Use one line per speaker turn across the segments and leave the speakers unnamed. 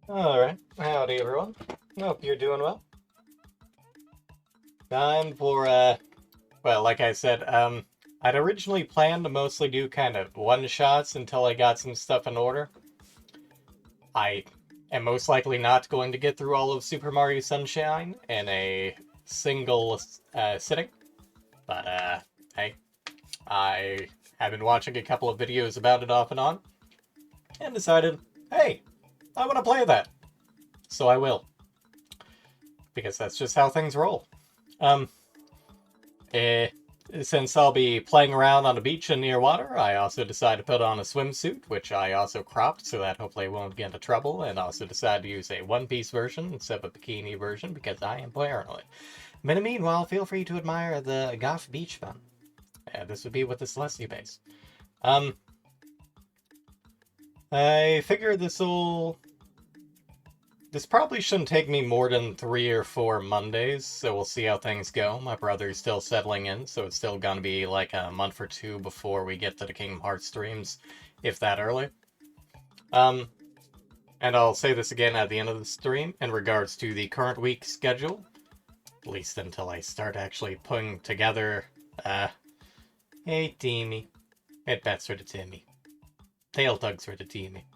Alright, howdy everyone. Hope you're doing well. Time for, well, like I said, I'd originally planned to mostly do kind of one-shots until I got some stuff in order. I am most likely not going to get through all of Super Mario Sunshine in a single sitting, but, hey, I have been watching a couple of videos about it off and on, and decided, hey, I want to play that, so I will, because that's just how things roll. Um, Eh, since I'll be playing around on the beach and near water, I also decided to put on a swimsuit, which I also cropped so that hopefully I won't get into trouble, and also decided to use a one-piece version instead of a bikini version because I am paranoid. But meanwhile, feel free to admire the goth beach fun. This would be with the Celestia base. Um, I figure this probably shouldn't take me more than 3 or 4 Mondays, so we'll see how things go. My brother's still settling in, so it's still gonna be like a month or two before we get to the Kingdom Hearts streams, if that early. Um, and I'll say this again at the end of the stream in regards to the current week schedule, at least until I start actually putting together, hey Timmy, head pats for the Timmy, tail tugs for the Timmy.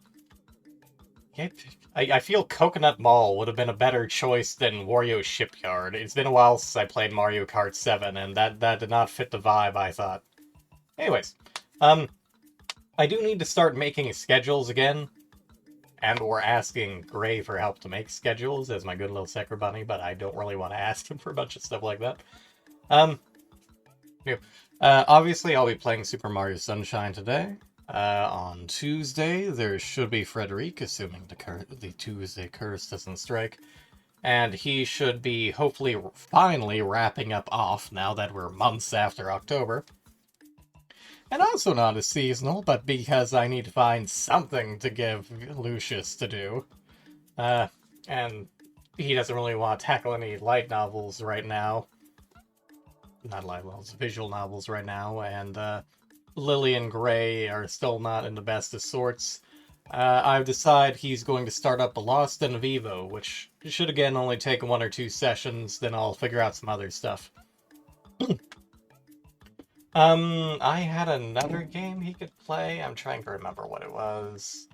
Yep. I feel Coconut Mall would have been a better choice than Wario Shipyard. It's been a while since I played Mario Kart 7, and that did not fit the vibe, I thought. Anyways, um, I do need to start making schedules again, and or asking Gray for help to make schedules as my good little secret bunny, but I don't really want to ask him for a bunch of stuff like that. Um, yeah. Obviously, I'll be playing Super Mario Sunshine today. On Tuesday, there should be Frederic, assuming the Tuesday curse doesn't strike. And he should be hopefully finally wrapping up off now that we're months after October. And also not as seasonal, but because I need to find something to give Lucius to do. Uh, and he doesn't really want to tackle any light novels right now. Not light novels, visual novels right now, and Lily and Gray are still not in the best of sorts. I've decided he's going to start up Lost in Vivo, which should again only take 1 or 2 sessions, then I'll figure out some other stuff. I had another game he could play. I'm trying to remember what it was.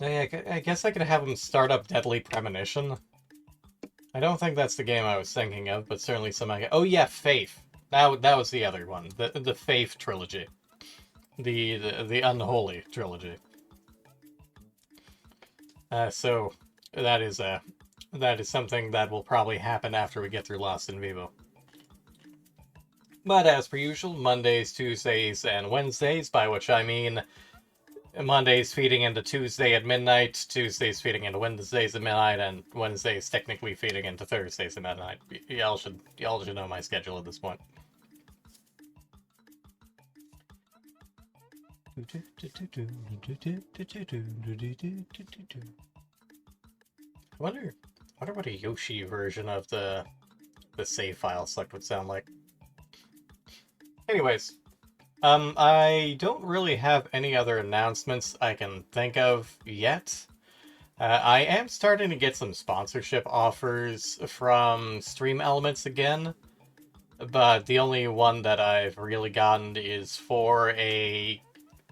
I guess I could have him start up Deadly Premonition. I don't think that's the game I was thinking of, but certainly some. Oh yeah, Faith. That was the other one. The Faith trilogy. The Unholy trilogy. So that is something that will probably happen after we get through Lost in Vivo. But as per usual, Mondays, Tuesdays, and Wednesdays, by which I mean Mondays feeding into Tuesday at midnight, Tuesdays feeding into Wednesdays at midnight, and Wednesdays technically feeding into Thursdays at midnight. Y'all should know my schedule at this point. I wonder what a Yoshi version of the save file select would sound like. Anyways, I don't really have any other announcements I can think of yet. I am starting to get some sponsorship offers from Stream Elements again, but the only one that I've really gotten is for a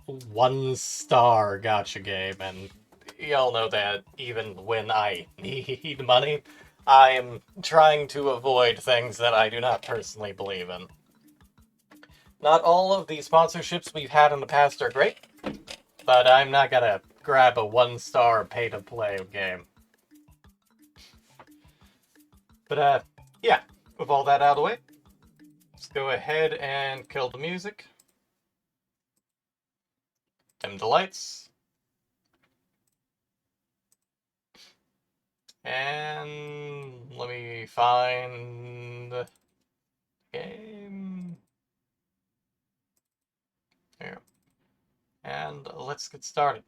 1-star gacha game, and y'all know that even when I need money, I am trying to avoid things that I do not personally believe in. Not all of the sponsorships we've had in the past are great, but I'm not gonna grab a 1-star pay-to-play game. But, yeah, with all that out of the way, let's go ahead and kill the music. Dim the lights. And let me find the game. Here. And let's get started.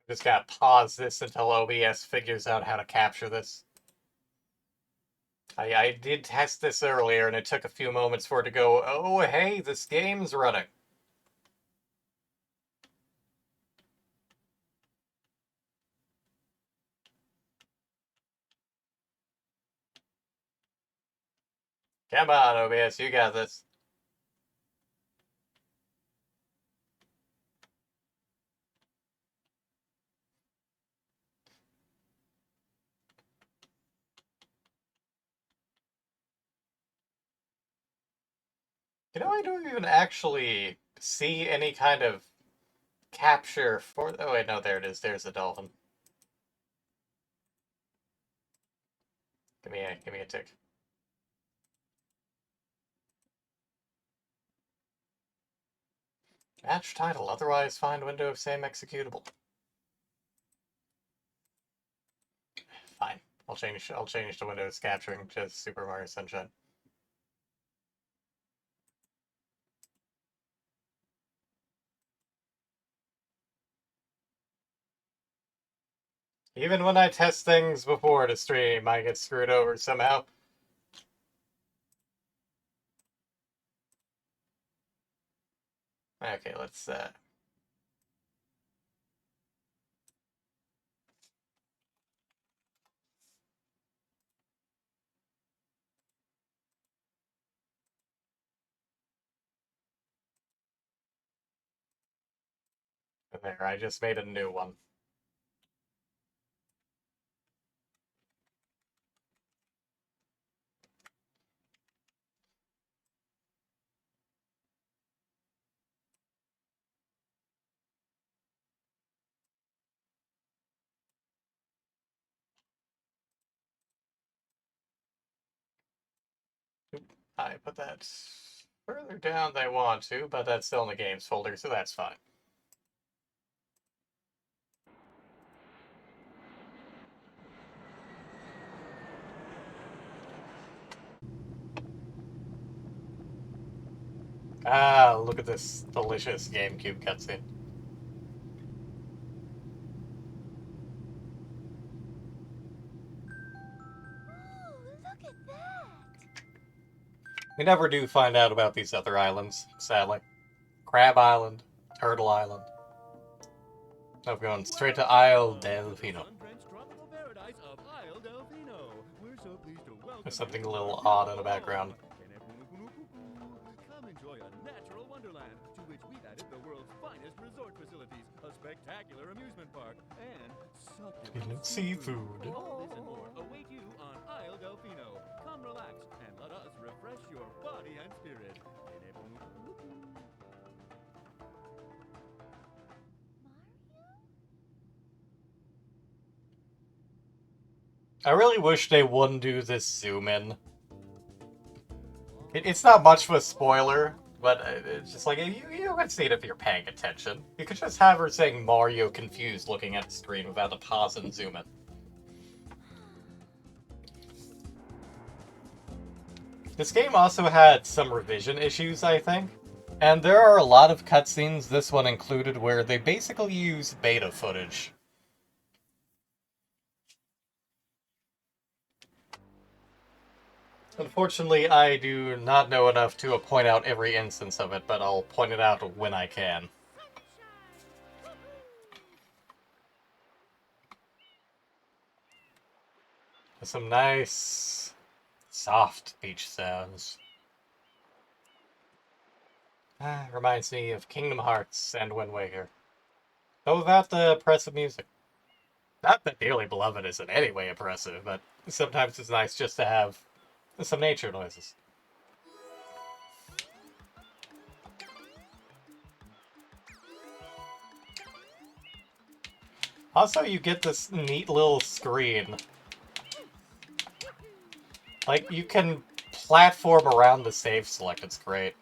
Just gotta pause this until OBS figures out how to capture this. I did test this earlier, and it took a few moments for it to go, oh, hey, this game's running. Come on, OBS, you got this. I don't even actually see any kind of capture for... Oh, wait, no, there it is. There's the dolphin. Give me a tick. Match title, otherwise find window of same executable. Fine. I'll change the windows capturing to Super Mario Sunshine. Even when I test things before to stream, I get screwed over somehow. Okay, let's there, I just made a new one. I put that further down than I want to, but that's still in the games folder, so that's fine. Ah, look at this delicious GameCube cutscene.
Look at that!
We never do find out about these other islands, sadly. Crab Island, Turtle Island. I'm going straight to Isle Delfino. There's something a little odd in the background.
Come enjoy a natural wonderland to which we've added the world's finest resort facilities, a spectacular amusement park, and succulent
seafood.
All this and more await you on Isle Delfino. Come relax and let us refresh your body and spirit.
I really wish they wouldn't do this zoom in. It's not much of a spoiler, but it's just like, you can see it if you're paying attention. You could just have her saying Mario confused looking at the screen without the pause and zoom in. This game also had some revision issues, I think. And there are a lot of cutscenes, this one included, where they basically use beta footage. Unfortunately, I do not know enough to point out every instance of it, but I'll point it out when I can. Some nice, soft beach sounds. Reminds me of Kingdom Hearts and Wind Waker. Though without the oppressive music. Not that Dearly Beloved is in any way oppressive, but sometimes it's nice just to have some nature noises. Also, you get this neat little screen. Like, you can platform around the save select, it's great.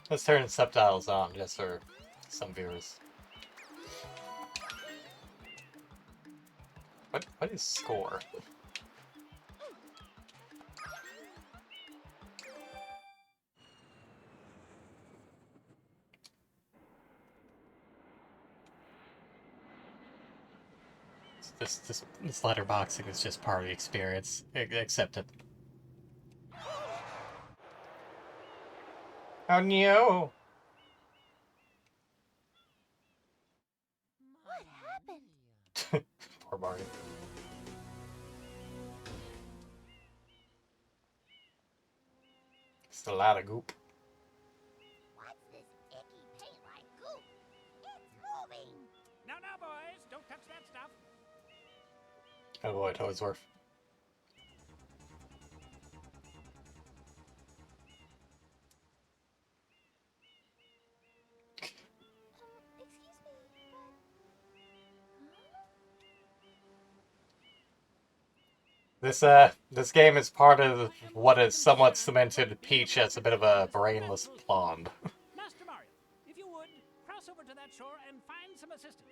Let's turn subtitles on just for some viewers. What is score? This letterboxing is just part of the experience. Accept it. Oh no!
What happened?
Poor Barney. It's a lot of goop.
What's this icky paint-like goop? It's moving.
Now, boys, don't touch that stuff.
Oh boy, Toadsworth.
Excuse me,
This game is part of what has somewhat cemented Peach as a bit of a brainless blonde.
Master Mario, if you would, cross over to that shore and find some assistance.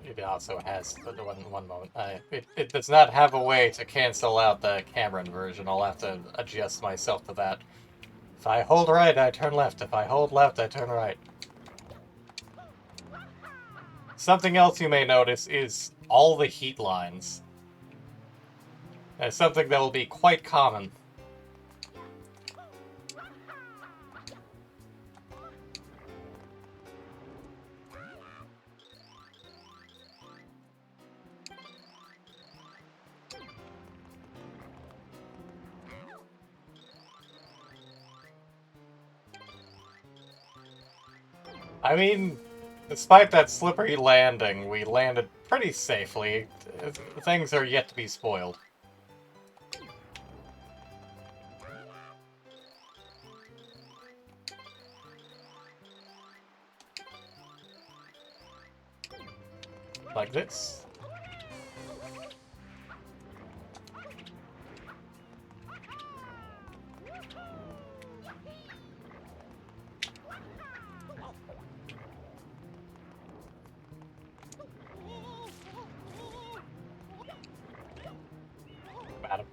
It also has one moment. It does not have a way to cancel out the Cameron version. I'll have to adjust myself to that. If I hold right, I turn left. If I hold left, I turn right. Something else you may notice is all the heat lines. That's something that will be quite common. I mean, despite that slippery landing, we landed pretty safely. Things are yet to be spoiled. Like this. Madam.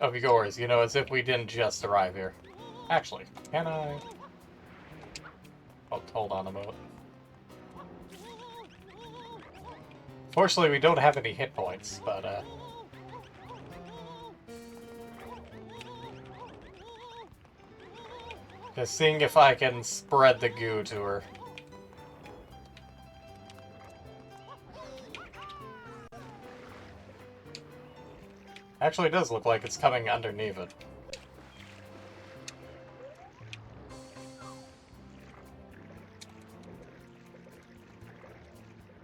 Of yours, you know, as if we didn't just arrive here. Actually, can I... Oh, hold on a moment. Fortunately, we don't have any hit points, but, just seeing if I can spread the goo to her. Actually, it does look like it's coming underneath it.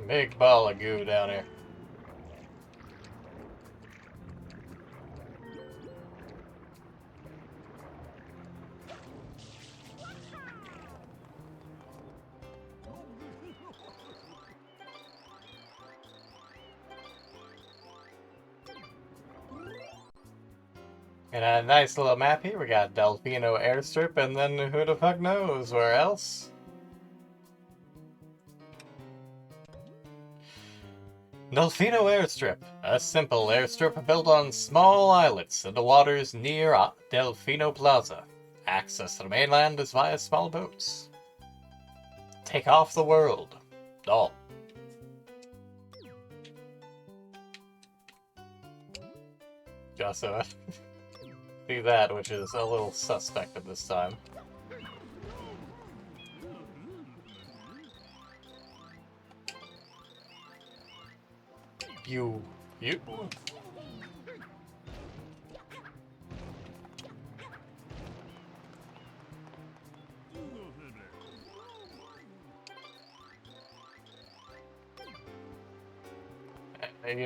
Big ball of goo down here. And a nice little map here. We got Delfino Airstrip, and then who the fuck knows where else? Delfino Airstrip, a simple airstrip built on small islets in the waters near Delfino Plaza. Access to the mainland is via small boats. Take off the world. Doll. Just do that, which is a little suspect at this time. You. You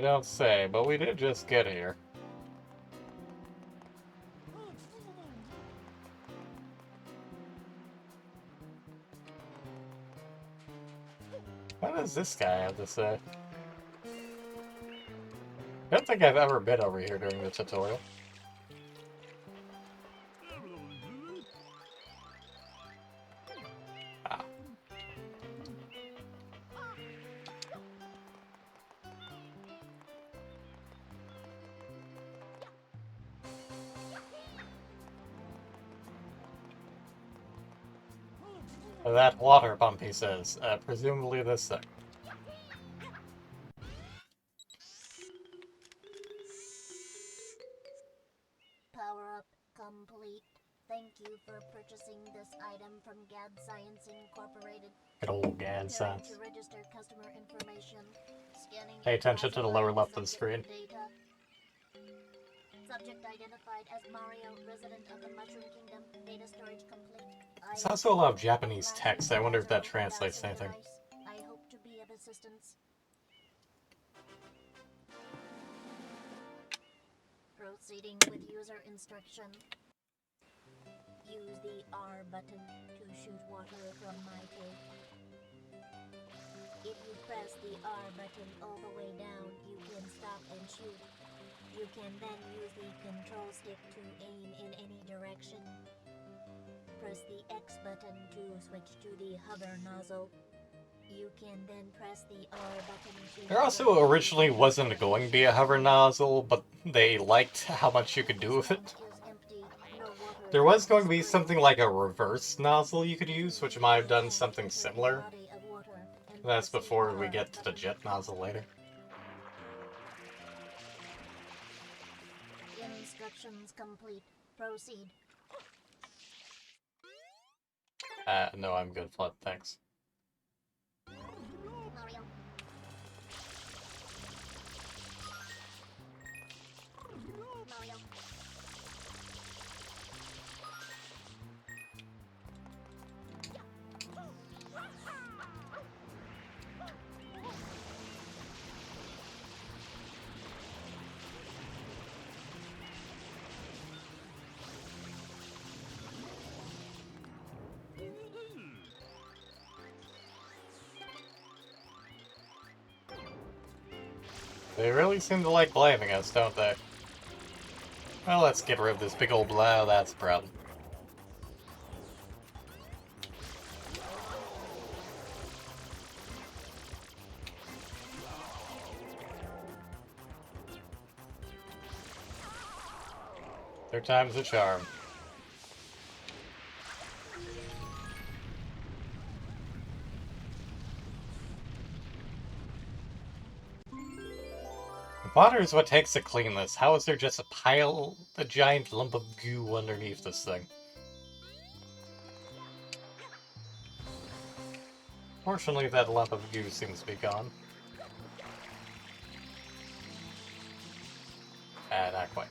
don't say, but we did just get here. does this guy have to say? I don't think I've ever been over here during the tutorial. Ah. That water pump, he says. Presumably this thing.
Power up complete. Thank you for purchasing this item from Gad Science Incorporated.
Good old Gad
Preparing
Science.
to register customer information. Scanning
Pay attention to the lower left of the screen.
data. Subject identified as Mario, resident of the Mushroom Kingdom. Data storage complete.
There's also a lot of Japanese text. I wonder if that translates anything.
I hope to be of assistance. Proceeding with user instruction. Use the R button to shoot water from my tank. If you press the R button all the way down, you can stop and shoot. You can then use the control stick to aim in any direction. Press the X button to switch to the hover nozzle. You can then press the R button to...
There also originally wasn't going to be a hover nozzle, but they liked how much you could do with it. There was going to be something like a reverse nozzle you could use, which might have done something similar. That's before we get to the jet nozzle later.
Instructions complete. Proceed.
No, I'm good, Flood, thanks.
Mario. Mario.
They really seem to like blaming us, don't they? Well, let's get rid of this big old blah, that's a problem. Third time's a charm. Water is what takes to clean this. How is there just a giant lump of goo underneath this thing? Fortunately, that lump of goo seems to be gone. Not quite.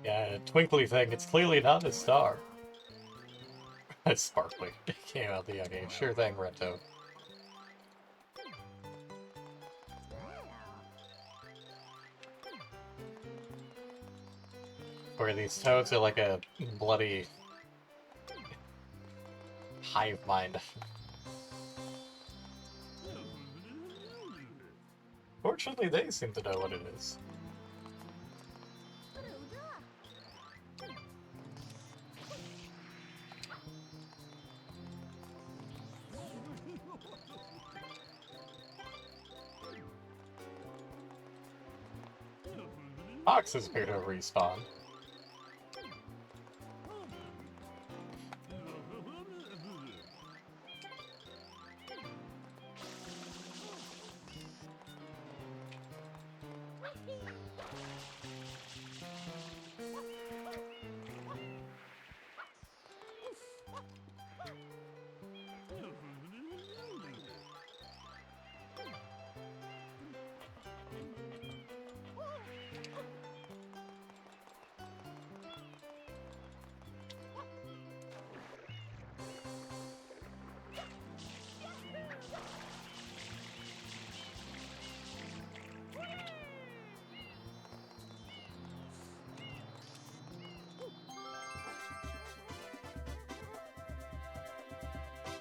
Yeah, a twinkly thing. It's clearly not a star. It's sparkly. It came out the okay. Sure thing, Red Toad. Where these toads are like a bloody hive mind. Fortunately, they seem to know what it is. Boxes appear to have respawned.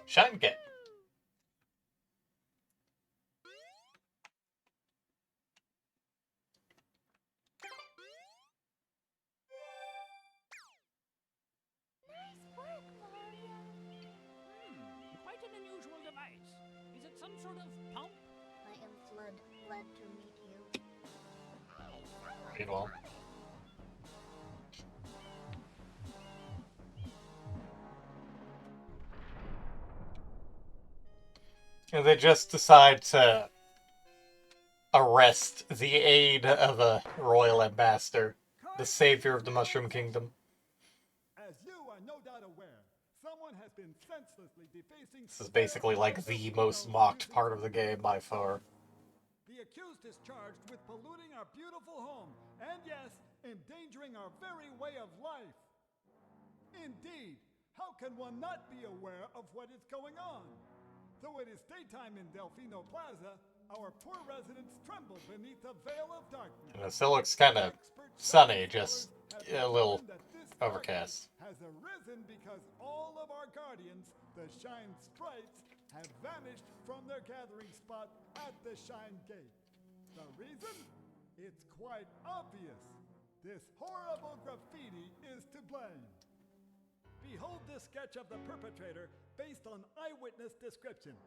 Shine Gate.
Nice work, Mario.
Quite an unusual device. Is it some sort of pump?
I am Flood. Glad to meet you.
Meanwhile. And they just decide to arrest the aide of a royal ambassador, the savior of the Mushroom Kingdom.
As you are no doubt aware, someone has been senselessly defacing.
This is basically like the most mocked part of the game by far.
The accused is charged with polluting our beautiful home, and yes, endangering our very way of life. Indeed, how can one not be aware of what is going on? Though it is daytime in Delfino Plaza, our poor residents tremble beneath a veil of darkness.
And it still looks kind of sunny, just a little overcast.
Has arisen because all of our guardians, the Shine Sprites, have vanished from their gathering spot at the Shine Gate. The reason? It's quite obvious. This horrible graffiti is to blame. Behold this sketch of the perpetrator based on eyewitness descriptions.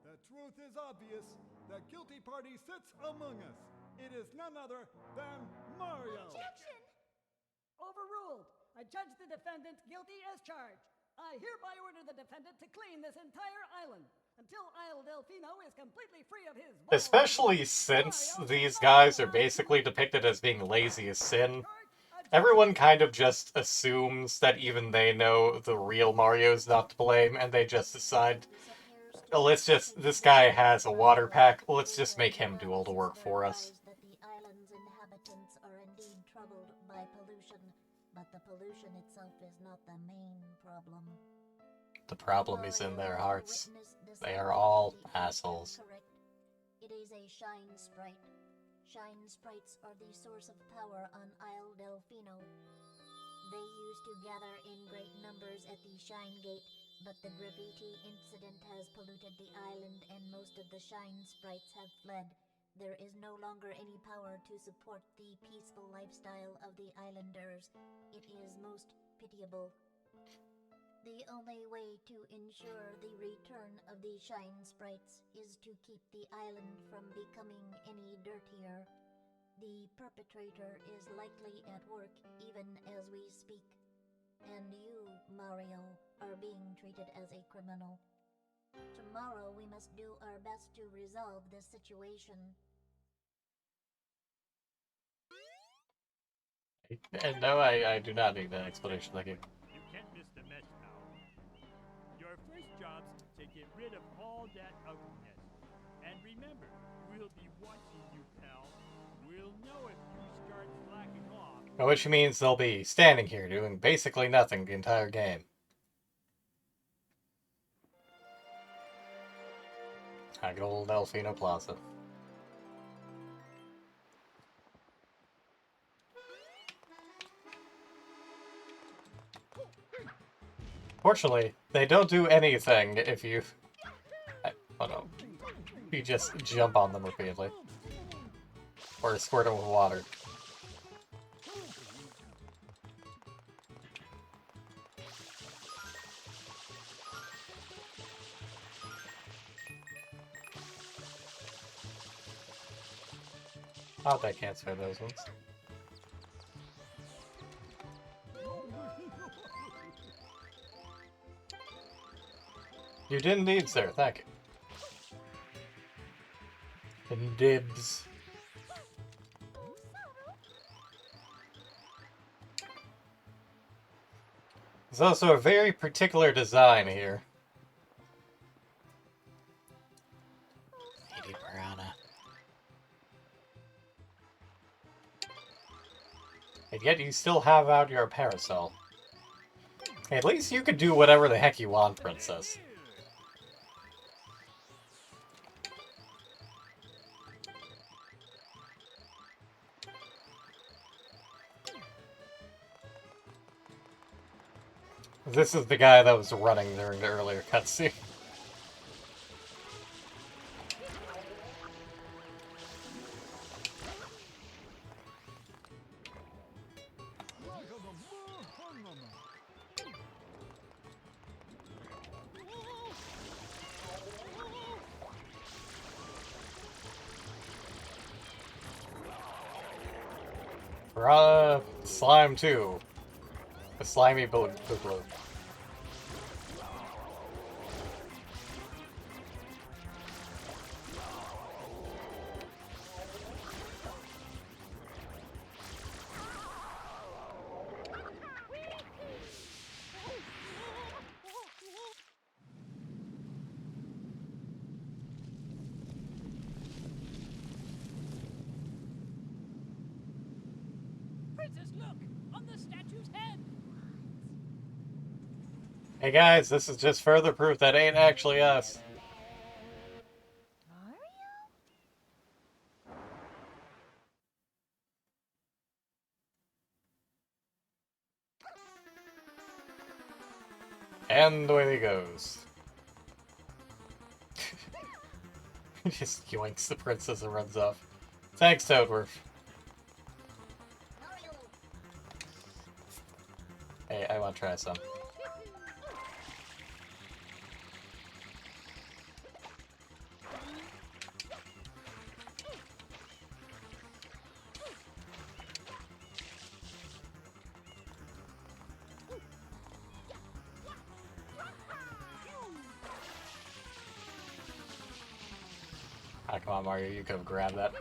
The truth is obvious. The guilty party sits among us. It is none other than Mario.
Objection!
Overruled. I judge the defendant guilty as charged. I hereby order the defendant to clean this entire island until Isle Delfino is completely free of his...
Especially since these guys are basically depicted as being lazy as sin. Everyone kind of just assumes that even they know the real Mario's not to blame, and they just decide, oh, this guy has a water pack, let's just make him do all the work for us.
That the island's inhabitants are indeed troubled by pollution, but the pollution itself is not the main problem.
The problem is in their hearts. They are all assholes.
Correct. It is a Shine Sprite. Shine Sprites are the source of power on Isle Delfino. They used to gather in great numbers at the Shine Gate, but the graffiti incident has polluted the island and most of the Shine Sprites have fled. There is no longer any power to support the peaceful lifestyle of the islanders. It is most pitiable. The only way to ensure the return of the Shine Sprites is to keep the island from becoming any dirtier. The perpetrator is likely at work even as we speak. And you, Mario, are being treated as a criminal. Tomorrow we must do our best to resolve this situation.
And no, I do not need an explanation, thank you.
You can't miss the mess, pal. Your first job's to get rid of all that ugliness. And remember, we'll be watching you, pal. We'll know if you start slacking off.
Which means they'll be standing here doing basically nothing the entire game. Good old Delfino Plaza. Fortunately, they don't do anything if you... Oh no. You just jump on them repeatedly. Or squirt them with water. Oh, I can't spare those ones. You didn't need, sir. Thank you. And dibs. There's also a very particular design here. Lady Piranha. And yet you still have out your parasol. At least you could do whatever the heck you want, Princess. This is the guy that was running during the earlier cutscene. Slime 2. The slimy boogaloo.
Princess, look! On the statue's head!
Hey guys, this is just further proof that ain't actually us.
Mario?
And away he goes. He just yoinks the princess and runs off. Thanks, Toadworth.
Mario!
Hey, I want to try some. Ah, come on, Mario, you could have grabbed that.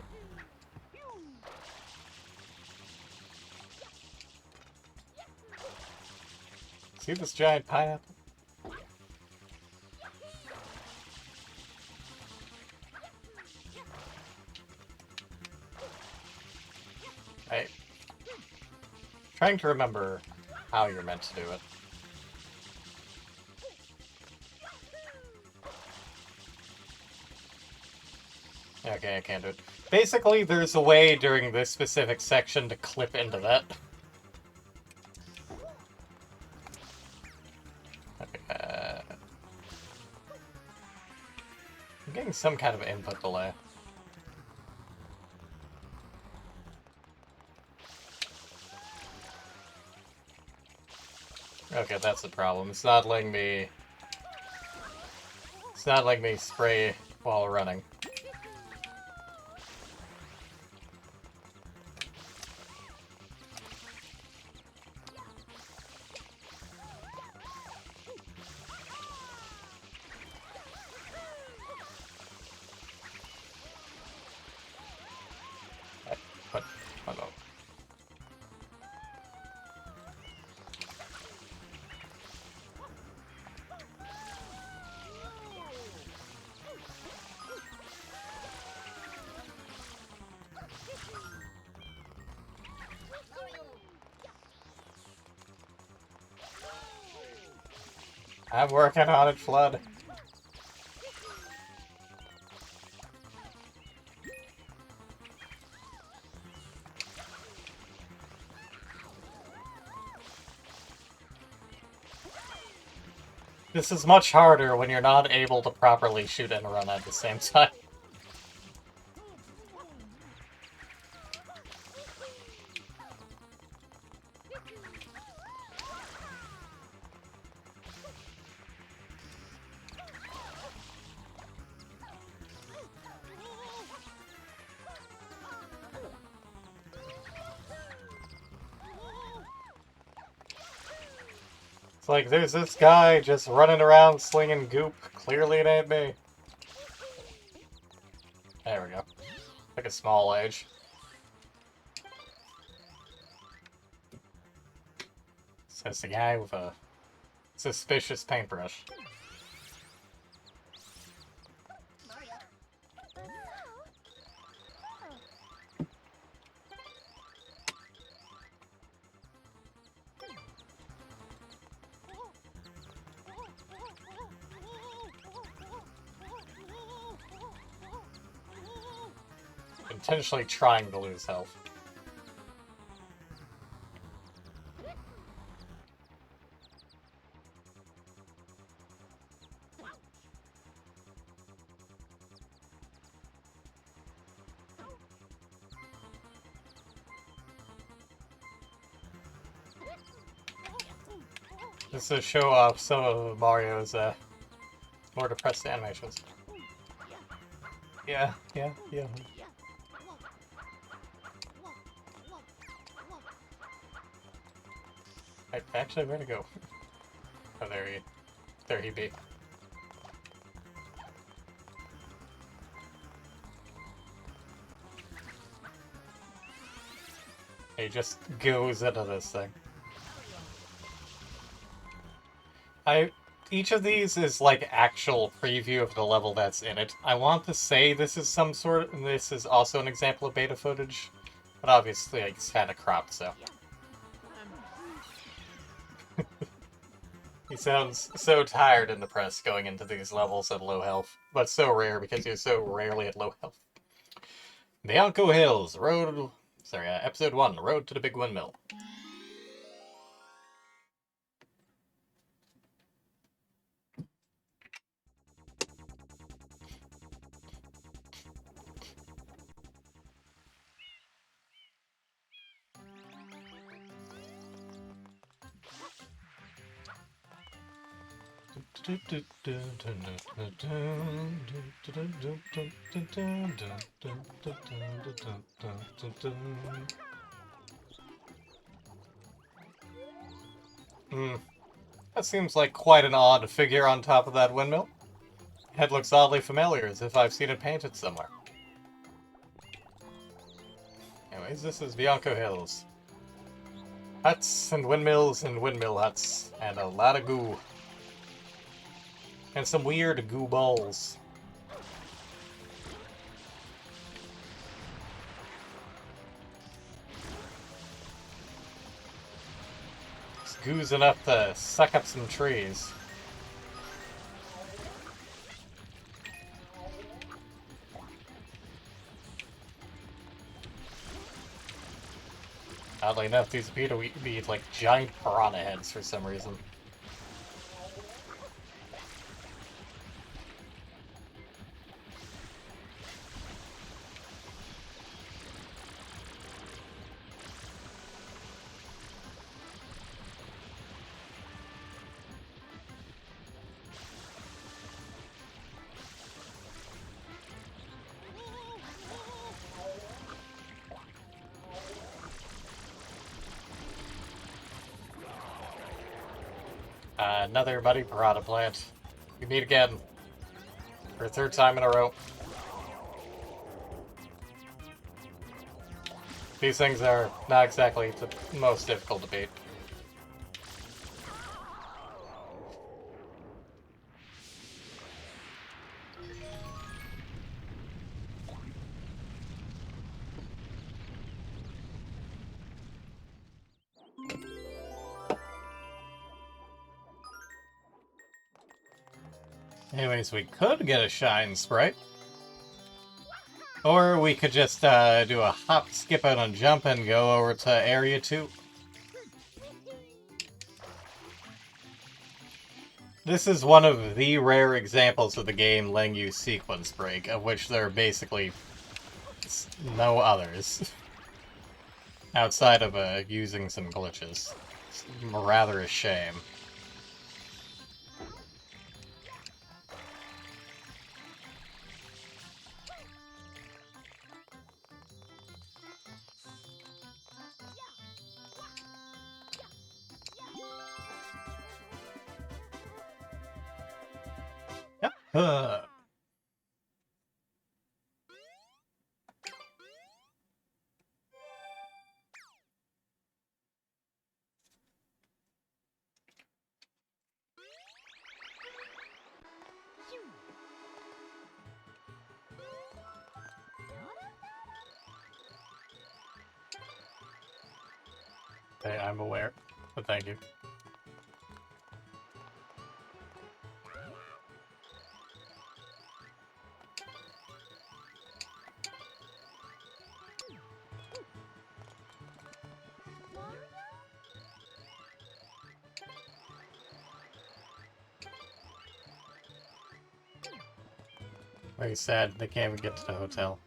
See this giant pineapple? Hey. Trying to remember how you're meant to do it. Okay, I can't do it. Basically, there's a way during this specific section to clip into that. Okay, I'm getting some kind of input delay. Okay, that's the problem. It's not letting me... It's not letting me spray while running. What? Oh no. I'm working on it, Flood. This is much harder when you're not able to properly shoot and run at the same time. It's like, there's this guy just running around slinging goop. Clearly it ain't me. There we go. Like a small age. Says the guy with a suspicious paintbrush. Intentionally trying to lose health. Just to show off some of Mario's more depressed animations. Yeah. Actually, where to go? Oh, there he be. He just goes into this thing. Each of these is like actual preview of the level that's in it. I want to say this is this is also an example of beta footage, but obviously it's kind of cropped, so. He sounds so tired and depressed going into these levels at low health, but so rare because you're so rarely at low health. Bianco Hills, Episode 1, Road to the Big Windmill. That seems like quite an odd figure on top of that windmill. Head looks oddly familiar, as if I've seen it painted somewhere. Anyways, this is Bianco Hills. Huts and windmill huts, and a lot of goo. And some weird goo balls. This goo's enough to suck up some trees. Oddly enough, these appear to be like giant piranha heads for some reason. Another muddy piranha plant. We meet again. For a third time in a row. These things are not exactly the most difficult to beat. Anyways, we could get a Shine Sprite. Or we could just do a hop, skip out, and jump and go over to Area 2. This is one of the rare examples of the game letting you sequence break, of which there are basically no others. Outside of using some glitches. It's rather a shame. Yep. Hey, I'm aware, but thank you. Very sad, they can't even get to the hotel.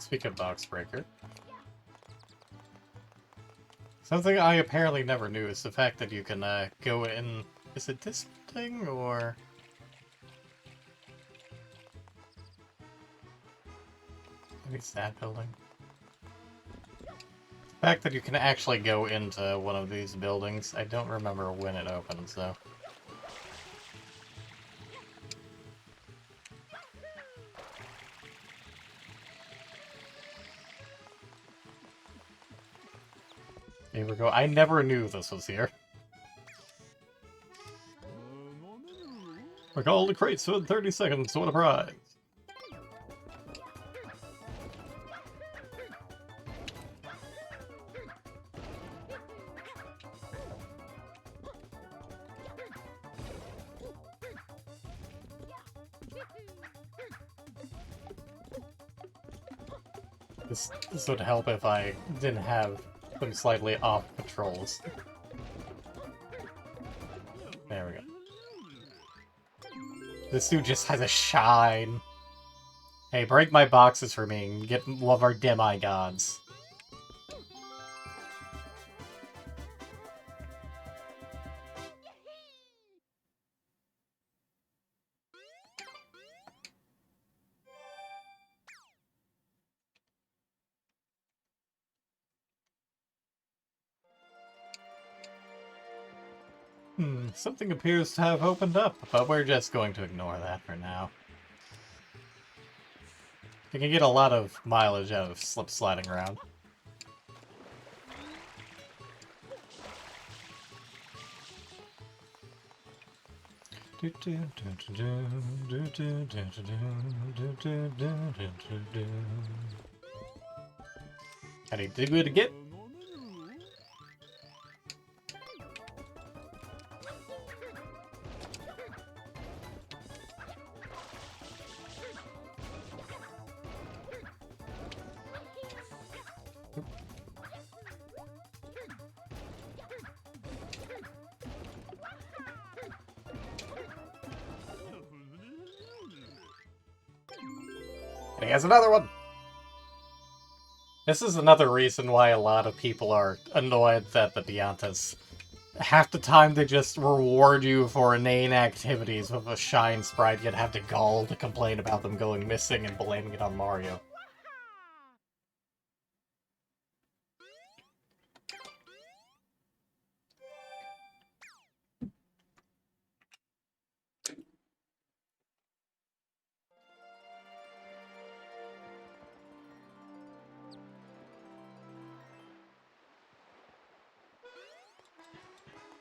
Speak of box breaker. Something I apparently never knew is the fact that you can go in... Is it this thing, or... Maybe it's that building? The fact that you can actually go into one of these buildings, I don't remember when it opens, though. Here we go. I never knew this was here. Like all the crates in 30 seconds, what a prize! This would help if I didn't have them slightly off patrols. There we go. This dude just has a shine. Hey, break my boxes for me and get one of our demigods. Something appears to have opened up, but we're just going to ignore that for now. You can get a lot of mileage out of slip-sliding around. How do you do it again? And he has another one! This is another reason why a lot of people are annoyed that the Diantas... Half the time they just reward you for inane activities with a shine sprite, yet have the gall to complain about them going missing and blaming it on Mario.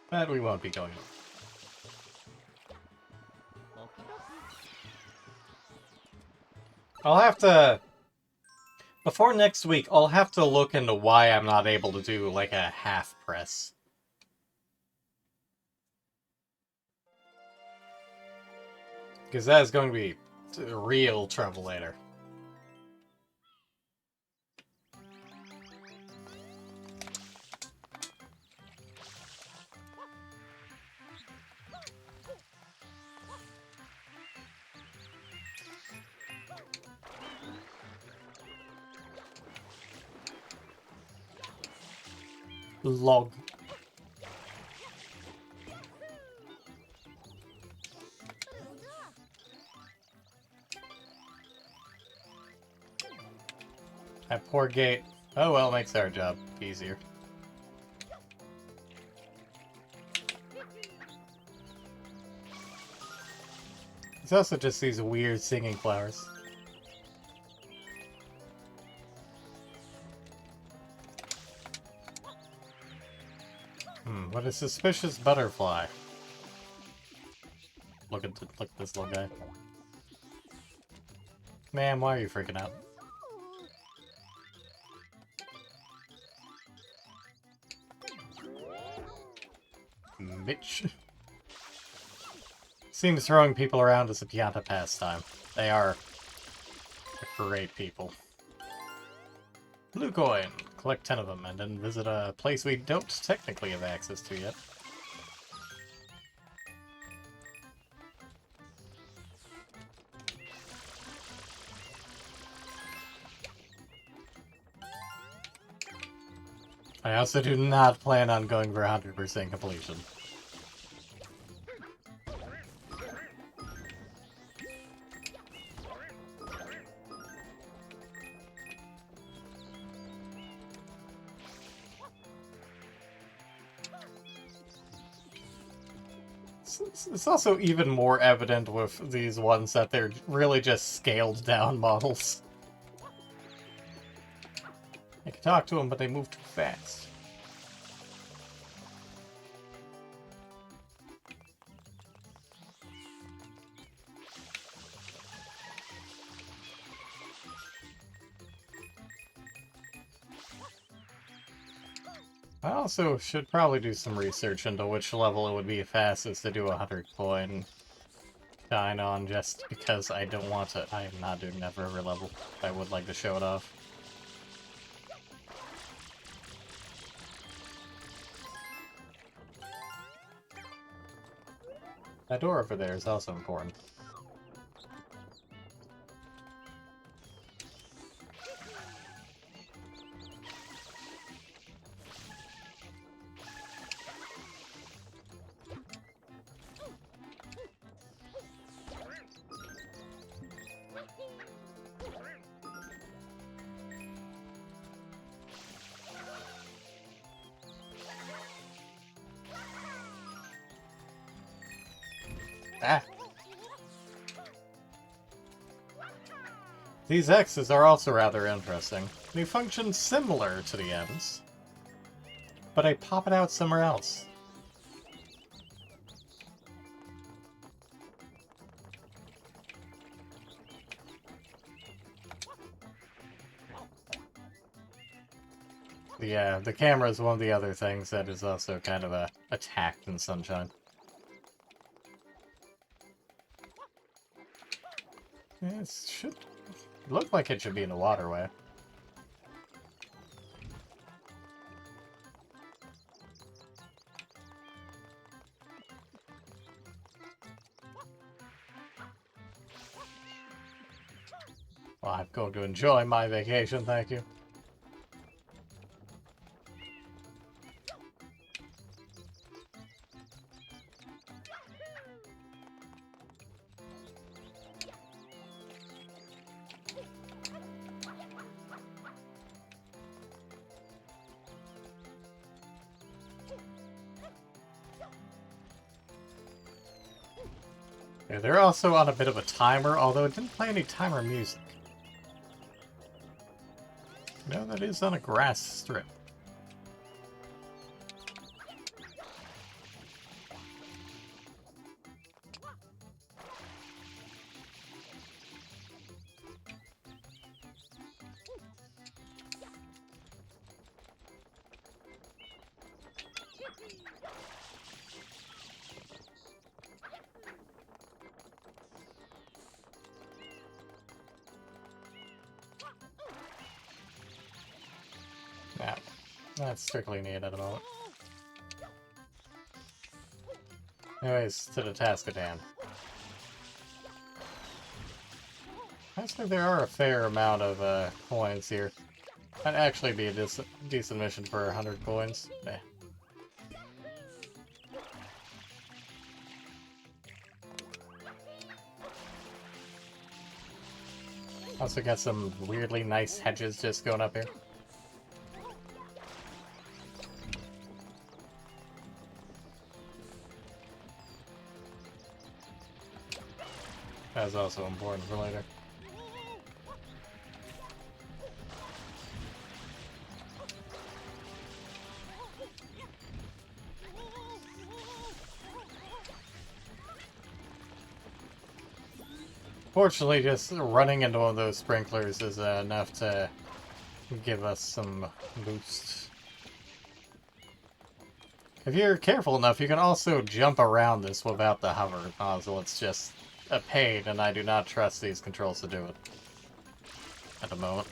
But we won't be going on. I'll have to... Before next week, I'll have to look into why I'm not able to do, like, a half press. Because that is going to be real trouble later. Log. That poor gate. Oh well, makes our job easier. It's also just these weird singing flowers. What a suspicious butterfly. Look at this little guy. Man, why are you freaking out? Bitch. Seems throwing people around is a Pianta pastime. They are great people. Blue coin. Collect 10 of them and then visit a place we don't technically have access to yet. I also do not plan on going for 100% completion. It's also even more evident with these ones that they're really just scaled down models. I can talk to them, but they move too fast. I also should probably do some research into which level it would be fastest to do a 100-coin shine on, just because I don't want to. I am not doing that for every level. I would like to show it off. That door over there is also important. Ah! These X's are also rather interesting. They function similar to the M's, but I pop it out somewhere else. Yeah, the camera is one of the other things that is also kind of attacked in Sunshine. It should look like it should be in a waterway. Well, I'm going to enjoy my vacation, thank you. Yeah, they're also on a bit of a timer, although it didn't play any timer music. No, that is on a grass strip. Yeah, that's strictly needed at the moment. Anyways, to the task at hand. Actually, there are a fair amount of coins here. That'd actually be a decent mission for 100 coins. Eh. Also got some weirdly nice hedges just going up here. That's also important for later. Fortunately, just running into one of those sprinklers is enough to give us some boost. If you're careful enough, you can also jump around this without the hover nozzle. It's just a pain, and I do not trust these controls to do it at the moment.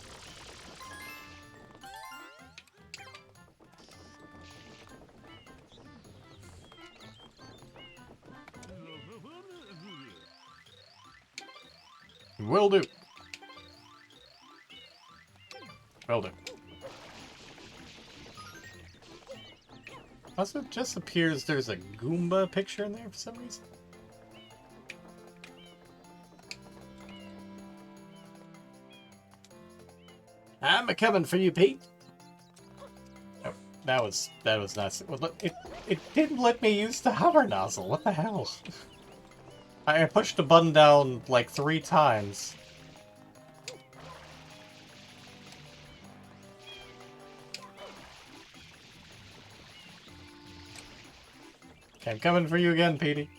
Will do. Will do. Also, it just appears there's a Goomba picture in there for some reason. I'm a-coming for you, Pete. Oh, that was nuts. Well, look, it didn't let me use the hover nozzle. What the hell? I pushed the button down like 3 times. Okay, I'm coming for you again, Petey.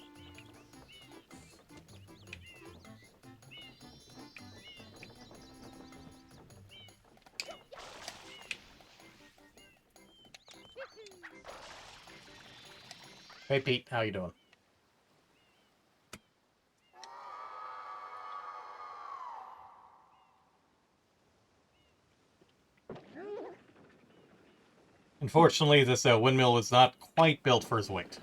Hey, Pete, how you doing? Unfortunately, this windmill is not quite built for his weight.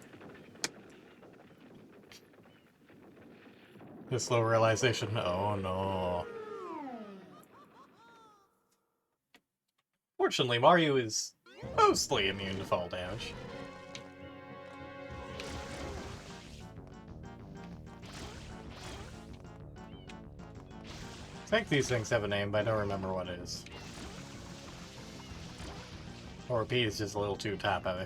This low realization. Oh no. Fortunately, Mario is mostly immune to fall damage. I think these things have a name, but I don't remember what it is. Or Pete is just a little too top heavy.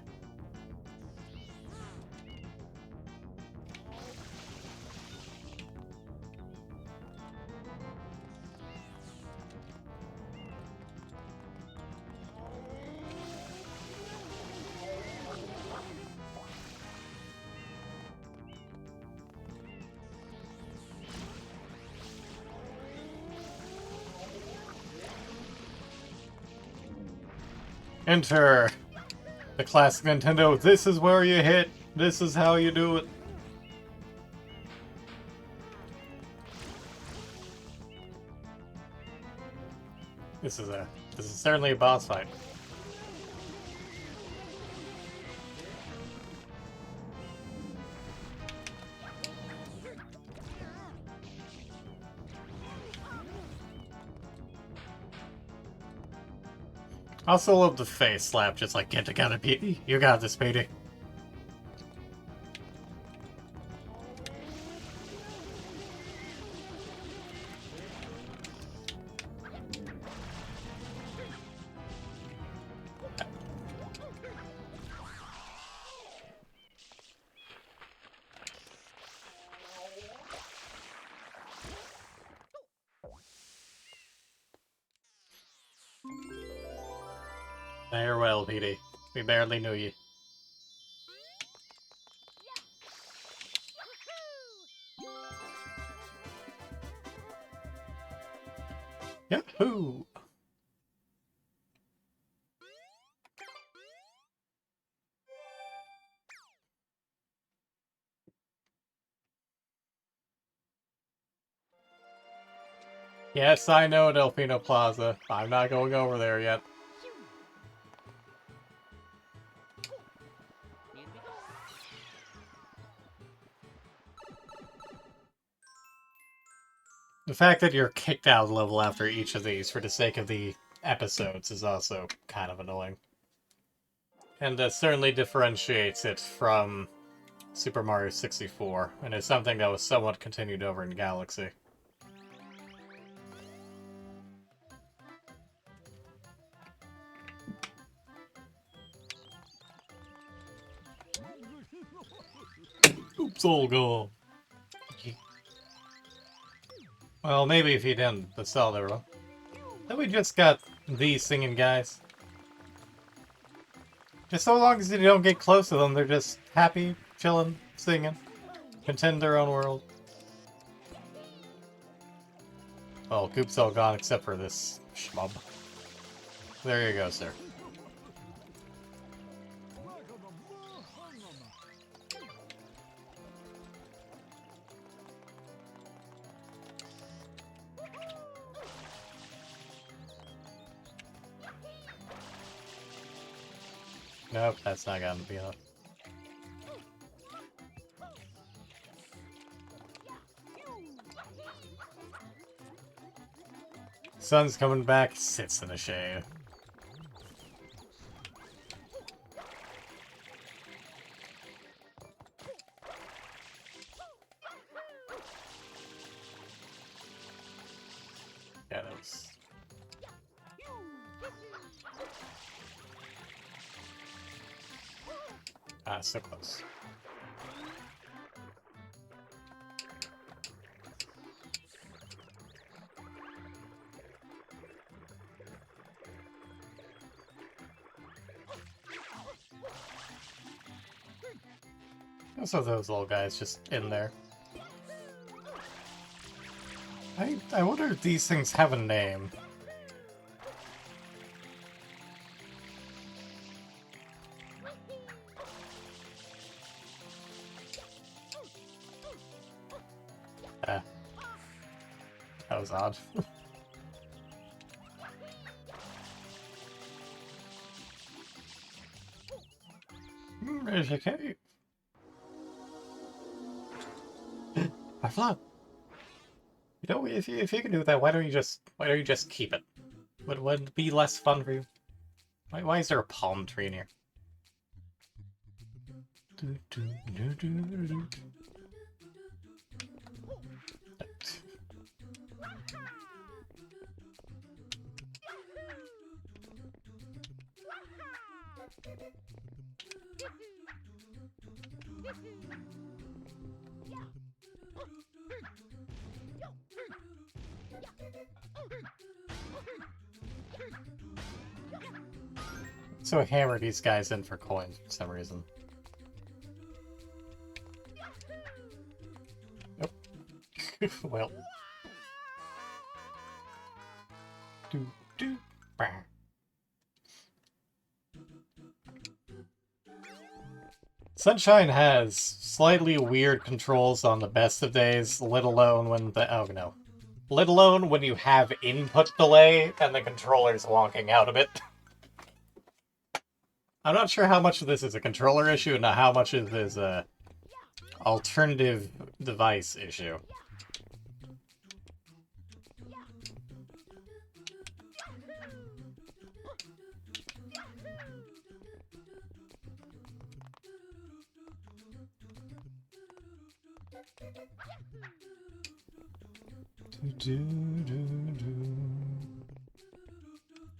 Enter the classic Nintendo. This is where you hit. This is how you do it. This is certainly a boss fight. I also love the face slap, just like, get together, Petey. You got this, Petey. Farewell, Petey. We barely knew you. Yahoo! Yes, I know Delfino Plaza. I'm not going over there yet. The fact that you're kicked out of the level after each of these for the sake of the episodes is also kind of annoying. And certainly differentiates it from Super Mario 64, and is something that was somewhat continued over in Galaxy. Oops, all go. Well, maybe if he didn't, but still, there we go. Then we just got these singing guys. Just so long as you don't get close to them, they're just happy, chilling, singing, content in their own world. Well, Coop's all gone except for this schmub. There you go, sir. Nope, that's not gonna be enough. Sun's coming back, sits in the shade. Yeah, that was... so close. Also, those little guys just in there. I wonder if these things have a name. That was odd. There's a cave. I thought, you know, if you can do that, why don't you just keep it? Would it be less fun for you? Why is there a palm tree in here? So I hammer these guys in for coins for some reason. Nope. Well. Bah. Sunshine has slightly weird controls on the best of days, let alone when the... oh no. Let alone when you have input delay and the controller's wonking out a bit. I'm not sure how much of this is a controller issue and how much of this is a alternative device issue.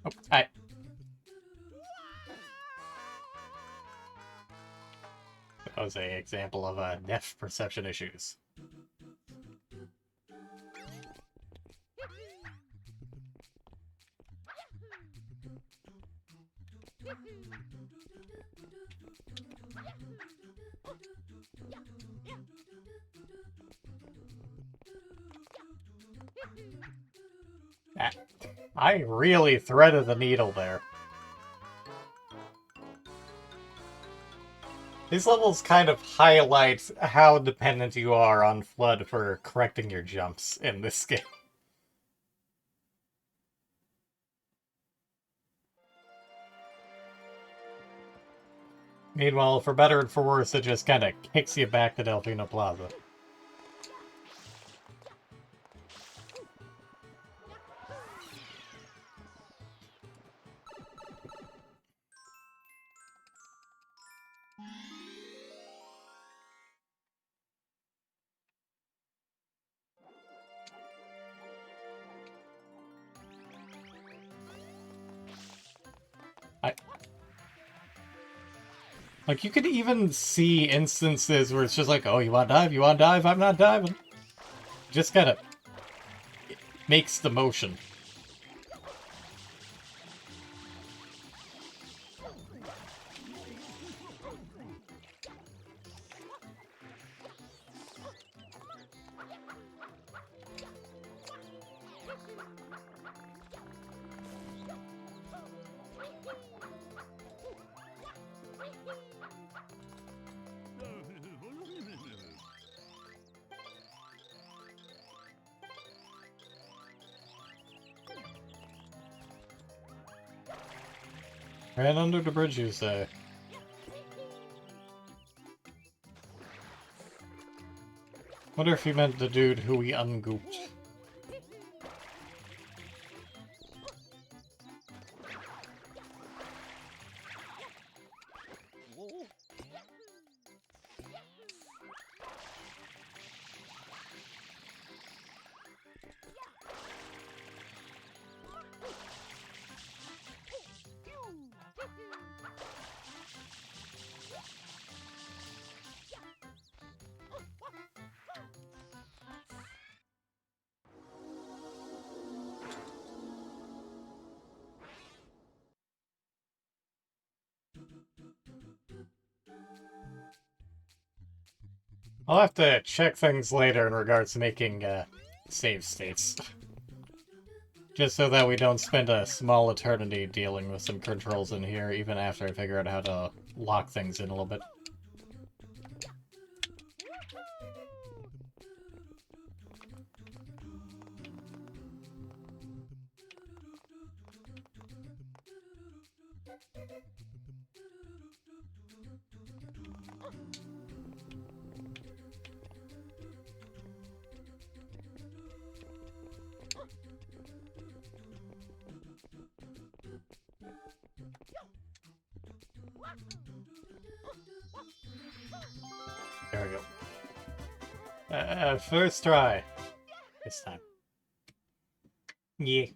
Oh, hi. That was an example of depth perception issues. I really threaded the needle there. These levels kind of highlight how dependent you are on FLUDD for correcting your jumps in this game. Meanwhile, for better and for worse, it just kind of kicks you back to Delfino Plaza. Like, you could even see instances where it's just like, oh, you want to dive? You want to dive? I'm not diving. Just kind of makes the motion. Ran under the bridge, you say? Wonder if he meant the dude who we ungooped. I'll have to check things later in regards to making save states. Just so that we don't spend a small eternity dealing with some controls in here, even after I figure out how to lock things in a little bit. There we go. First try. This time. Yeah.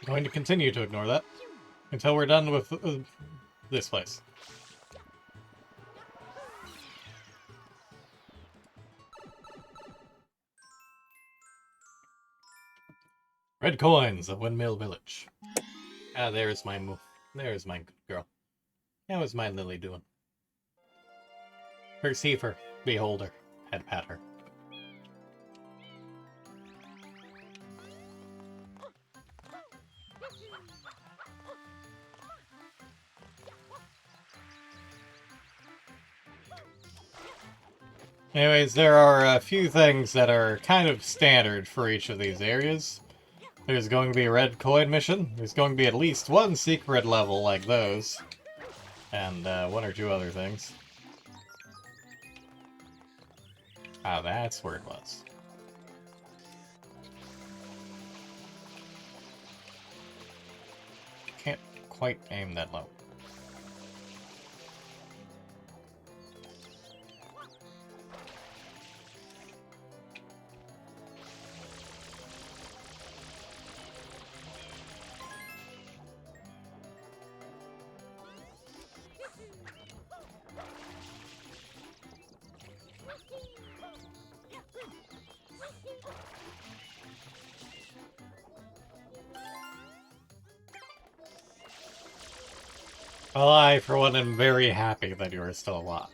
Going to continue to ignore that until we're done with this place. Red coins of Windmill Village. Ah, there's my good girl. How is my Lily doing? Perceive her, behold her, head pat her. Anyways, there are a few things that are kind of standard for each of these areas. There's going to be a red coin mission. There's going to be at least one secret level like those. And one or two other things. Ah, that's where it was. Can't quite aim that low. Well, I, for one, am very happy that you are still alive.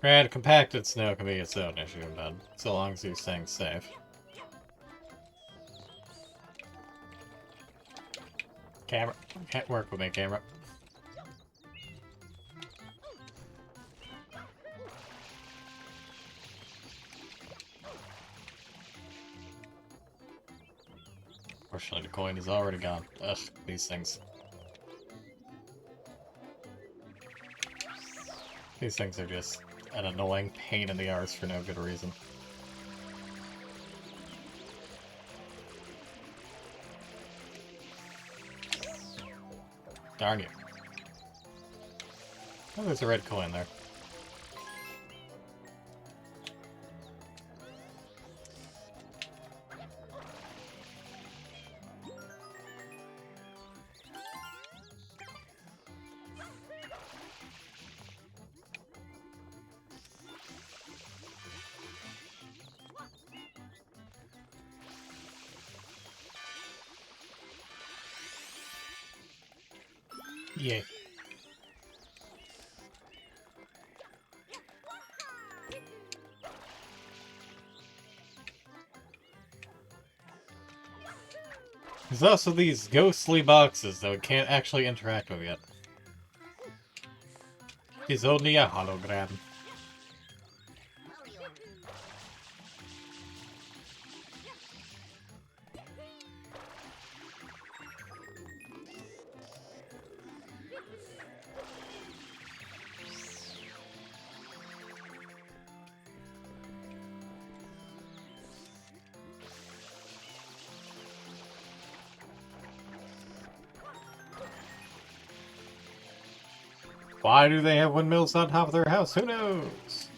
Granted, compacted snow can be its own issue, but so long as you're staying safe. Camera. Can't work with me, camera. Fortunately, the coin is already gone. Ugh, these things. These things are just an annoying pain in the arse for no good reason. Darn you. Oh, there's a red coin there. Yeah. There's also these ghostly boxes that we can't actually interact with yet. It's only a hologram. Why do they have windmills on top of their house? Who knows?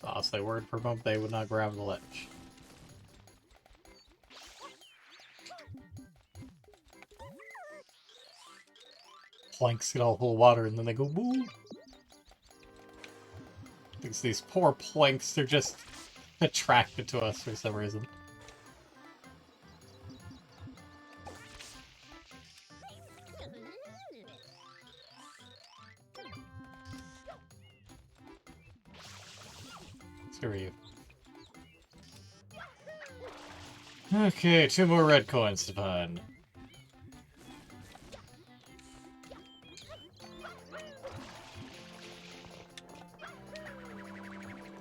was honestly worried for a moment they would not grab the ledge. Planks get all full of water and then they go woo. These poor planks, they're just attracted to us for some reason. Screw you. Okay, 2 more red coins to find.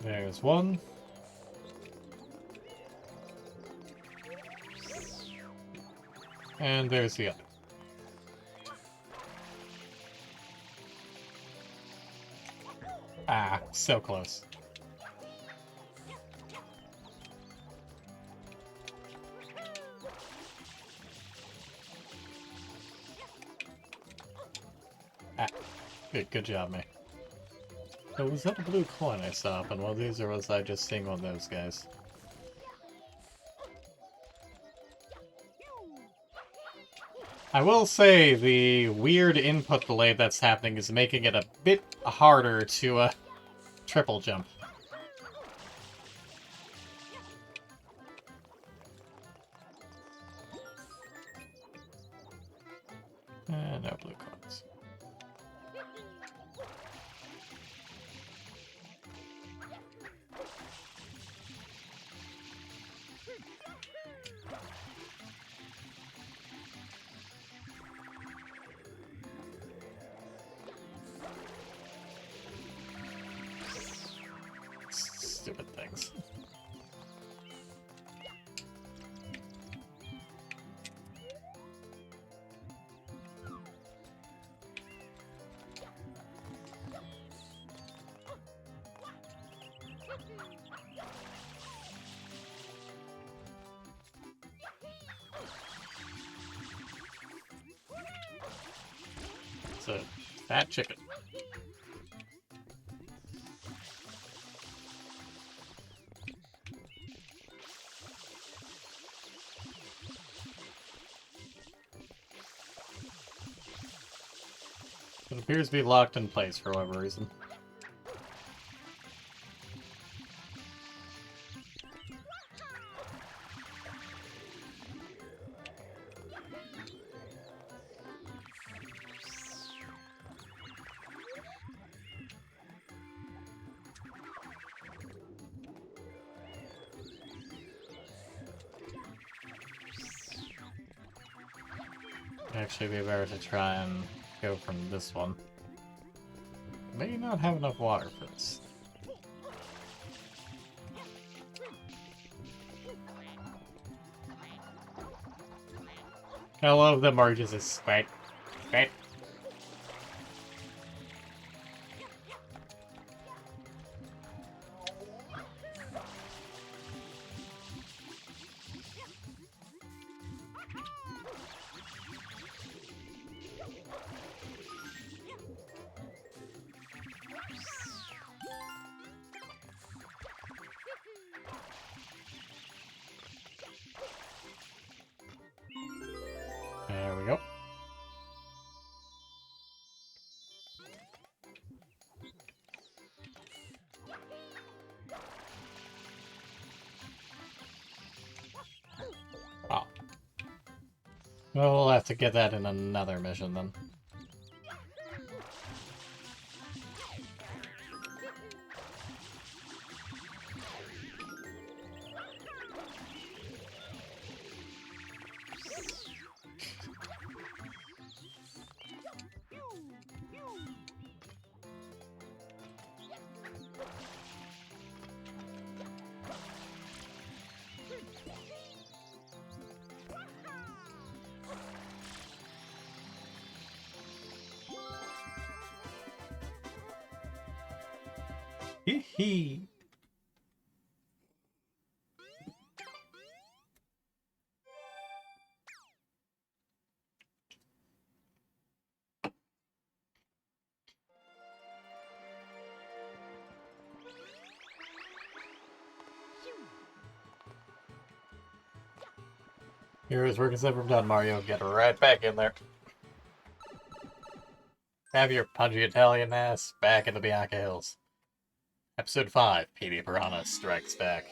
There's one. And there's the other. Ah, so close. Ah, good job, me. So was that a blue coin I saw up in one of these, or was I just seeing one of those guys? I will say the weird input delay that's happening is making it a bit harder to triple jump. No blue coins. Stupid things. It's a fat chicken. It appears to be locked in place for whatever reason. Actually, be better to try and go from this one. May not have enough water for this. I love the margins is squat. Squat. There we go. Oh. Well, we'll have to get that in another mission then. Hee hee. Heroes work is never done, Mario. Get right back in there. Have your pudgy Italian ass back in the Bianca Hills. Episode 5, Petey Piranha Strikes Back.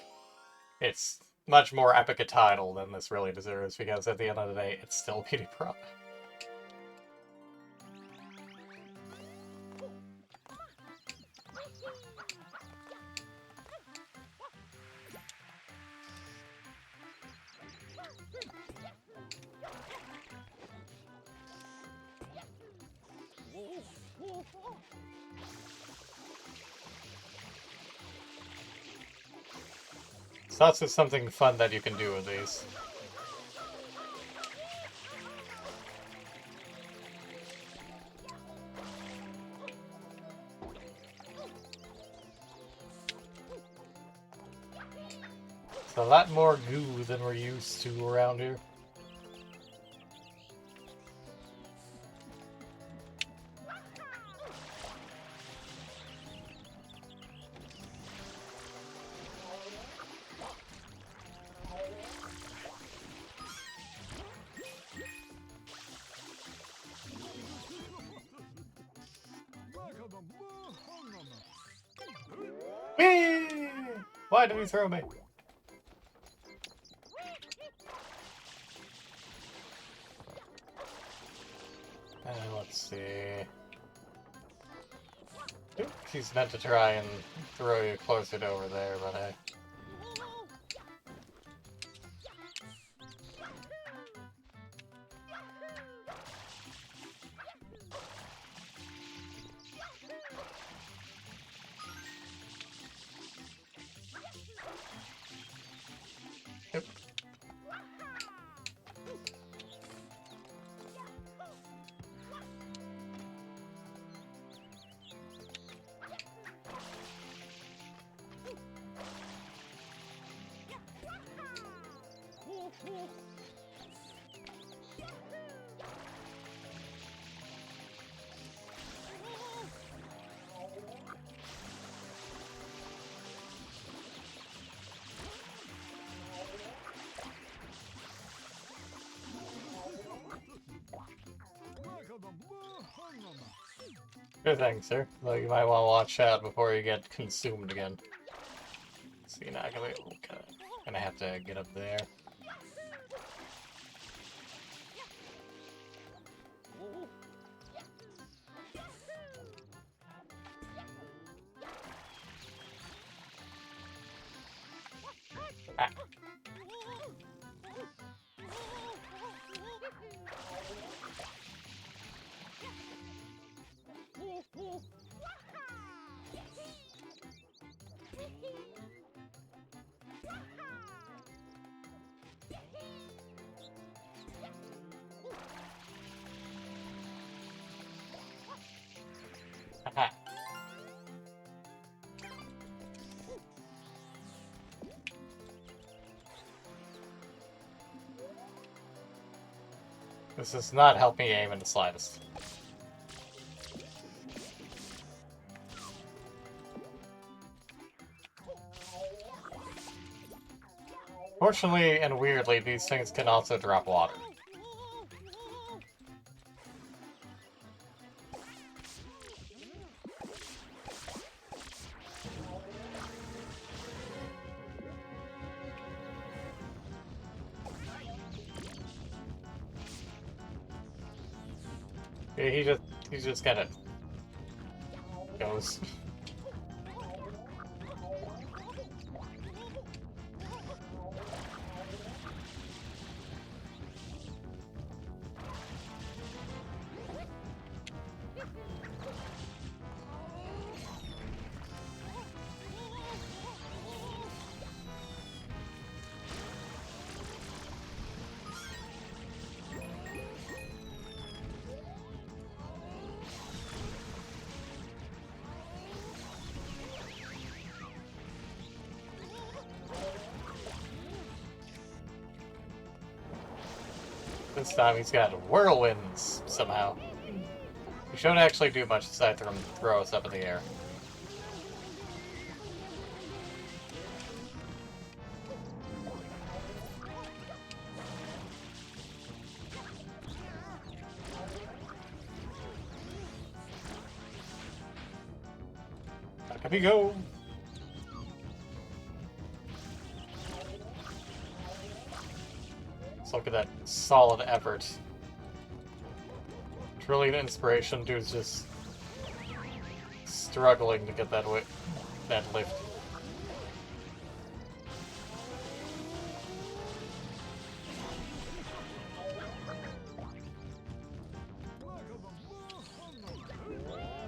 It's much more epic a title than this really deserves, because at the end of the day, it's still Petey Piranha. So that's just something fun that you can do with these. It's a lot more goo than we're used to around here. Whee! Why did he throw me? Let's see. Oops, he's meant to try and throw you closer to over there, but hey. Yep. Good thing, sir. Though you might want to watch out before you get consumed again. See, now I'm gonna have to get up there. Ah. Haha. This does not help me aim in the slightest. Fortunately and weirdly, these things can also drop water. He just kind of goes. This time he's got whirlwinds somehow. He shouldn't actually do much aside from throw us up in the air. we go. Let's look at that solid effort. Truly an inspiration. Dude's just struggling to get that lift.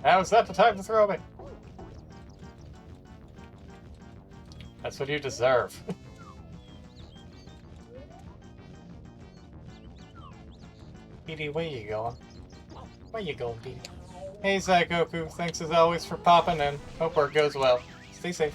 Now is that the time to throw me? That's what you deserve. Petey, where you going? Where you going, Petey? Hey, Zygoku. Thanks as always for popping in. Hope work goes well. Stay safe.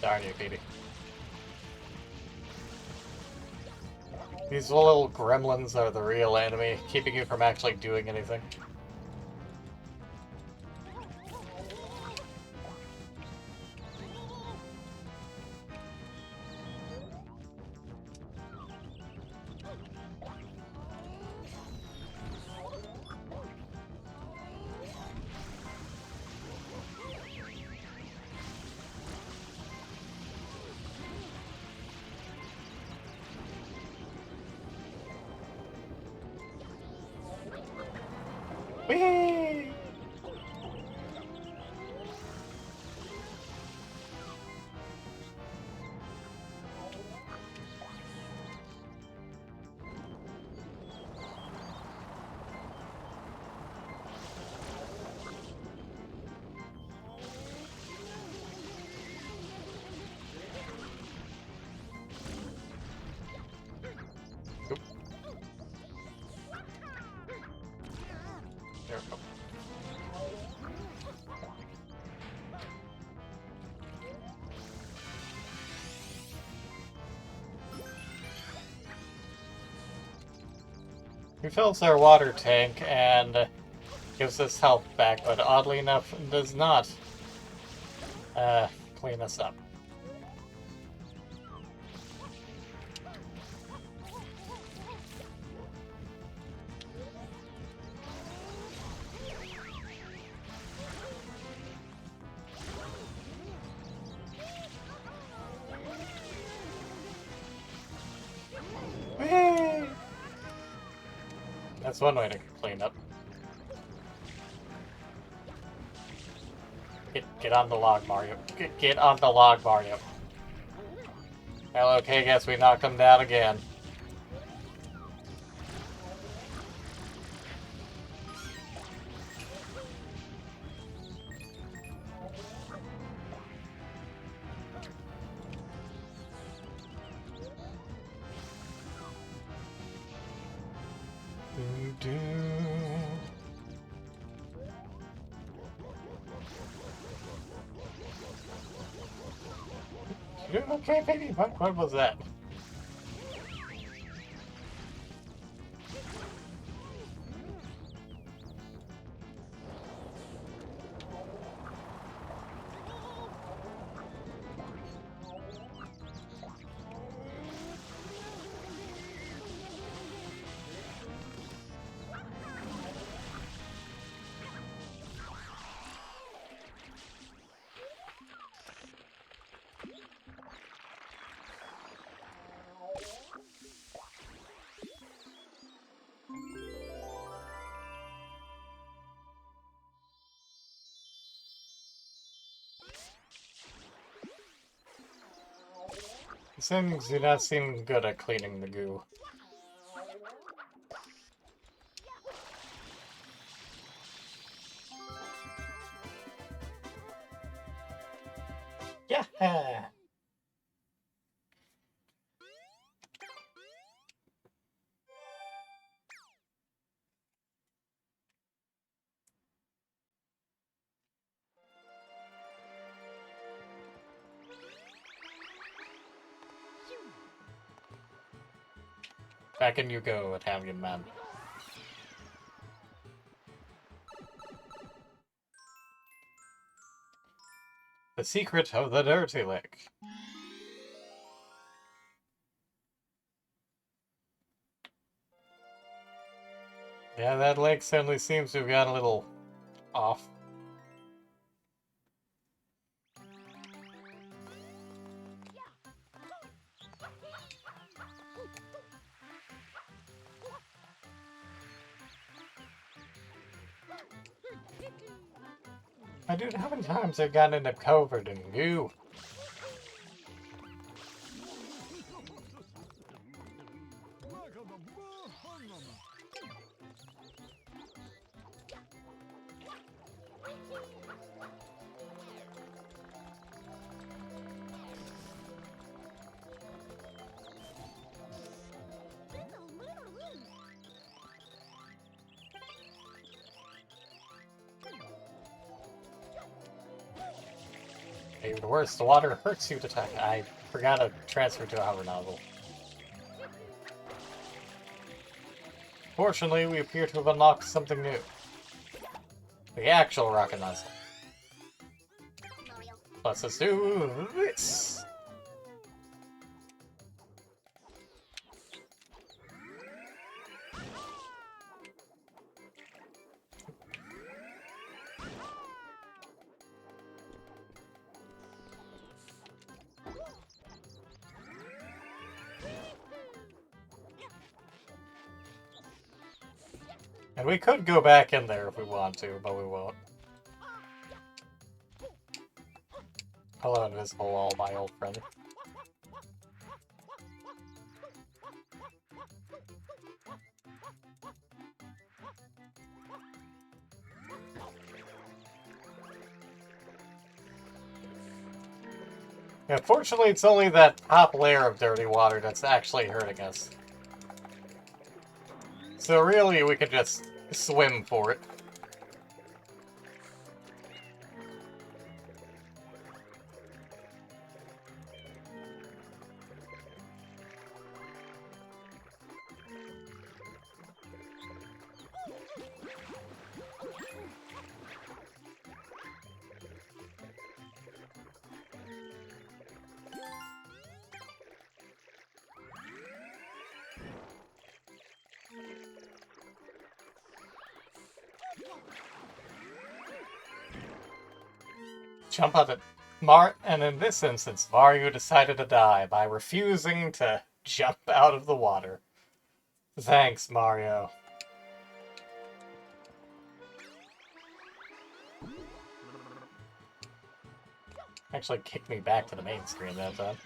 Darn you, Petey. These little gremlins are the real enemy, keeping you from actually doing anything. Whee! Oop. There we go. Refills our water tank and gives us health back, but oddly enough does not clean us up. Whee! That's one way to clean up. Get on the log, Mario. Get on the log, Mario. Well, okay, guess we knocked him down again. Doo-doo. You doing okay, baby? What was that? Sims do not seem good at cleaning the goo. Yeah. Back in you go, Italian man. The secret of the dirty lake. Yeah, that lake certainly seems to have got a little off. My dude, how many times have gotten into covered in goo? Even worse, the water hurts you to attack. I forgot to transfer to a hover nozzle. Fortunately, we appear to have unlocked something new. The actual rocket nozzle. Let's do this! And we could go back in there if we want to, but we won't. Hello, invisible wall, my old friend. Yeah, fortunately, it's only that top layer of dirty water that's actually hurting us. So really, we could just swim for it. Jump on it. And in this instance, Mario decided to die by refusing to jump out of the water. Thanks, Mario. Actually kicked me back to the main screen that time.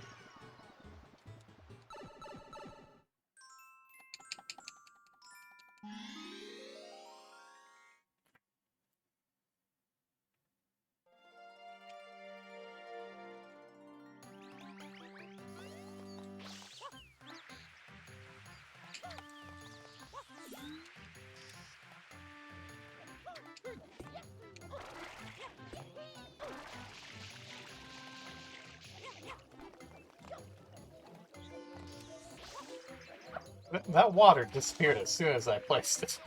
That water disappeared as soon as I placed it.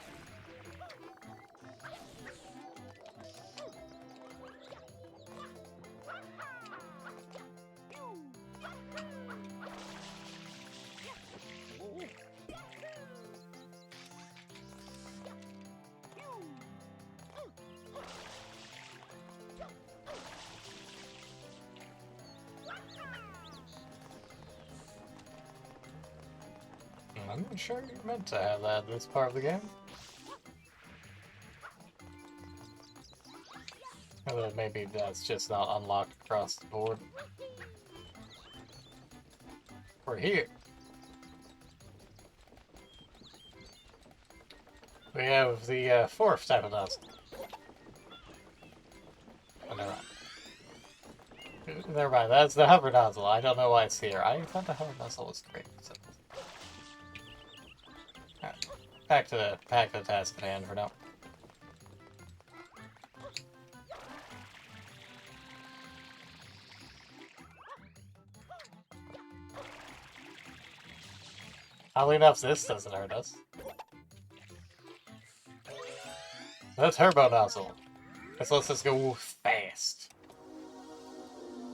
I'm not sure you're meant to have that in this part of the game. Although maybe that's just not unlocked across the board. We're here. We have the fourth type of nozzle. Oh, never mind, that's the hover nozzle. I don't know why it's here. I thought the hover nozzle was great. So. Right. Back to the task at hand for now. Oddly enough, this doesn't hurt us. The turbo nozzle. This lets us go fast.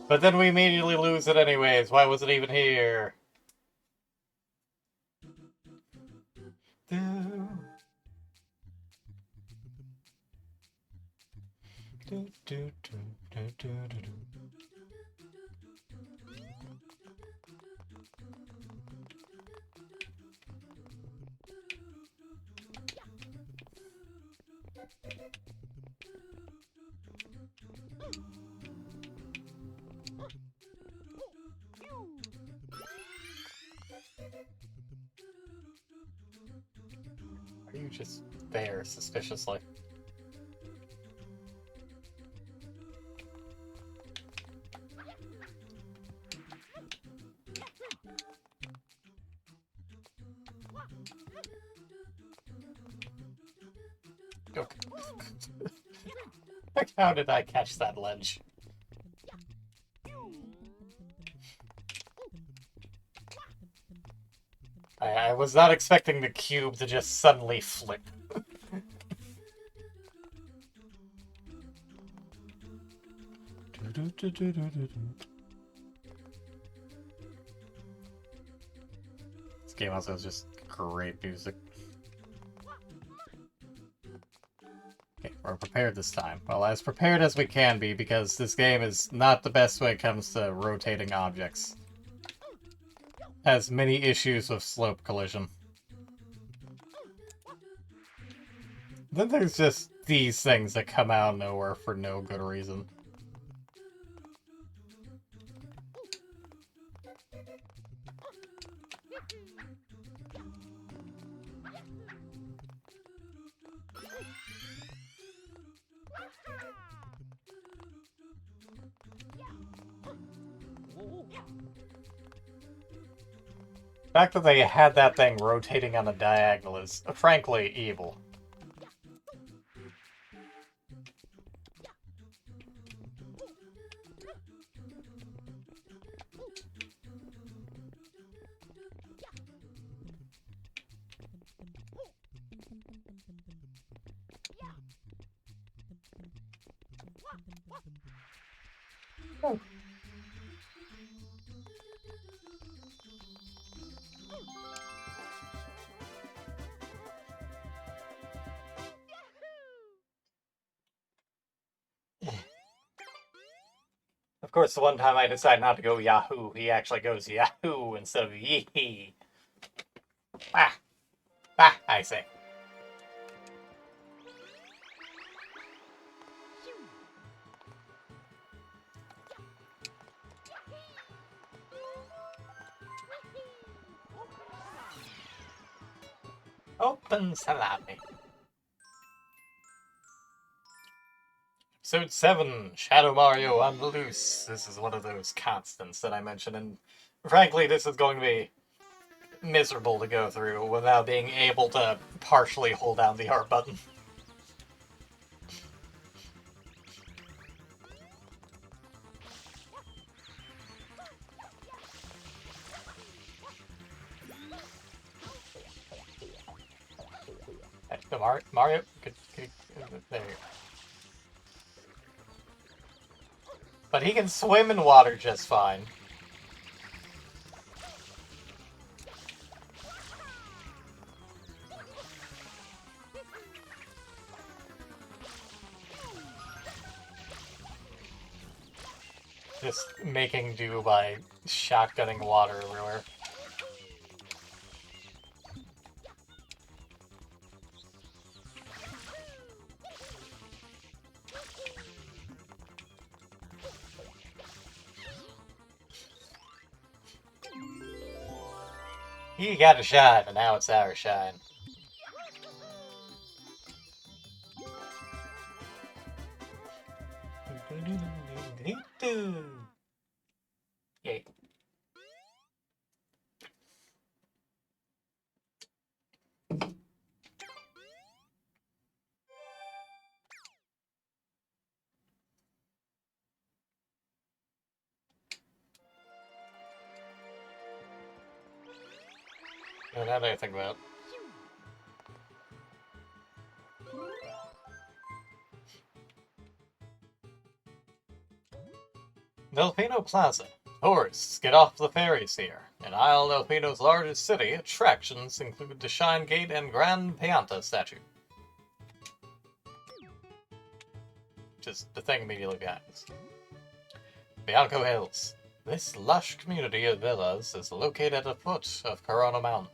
But then we immediately lose it anyways. Why was it even here? Are you just there suspiciously? Okay. How did I catch that ledge? I was not expecting the cube to just suddenly flip. This game also has just great music. Okay, we're prepared this time. Well, as prepared as we can be, because this game is not the best when it comes to rotating objects. Has many issues with slope collision. Then there's just these things that come out of nowhere for no good reason. The fact that they had that thing rotating on a diagonal is, frankly, evil. Oh. Of course, the one time I decide not to go Yahoo, he actually goes Yahoo instead of Yee. Ah! Ah, I say. Open salami. Episode 7, Shadow Mario on the Loose. This is one of those constants that I mentioned, and frankly, this is going to be miserable to go through without being able to partially hold down the R button. Mario, there you go. But he can swim in water just fine. Just making do by shotgunning water everywhere. He got a shine, and now it's our shine. Yay. Not had anything about. Delfino Plaza. Tourists get off the ferries here. In Isle Delfino's largest city, attractions include the Shine Gate and Grand Pianta statue. Which is the thing immediately behind us. Bianco Hills. This lush community of villas is located at the foot of Corona Mountain.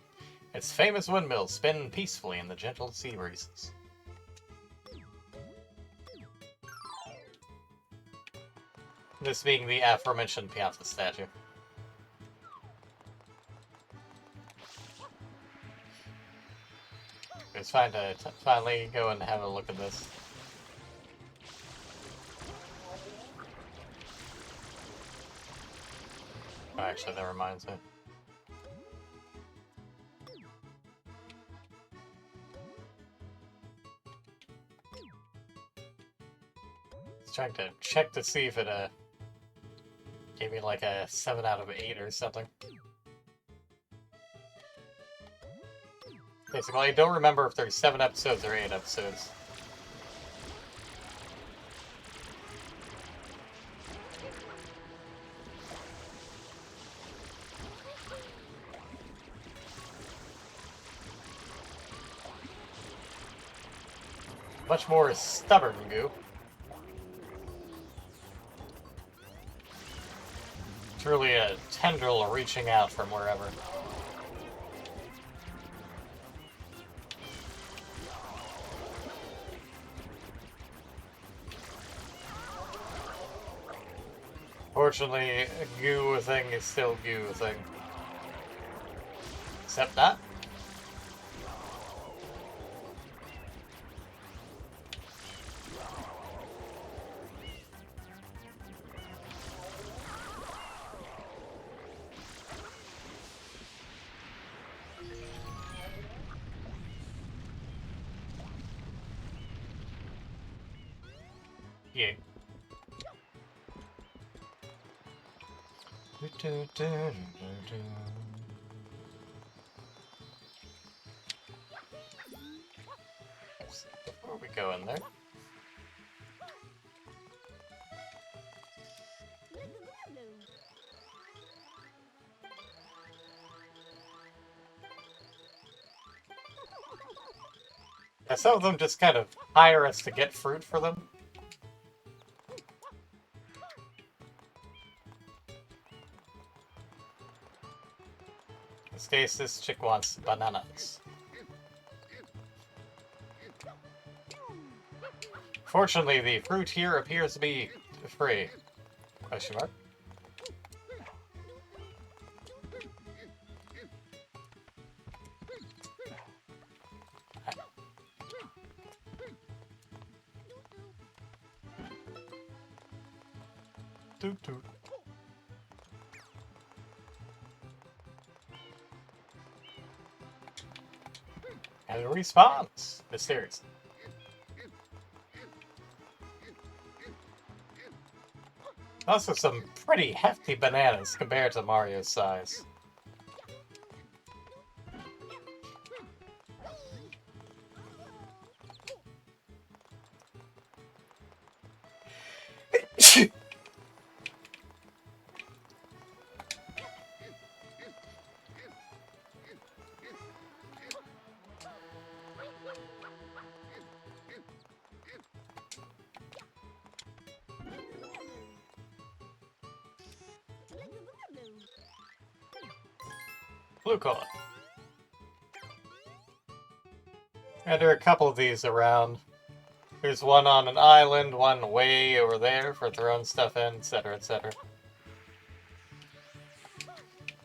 Its famous windmills spin peacefully in the gentle sea breezes. This being the aforementioned Pianta statue. It's fine to finally go and have a look at this. Oh, actually, that reminds me. I was trying to check to see if it gave me like a 7 out of 8 or something. Basically, I don't remember if there's 7 episodes or 8 episodes. Much more stubborn goo. Truly a tendril reaching out from wherever. Fortunately, a goo thing is still goo thing. Except that. Yeah. Before we go in there. Yeah, some of them just kind of hire us to get fruit for them. In this case, this chick wants bananas. Fortunately, the fruit here appears to be free. Question mark? Toot toot. And it respawns mysteriously. Also some pretty hefty bananas compared to Mario's size. Blue cola. And there are a couple of these around. There's one on an island, one way over there for throwing stuff in, etc., etc.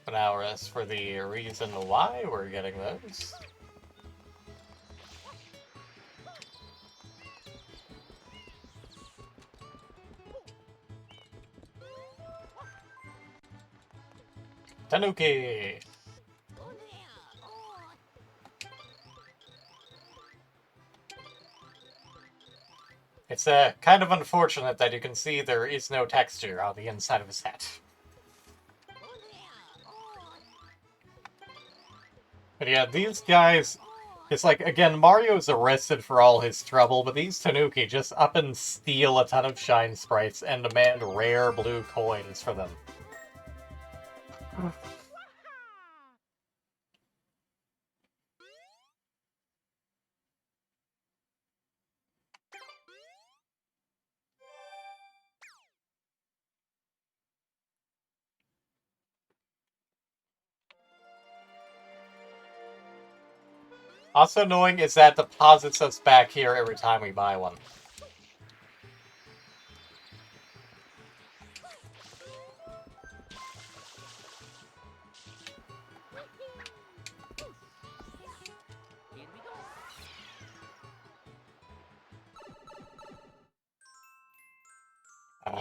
But now as for the reason why we're getting those. Tanuki! It's kind of unfortunate that you can see there is no texture on the inside of his hat. But yeah, these guys, it's like, again, Mario's arrested for all his trouble, but these Tanuki just up and steal a ton of shine sprites and demand rare blue coins for them. Also annoying is that deposits us back here every time we buy one.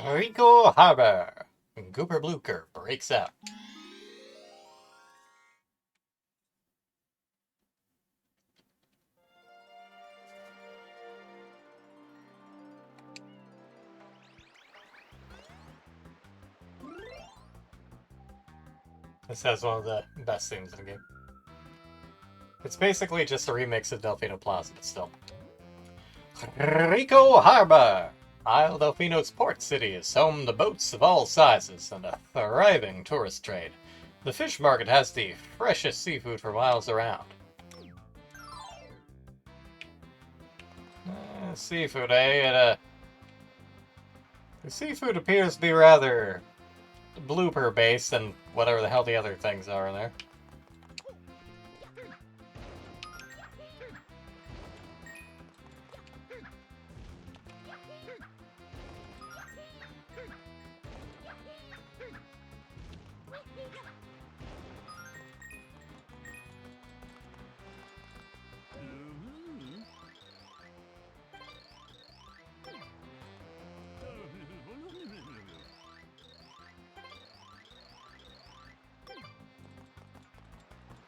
Here we go.
Rico Harbor! Gooper Blooker breaks out. This has one of the best themes in the game. It's basically just a remix of Delfino Plaza, but still. Rico Harbor! Isle Delfino's port city is home to boats of all sizes and a thriving tourist trade. The fish market has the freshest seafood for miles around. Seafood, eh? The seafood appears to be rather blooper-based than whatever the hell the other things are in there.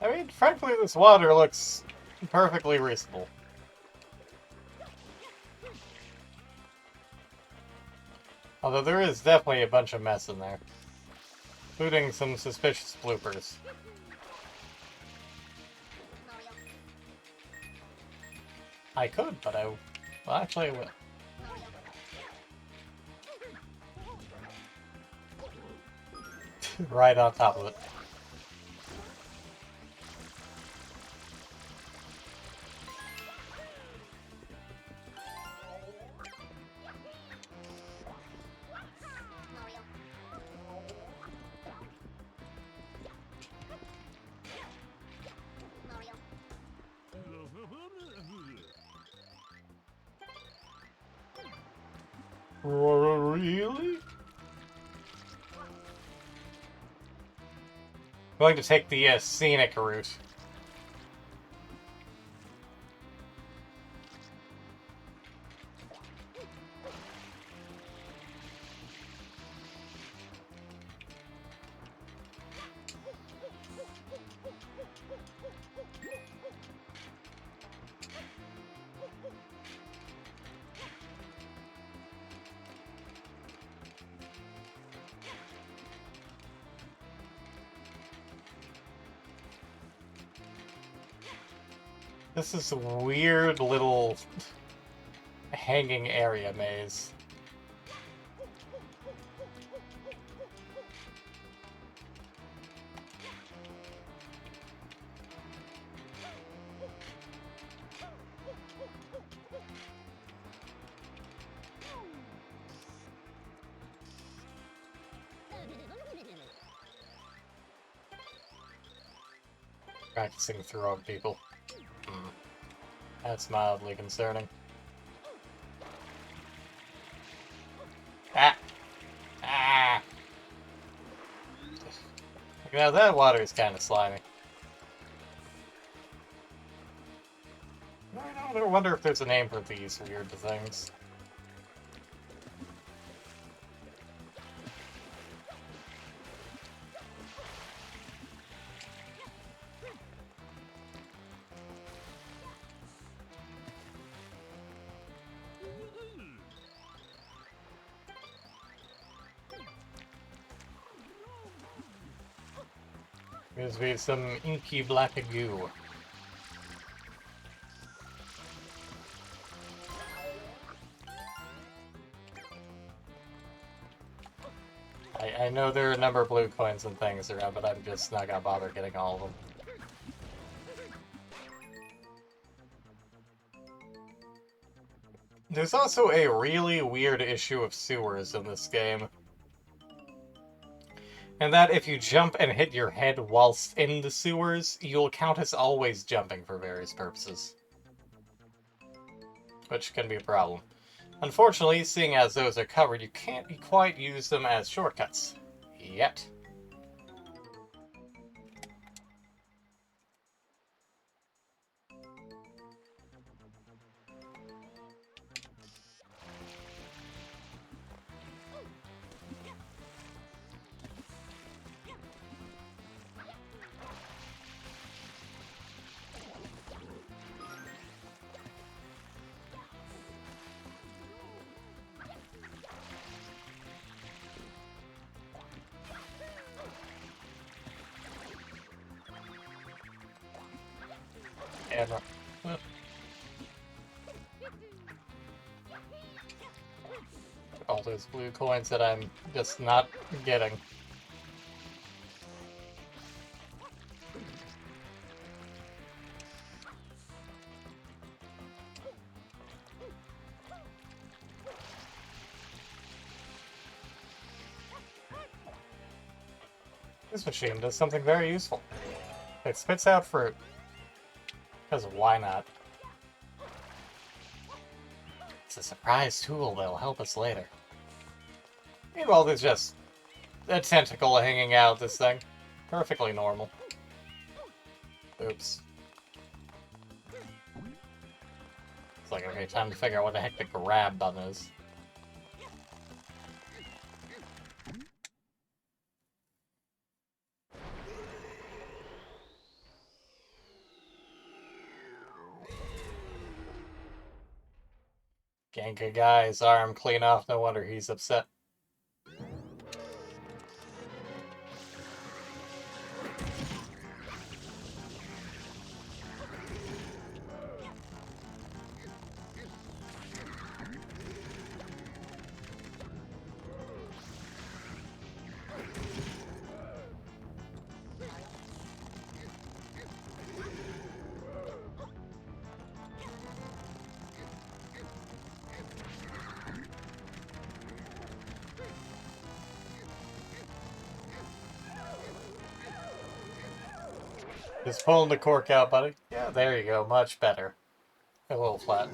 I mean, frankly, this water looks perfectly reasonable. Although there is definitely a bunch of mess in there. Including some suspicious bloopers. I could, but I... Well, actually I will. Right on top of it. Really? I'm going to take the scenic route. This is a weird little hanging area maze. Practicing throwing people. That's mildly concerning. Ah! Ah! Now that water is kind of slimy. I wonder if there's a name for these weird things. Gives me some inky black goo. I know there are a number of blue coins and things around, but I'm just not gonna bother getting all of them. There's also a really weird issue of sewers in this game. And that if you jump and hit your head whilst in the sewers, you'll count as always jumping for various purposes. Which can be a problem. Unfortunately, seeing as those are covered, you can't quite use them as shortcuts. Yet. And, all those blue coins that I'm just not getting. This machine does something very useful. It spits out fruit. Because why not? It's a surprise tool that'll help us later. Meanwhile, there's just a tentacle hanging out this thing. Perfectly normal. Oops. It's like, okay, time to figure out what the heck the grab button is. Gank a guy's arm clean off, no wonder he's upset. Just pulling the cork out, buddy. Yeah, there you go. Much better. A little flat.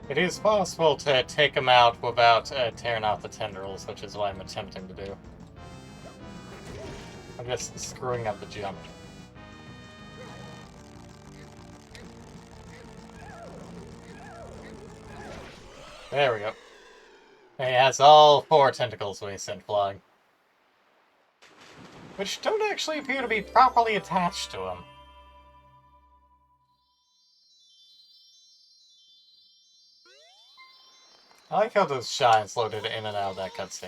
It is possible to take them out without tearing off the tendrils, which is what I'm attempting to do. I'm just screwing up the jump. There we go. He has all 4 tentacles we sent flying. Which don't actually appear to be properly attached to him. I like how those shines loaded in and out of that cutscene.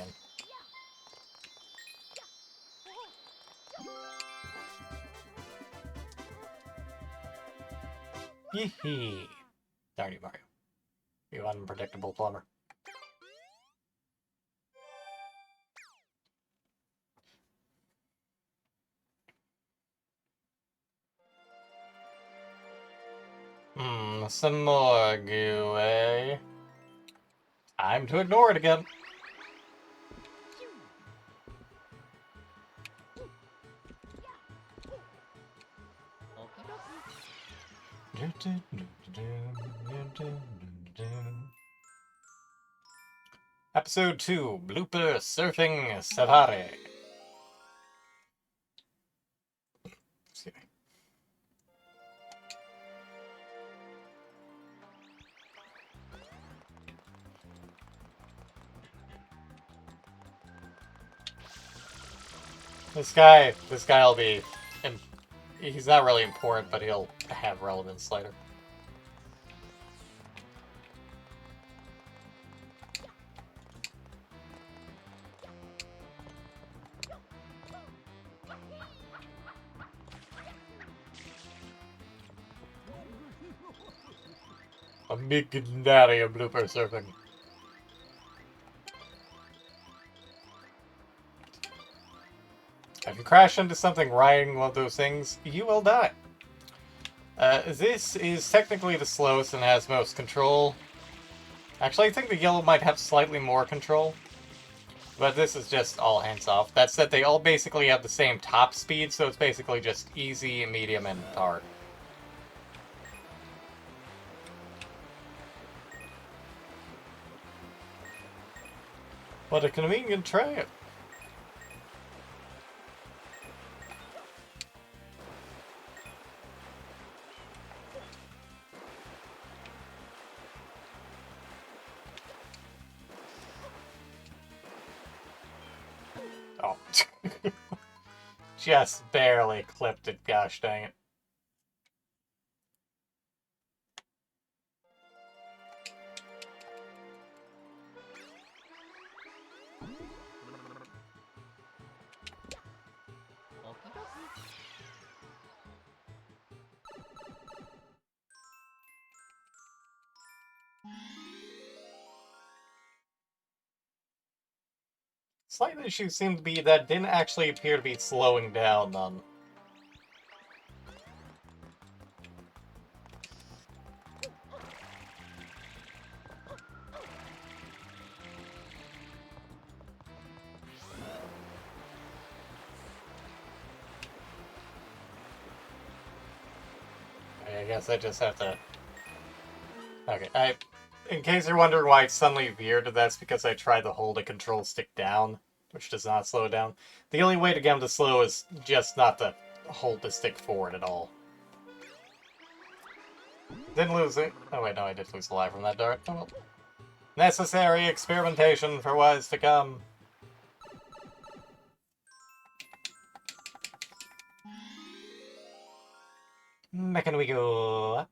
Hee hee. Darn you, Mario. You unpredictable plumber. Some more goo, eh? Time to ignore it again. Episode 2, Blooper Surfing Safari. Excuse me. This guy'll be... He's not really important, but he'll have relevance later. A big daddy of blooper surfing. If you crash into something riding one of those things, you will die. This is technically the slowest and has most control. Actually, I think the yellow might have slightly more control. But this is just all hands off. That said, they all basically have the same top speed, so it's basically just easy, medium, and hard. What a convenient trip! Oh. Just barely clipped it, gosh dang it. Slight issue seemed to be that didn't actually appear to be slowing down none. I guess I just have to... Okay, in case you're wondering why it suddenly veered, that's because I tried to hold a control stick down, which does not slow it down. The only way to get him to slow is just not to hold the stick forward at all. Didn't lose it. Oh wait, no, I did lose a life from that dart. Oh well. Necessary experimentation for what is to come. Can we go?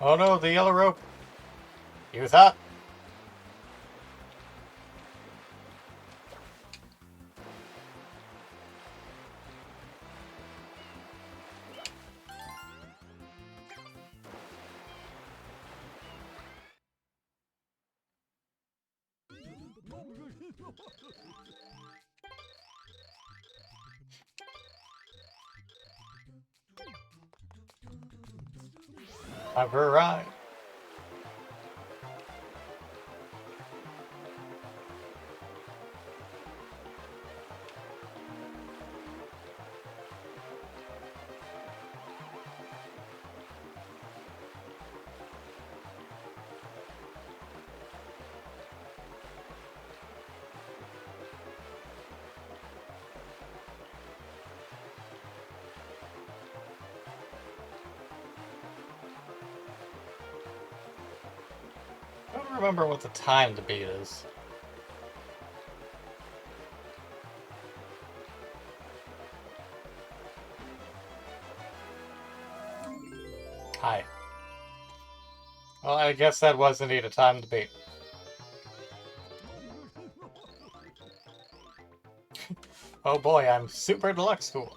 Oh no, the yellow rope. You thought? I've arrived. I don't remember what the time to beat is. Hi. Well, I guess that was indeed a time to beat. Oh boy, I'm super deluxe cool.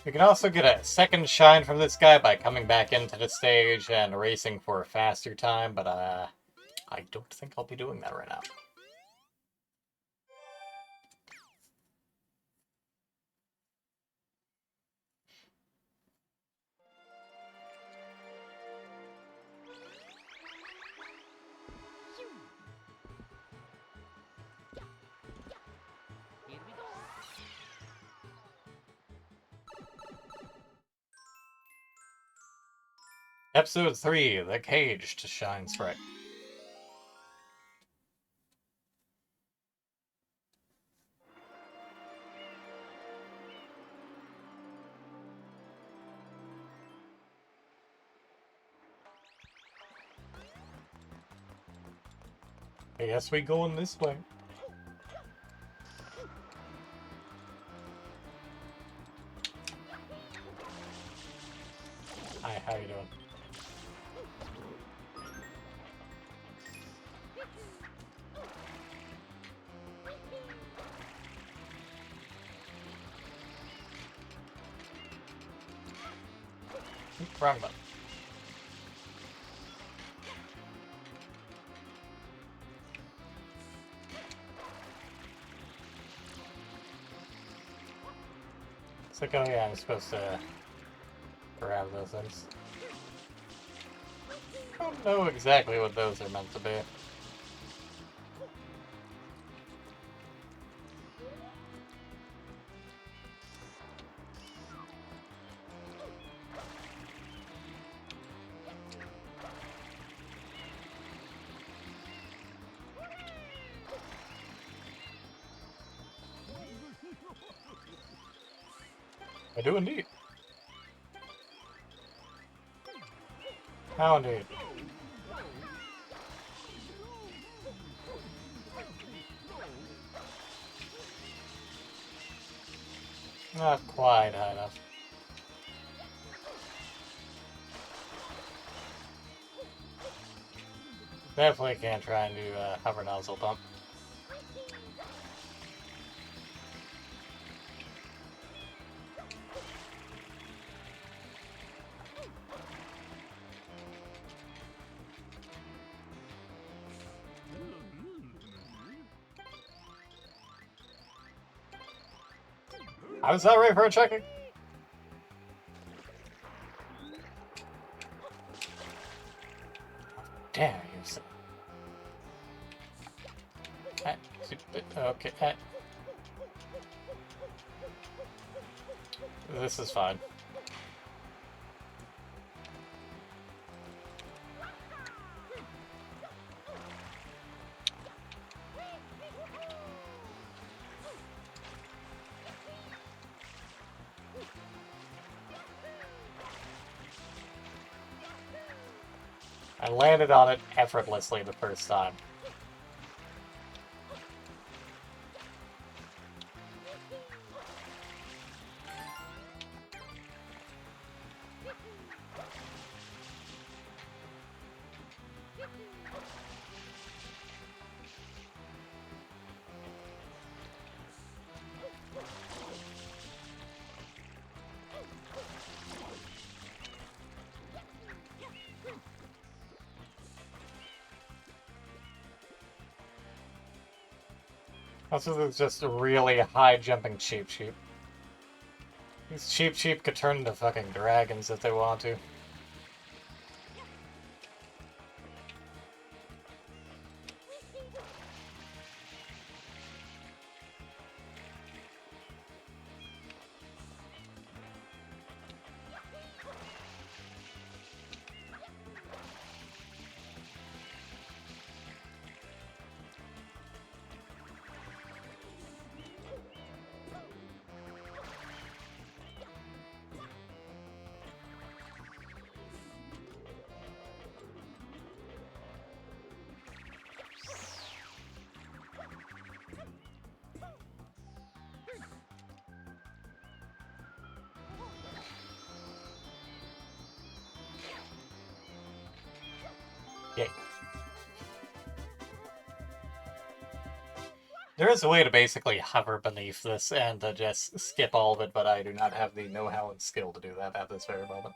You can also get a second shine from this guy by coming back into the stage and racing for a faster time, but I don't think I'll be doing that right now. Episode 3, The Caged Shine Sprite. I guess we going this way. Hi, how you doing? Wrong button. It's like, oh yeah, I'm supposed to grab those things. I don't know exactly what those are meant to be. I do indeed. How indeed. Not quite high enough. Definitely can't try and do a hover nozzle pump. I was not ready for a checking. Dare you, sir. Okay. This is fine. I landed on it effortlessly the first time. This is just a really high jumping Cheep Cheep. These Cheep Cheep could turn into fucking dragons if they want to. Yay. There is a way to basically hover beneath this and to just skip all of it, but I do not have the know-how and skill to do that at this very moment.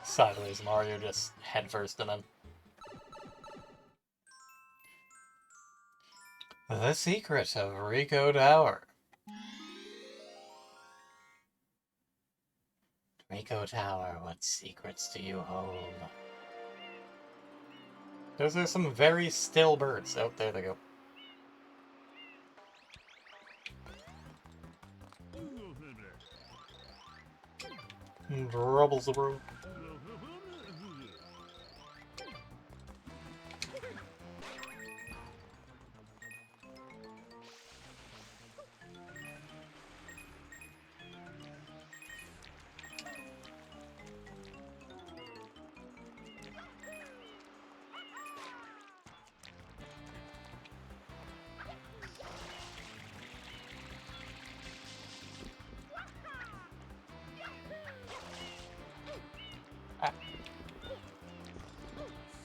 Sideways Mario just headfirst in him. The Secret of Rico Tower. Miko Tower, what secrets do you hold? Those are some very still birds. Oh, there they go. Rubbles the world.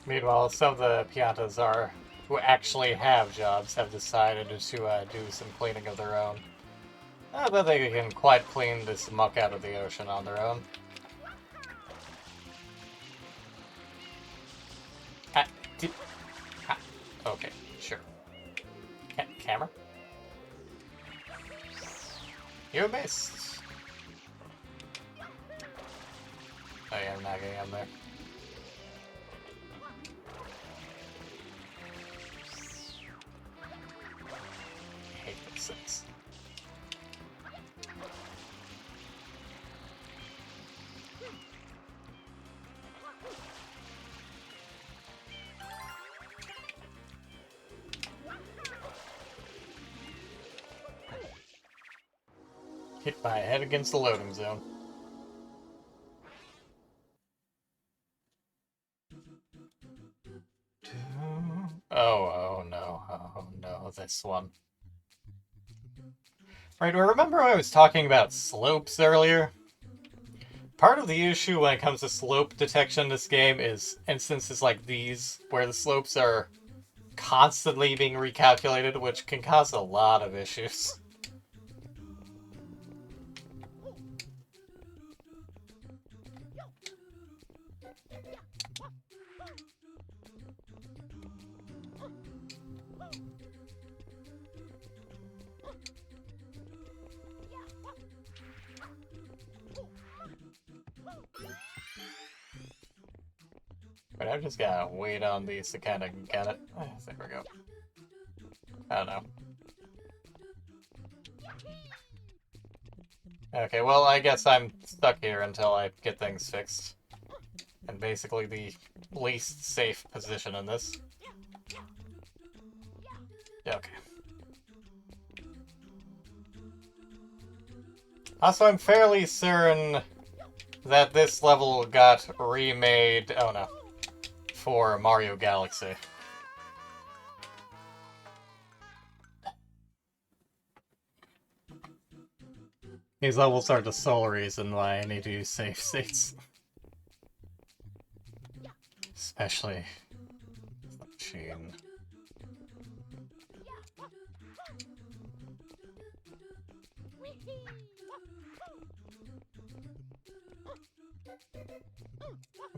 Meanwhile, some of the Piantas who actually have jobs have decided to do some cleaning of their own. I bet they can quite clean this muck out of the ocean on their own. Ah, okay, sure. Camera? You missed. Oh yeah, I'm not getting on there. I hate these things. Hit my head against the loading zone. Oh no, this one. Right, well, remember I was talking about slopes earlier? Part of the issue when it comes to slope detection in this game is instances like these, where the slopes are constantly being recalculated, which can cause a lot of issues. But I've just gotta wait on these to kind of get it. There we go. I don't know. Okay, well, I guess I'm stuck here until I get things fixed. And basically the least safe position in this. Okay. Also, I'm fairly certain that this level got remade, oh no, for Mario Galaxy. These levels are the sole reason why I need to use save states. Especially the machine.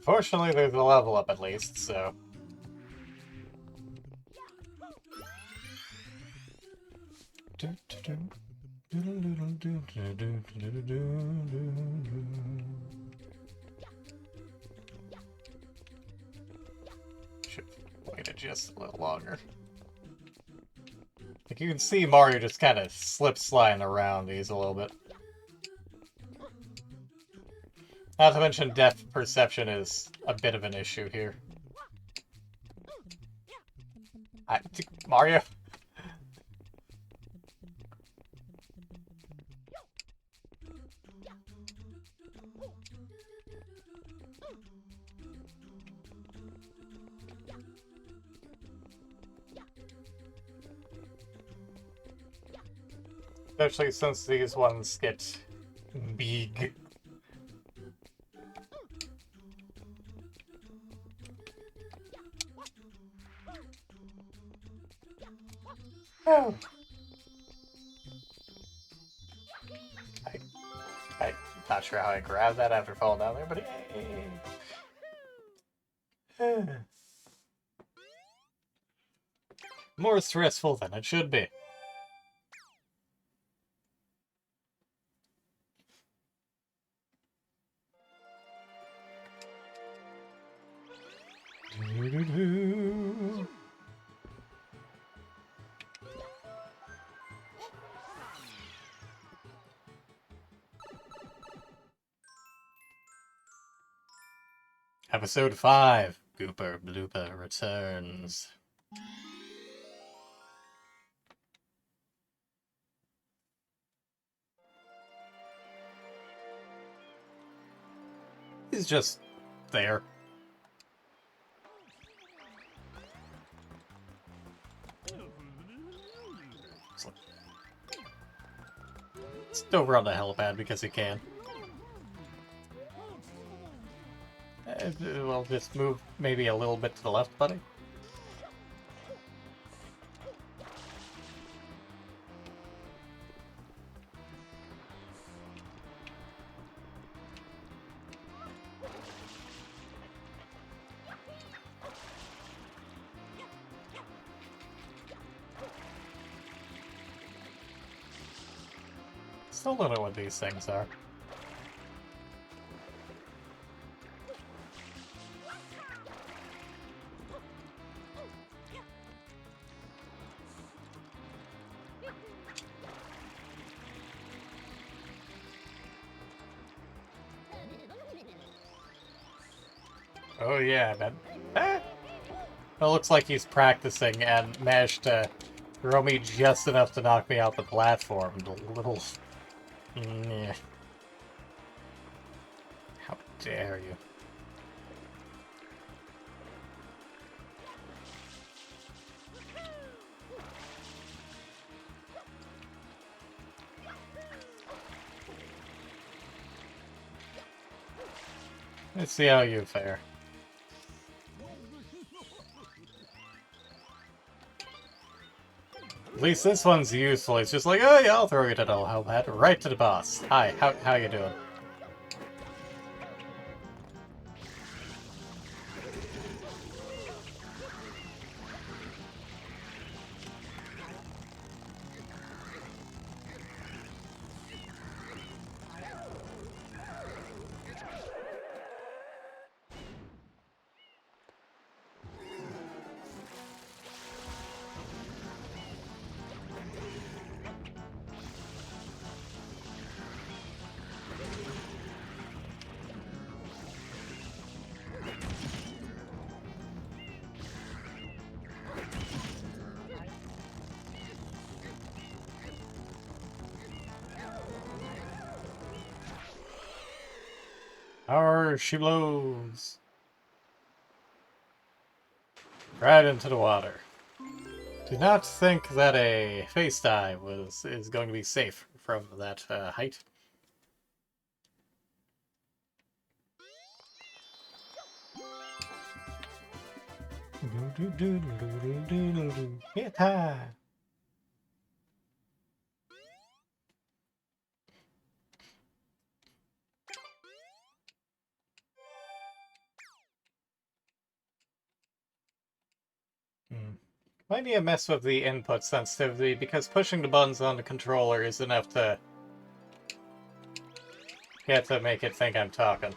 Fortunately, there's a level up at least, so... Should have waited just a little longer. Like, you can see Mario just kind of slip-sliding around these a little bit. Not to mention depth perception is a bit of an issue here. Mario? Especially since these ones get big. Oh. I'm not sure how I grabbed that after falling down there, but hey. More stressful than it should be. Do-do-do. Episode 5, Gooper Blooper returns. He's just there. Still run the helipad because he can. Well, just move maybe a little bit to the left, buddy. Still don't know what these things are. Oh yeah, I bet. Ah! It looks like he's practicing and managed to throw me just enough to knock me off the platform. The little... Yeah. How dare you. Let's see how you fare. At least this one's useful. It's just like, oh yeah, I'll throw you to the helmet right to the boss. Hi, how you doing? She blows. Right into the water. Do not think that a face dive is going to be safe from that height. Yeah. Might be a mess with the input sensitivity because pushing the buttons on the controller is enough to get to make it think I'm talking.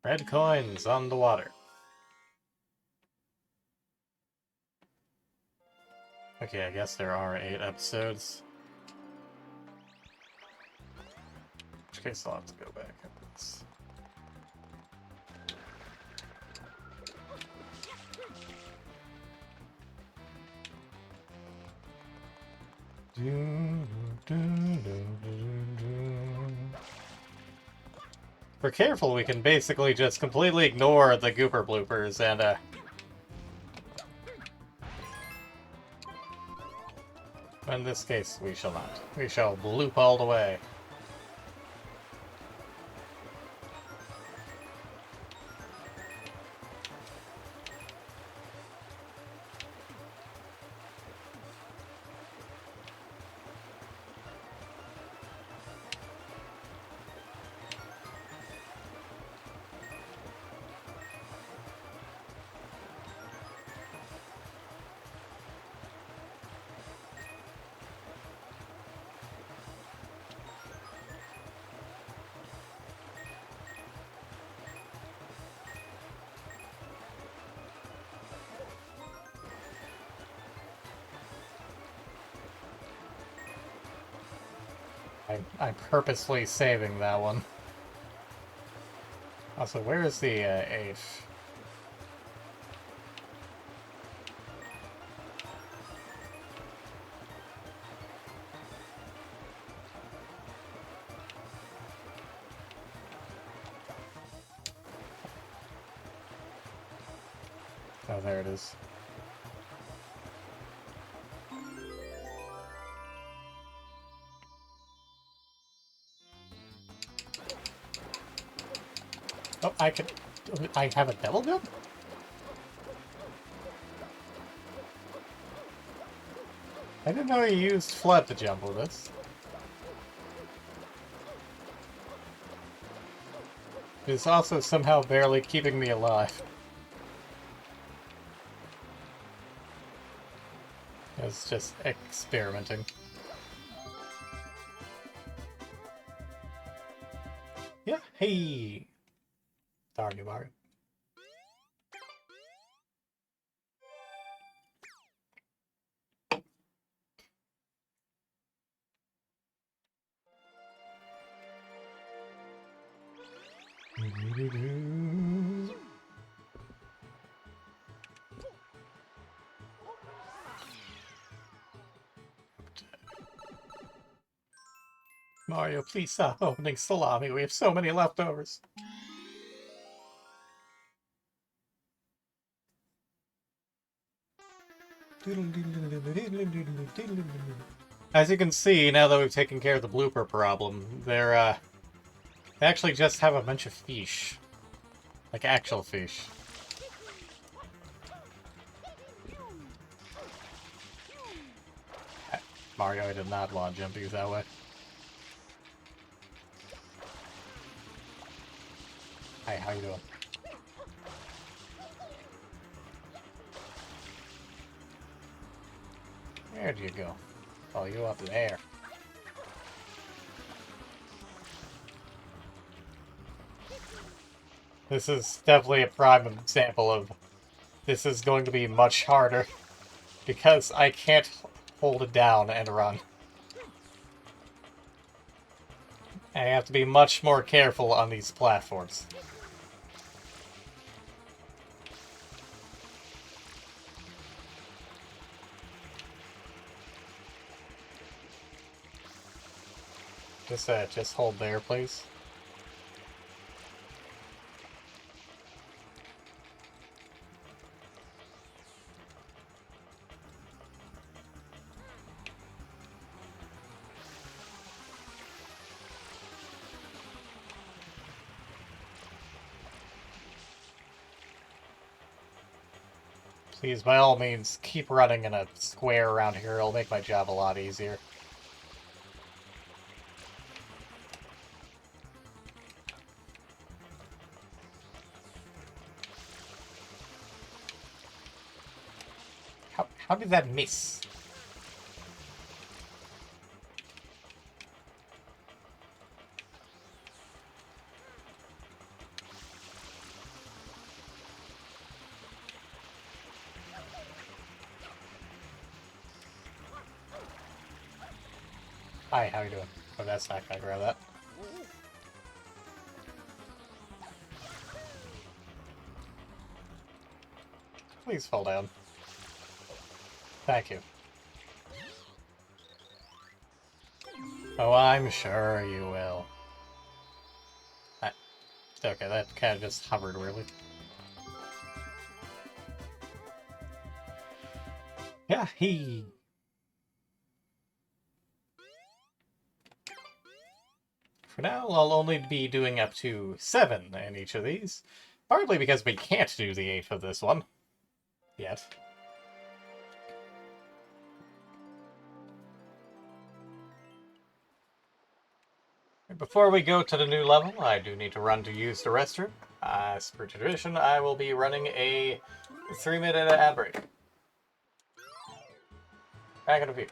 Red coins on the water. Okay, I guess there are 8 episodes. In which case I'll have to go back at this. If we're careful, we can basically just completely ignore the gooper bloopers and in this case, we shall not. We shall bloop all the way. I'm purposely saving that one. Also, where is the 8? Oh, there it is. Oh, I have a devil jump? I didn't know you used flood to jump with this. It's also somehow barely keeping me alive. It's just experimenting. Yeah, hey! Darn you, Mario. Mario, please stop opening salami. We have so many leftovers. As you can see, now that we've taken care of the blooper problem, they actually just have a bunch of fish. Like actual fish. Mario, I did not want to jump you that way. Hi, how you doing? Where'd you go? Oh, you up there. This is definitely a prime example of this is going to be much harder because I can't hold it down and run. I have to be much more careful on these platforms. Just hold there, please. Please, by all means, keep running in a square around here. It'll make my job a lot easier. How did that miss? Hi, how you doing? Oh, that's not gonna grab that. Please fall down. Thank you. Oh, I'm sure you will. Okay, that kind of just hovered weirdly. Yeah, he. For now, I'll only be doing up to 7 in each of these. Partly because we can't do the 8 of this one. Yet. Before we go to the new level, I do need to run to use the restroom. As per tradition, I will be running a 3-minute ad break. Back in a few.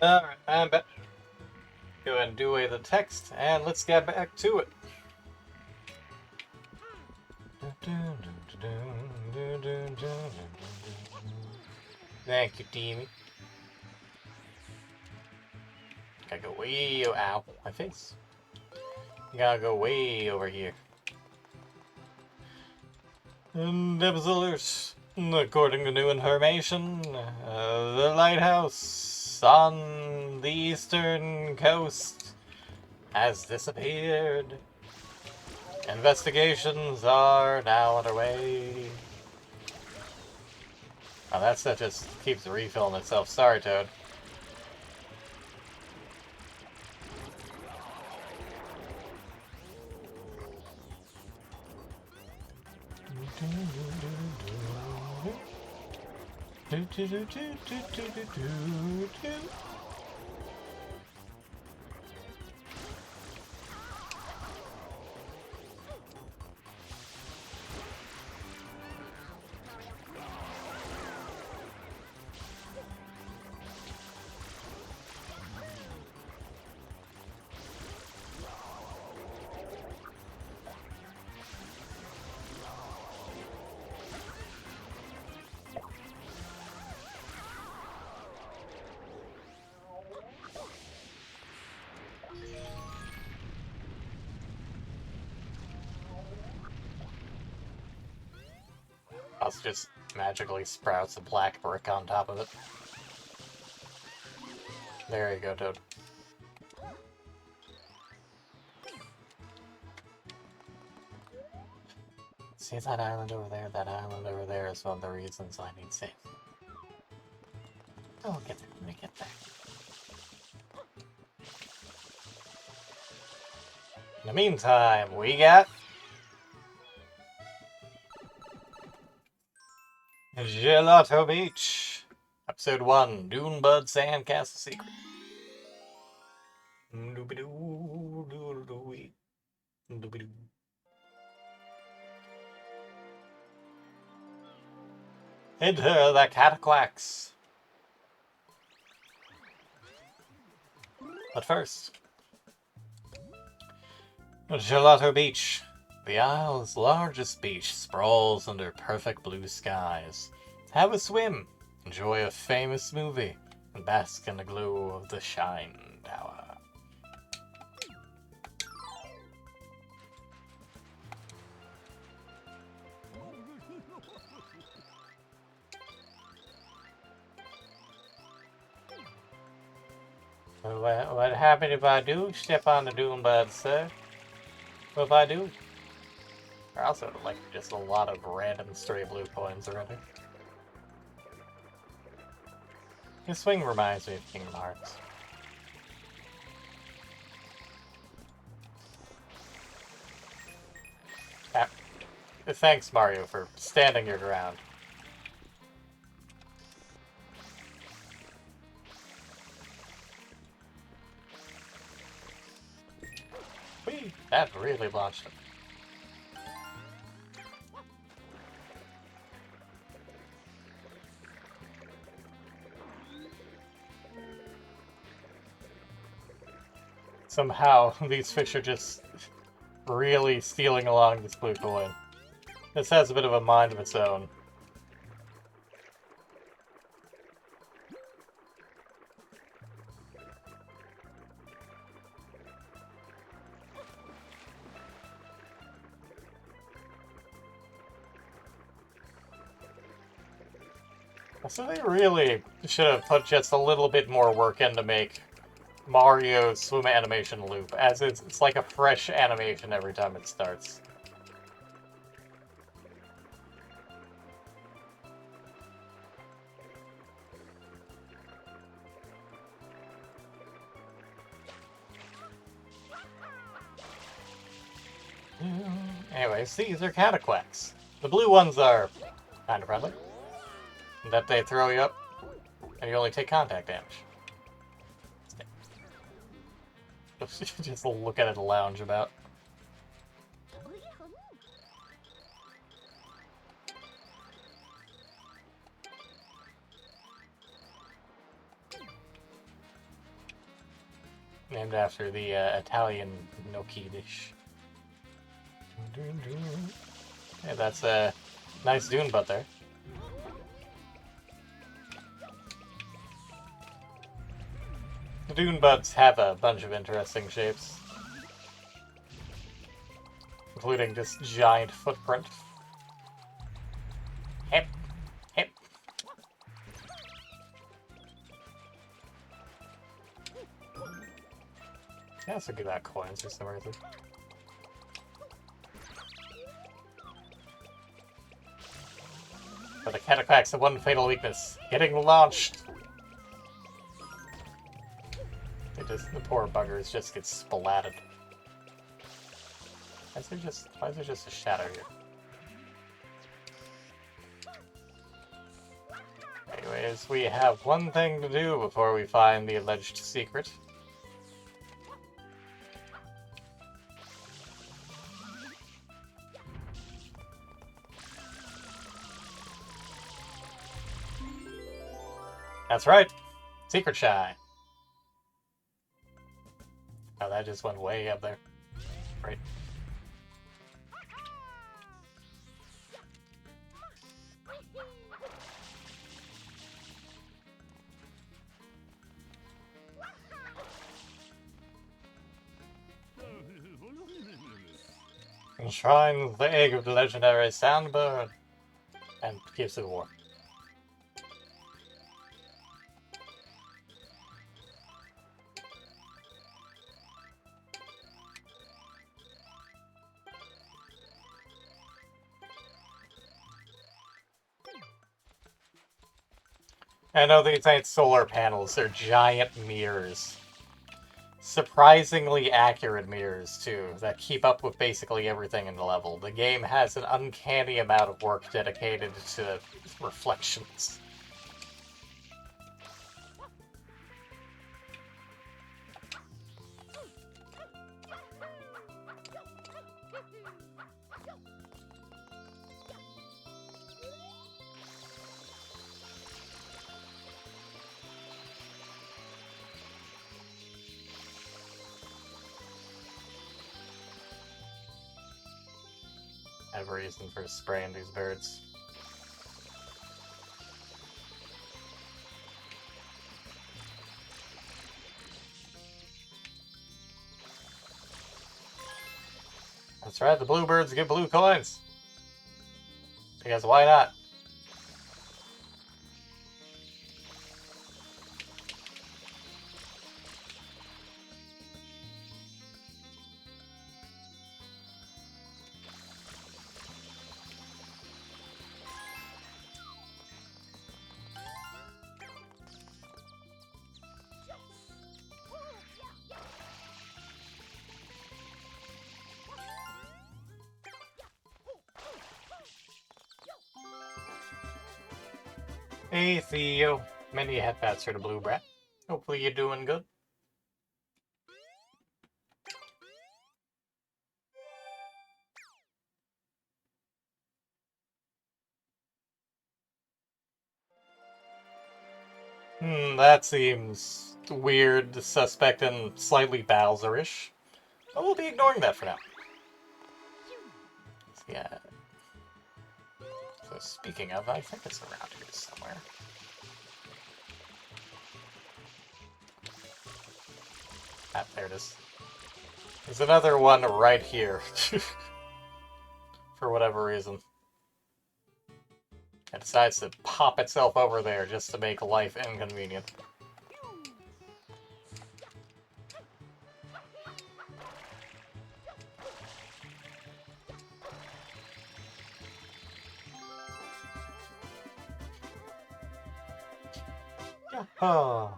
Alright, I'm back. Go ahead and do away the text, and let's get back to it. Thank you, Deemy. Gotta go way... Ow, my face. Gotta go way over here. Nebs alert. According to new information, the lighthouse on the eastern coast has disappeared. Investigations are now underway. Oh, that stuff just keeps refilling itself. Sorry, Toad. Also just magically sprouts a black brick on top of it. There you go, Toad. See that island over there? That island over there is one of the reasons I need safe. Oh, we'll get there. Let me get there. In the meantime, we got... Gelato Beach. Episode 1, Dunebud Sandcastle Secret. Enter the Cataquacks. But first, Gelato Beach. The Isle's largest beach sprawls under perfect blue skies. Have a swim, enjoy a famous movie, and bask in the glow of the Shine Tower. What happened if I do step on the Dunebud, sir? What if I do? There are also like just a lot of random stray blue coins already. This swing reminds me of Kingdom Hearts. Ah, thanks, Mario, for standing your ground. Whee! That really launched him. Somehow, these fish are just really stealing along this blue coin. This has a bit of a mind of its own. So they really should have put just a little bit more work in to make Mario's swim animation loop, as it's like a fresh animation every time it starts. Anyways, these are Cataquacks. The blue ones are kind of friendly, in that they throw you up, and you only take contact damage. Just look at it lounge about. Named after the Italian gnocchi dish. Yeah, that's a nice dune butt there. The dune buds have a bunch of interesting shapes, including this giant footprint. Hip, hip. Yeah, let's give that coins or some reason. But the Catapacts have one fatal weakness: getting launched. The poor buggers just get splatted. Why is there just a shadow here? Anyways, we have one thing to do before we find the alleged secret. That's right! Secret Shy! Oh, that just went way up there. Right. Enshrines the egg of the legendary Sandbird and gives it war. I know these ain't solar panels, they're giant mirrors. Surprisingly accurate mirrors, too, that keep up with basically everything in the level. The game has an uncanny amount of work dedicated to reflections. I have a reason for spraying these birds. That's right, the bluebirds get blue coins. Because why not? Hey Theo, many headbats for the blue brat. Hopefully you're doing good. That seems weird, suspect, and slightly Bowser-ish. But we'll be ignoring that for now. Yeah. So speaking of, I think it's around here somewhere. Ah, there it is. There's another one right here. For whatever reason. It decides to pop itself over there just to make life inconvenient. Oh.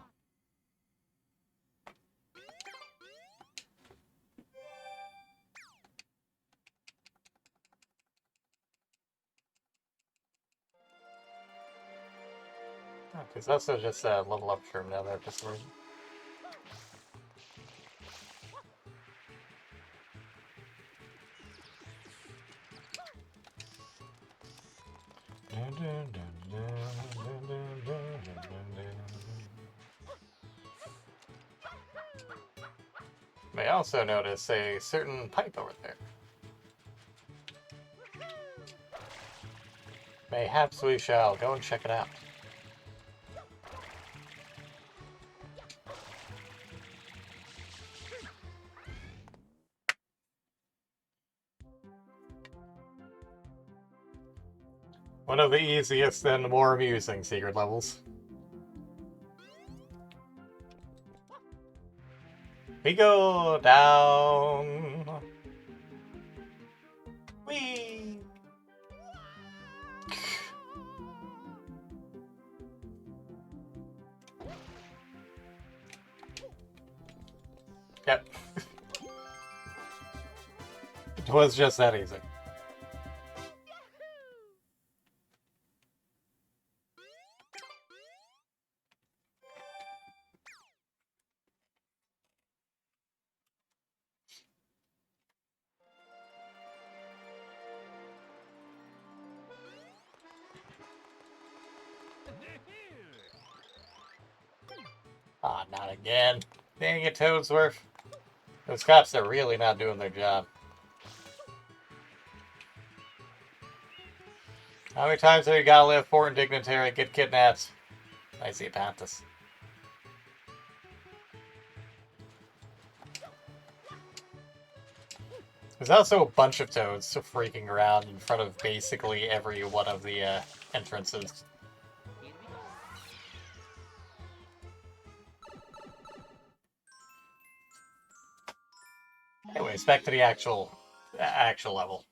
There's also just a level up term down there for some reason. May also notice a certain pipe over there. Mayhaps we shall go and check it out. One of the easiest and more amusing secret levels. We go down. Whee! Yep. It was just that easy. Ah, not again. Dang it, Toadsworth. Those cops are really not doing their job. How many times have you gotta live foreign dignitary get kidnapped? I see Panthers. There's also a bunch of toads freaking around in front of basically every one of the entrances. Anyways, back to the actual level.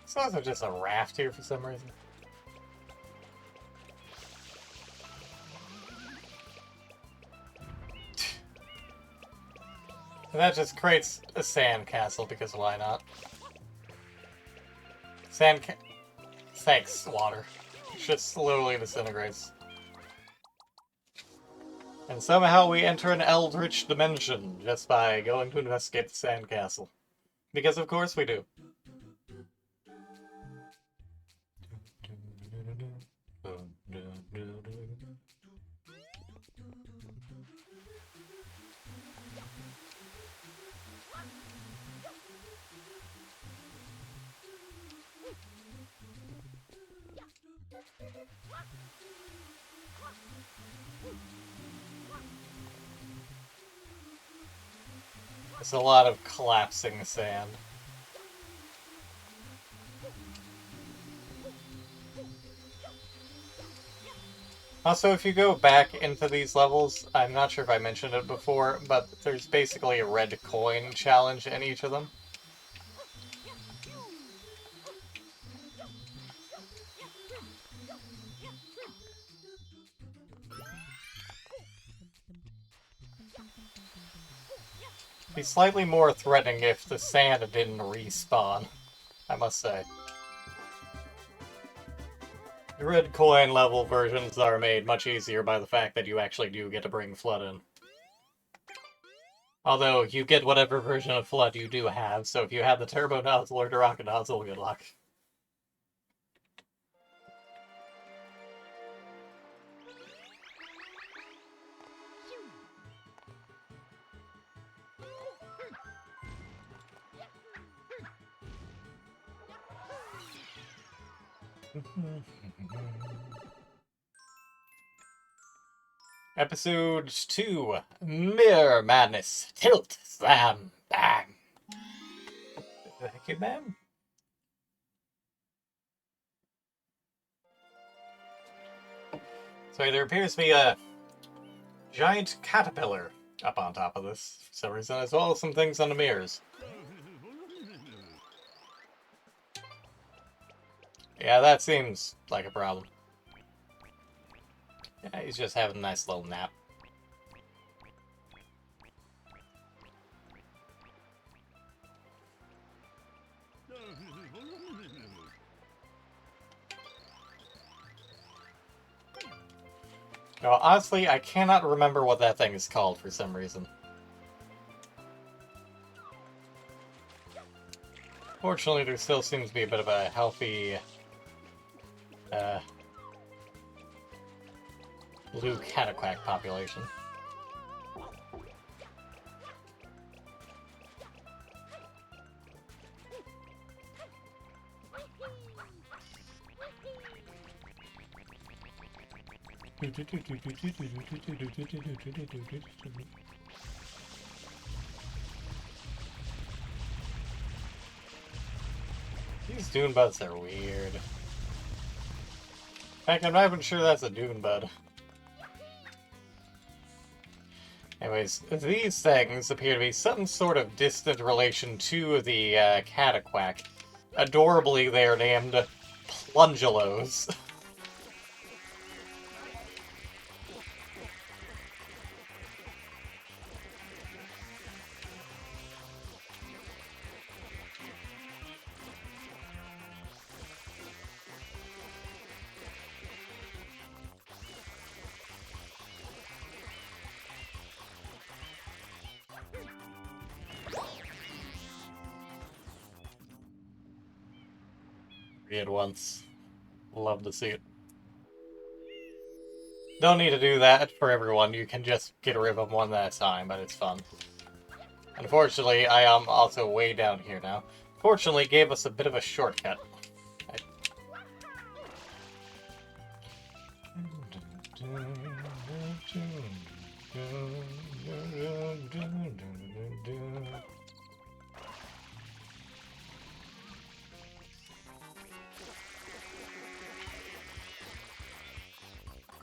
It's also just a raft here for some reason. And that just creates a sand castle, because why not? Thanks, water. It just slowly disintegrates. And somehow we enter an eldritch dimension just by going to investigate the sand castle. Because of course we do. There's a lot of collapsing sand. Also, if you go back into these levels, I'm not sure if I mentioned it before, but there's basically a red coin challenge in each of them. It'd be slightly more threatening if the sand didn't respawn, I must say. The red coin level versions are made much easier by the fact that you actually do get to bring Flood in. Although, you get whatever version of Flood you do have, so if you have the Turbo Nozzle or the Rocket Nozzle, good luck. Episode 2, Mirror Madness. Tilt, slam, bang. Thank you, ma'am. So there appears to be a giant caterpillar up on top of this for some reason, as well as some things on the mirrors. Yeah, that seems like a problem. Yeah, he's just having a nice little nap. No, honestly, I cannot remember what that thing is called for some reason. Fortunately, there still seems to be a bit of a healthy blue cataquack population. These dune buds are weird. In fact, I'm not even sure that's a dune bud. Anyways, these things appear to be some sort of distant relation to the cataquack. Adorably, they are named Plungelos. Read once. Love to see it. Don't need to do that for everyone. You can just get rid of them one at a time, but it's fun. Unfortunately, I am also way down here now. Fortunately, it gave us a bit of a shortcut.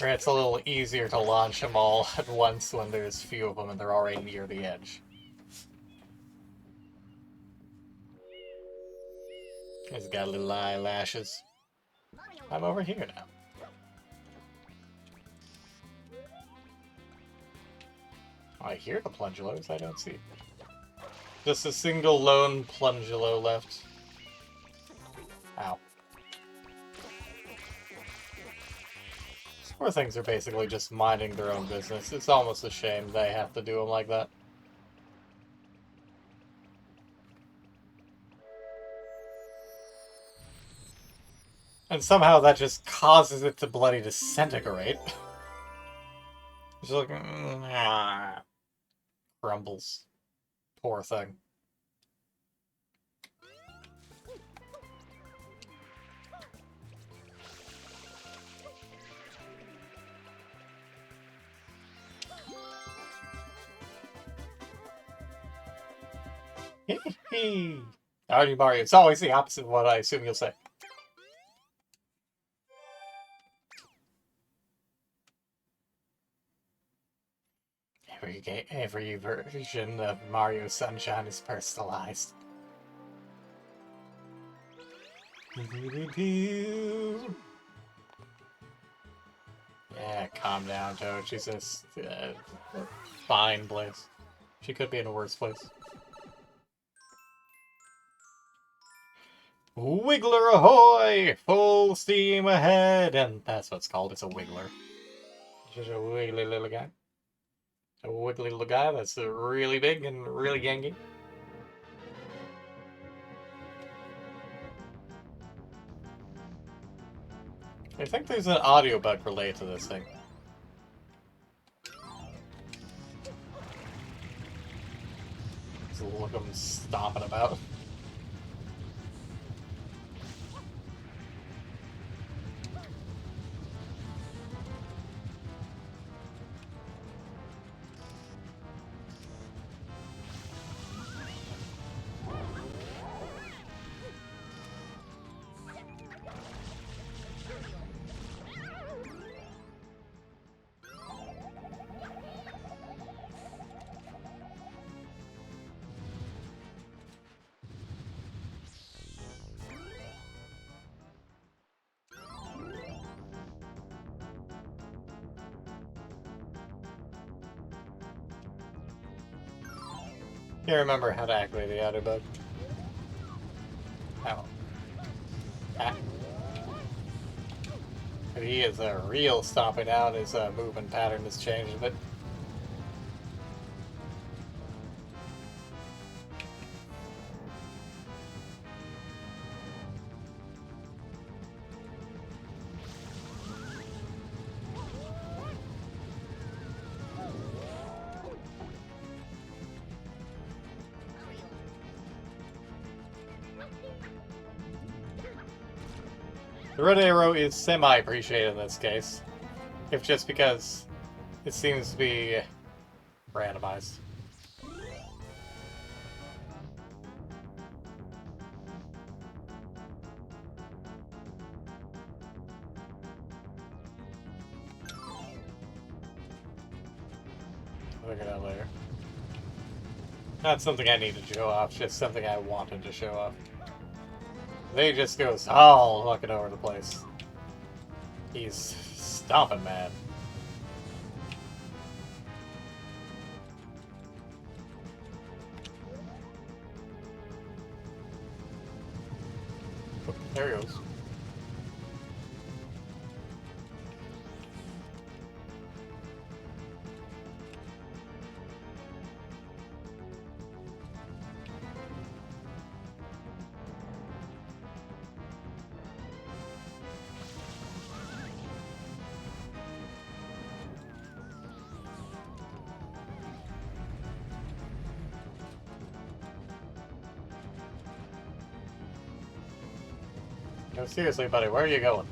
It's a little easier to launch them all at once when there's few of them and they're already near the edge. He's got little eyelashes. I'm over here now. I hear the Plungelos, I don't see it. Just a single lone Plungelo left. Ow. Poor things are basically just minding their own business. It's almost a shame they have to do them like that. And somehow that just causes it to bloody disintegrate. Just like, crumbles. Poor thing. Alrighty, Mario. It's always the opposite of what I assume you'll say. Every version of Mario Sunshine is personalized. Yeah, calm down, Toad. She's a fine place. She could be in a worse place. Wiggler ahoy! Full steam ahead! And that's what it's called. It's a wiggler. Just a wiggly little guy. A wiggly little guy that's really big and really gangy. I think there's an audio bug related to this thing. Just look at them stomping about. Can't remember how to activate the auto bug. Ow. Ah. But he is a real stomping out. His movement pattern has changed a bit. The red arrow is semi-appreciated in this case, if just because it seems to be randomized. I'll figure it out later. Not something I need to show off, just something I wanted to show off. They just goes all fucking over the place. He's stomping mad. Oh, there he goes. No, seriously, buddy, where are you going?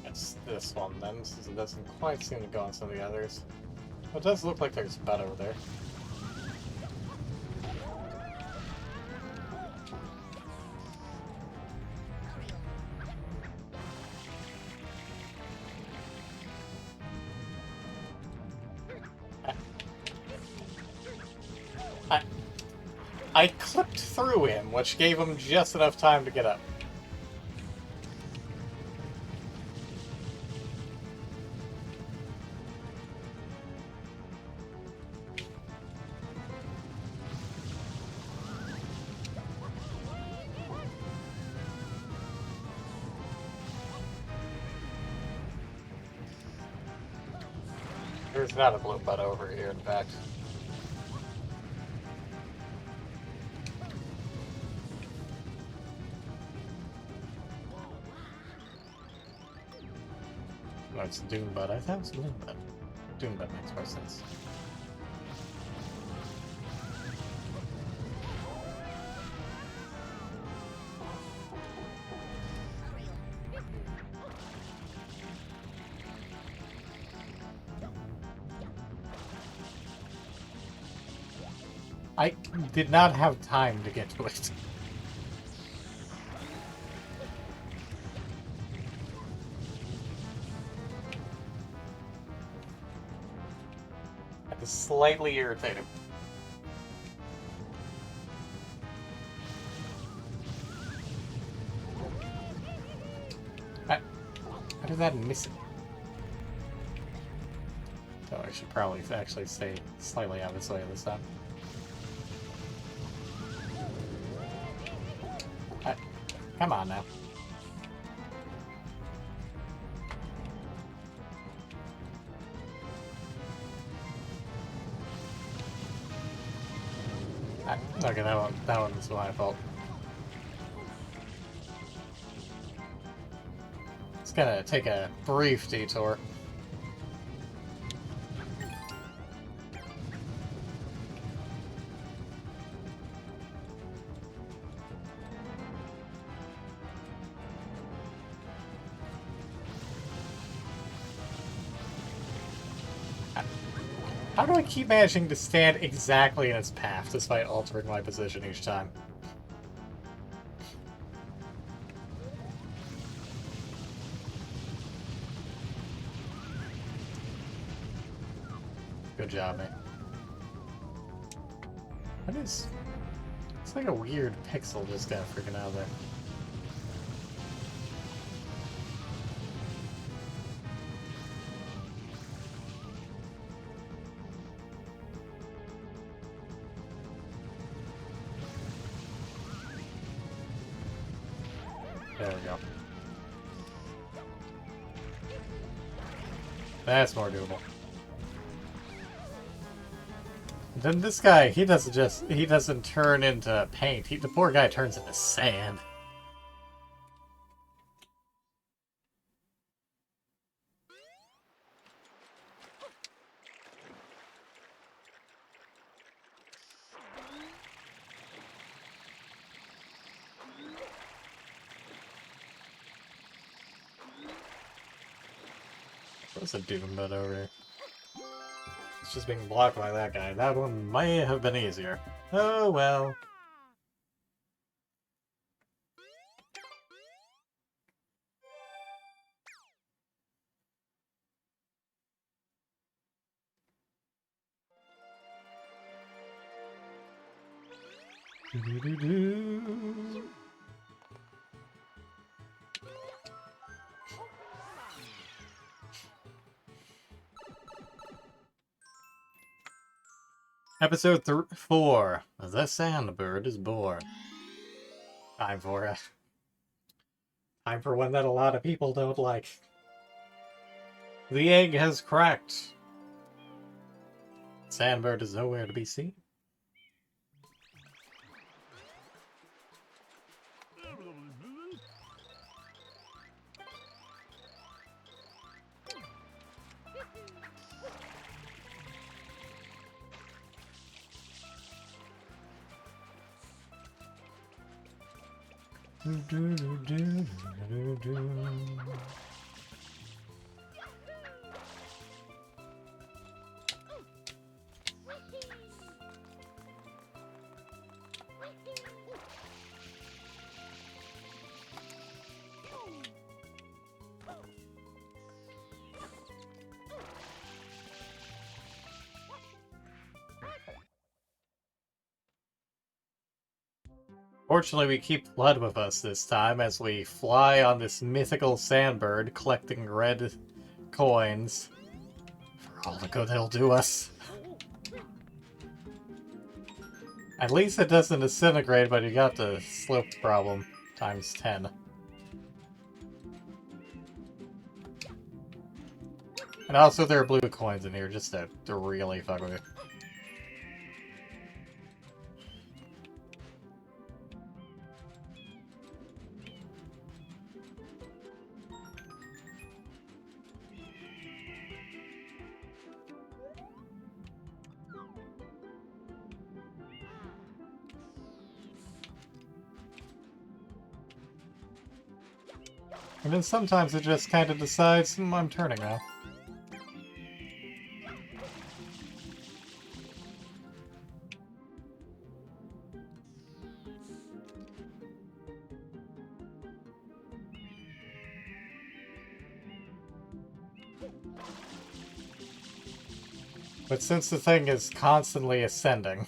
It's this one then, since it doesn't quite seem to go on some of the others. It does look like there's a bed over there. I clipped through him, which gave him just enough time to get up. There's not a blue bud over here, in fact. No, it's Doom Bud. I thought it was Bloom Bud. Doom Bud makes more sense. I did not have time to get to it. That is slightly irritating. How did that miss it? So I should probably actually stay slightly out of its way this time. Come on now. Okay, that one was my fault. It's gonna take a brief detour. How do I keep managing to stand exactly in its path despite altering my position each time? Good job, mate. What is... It's like a weird pixel just got freaking out of there. There we go. That's more doable. Then this guy, he doesn't turn into paint. The poor guy turns into sand. What's a doom bed over here? It's just being blocked by that guy. That one might have been easier. Oh well. Do-do-do-do. Episode 4. The Sandbird is born. Time for it. Time for one that a lot of people don't like. The egg has cracked. Sandbird is nowhere to be seen. Fortunately, we keep blood with us this time as we fly on this mythical sandbird collecting red coins for all the good it'll do us. At least it doesn't disintegrate, but you got the slope problem times 10. And also there are blue coins in here just to really fuck with you. And then sometimes it just kind of decides, I'm turning now. But since the thing is constantly ascending...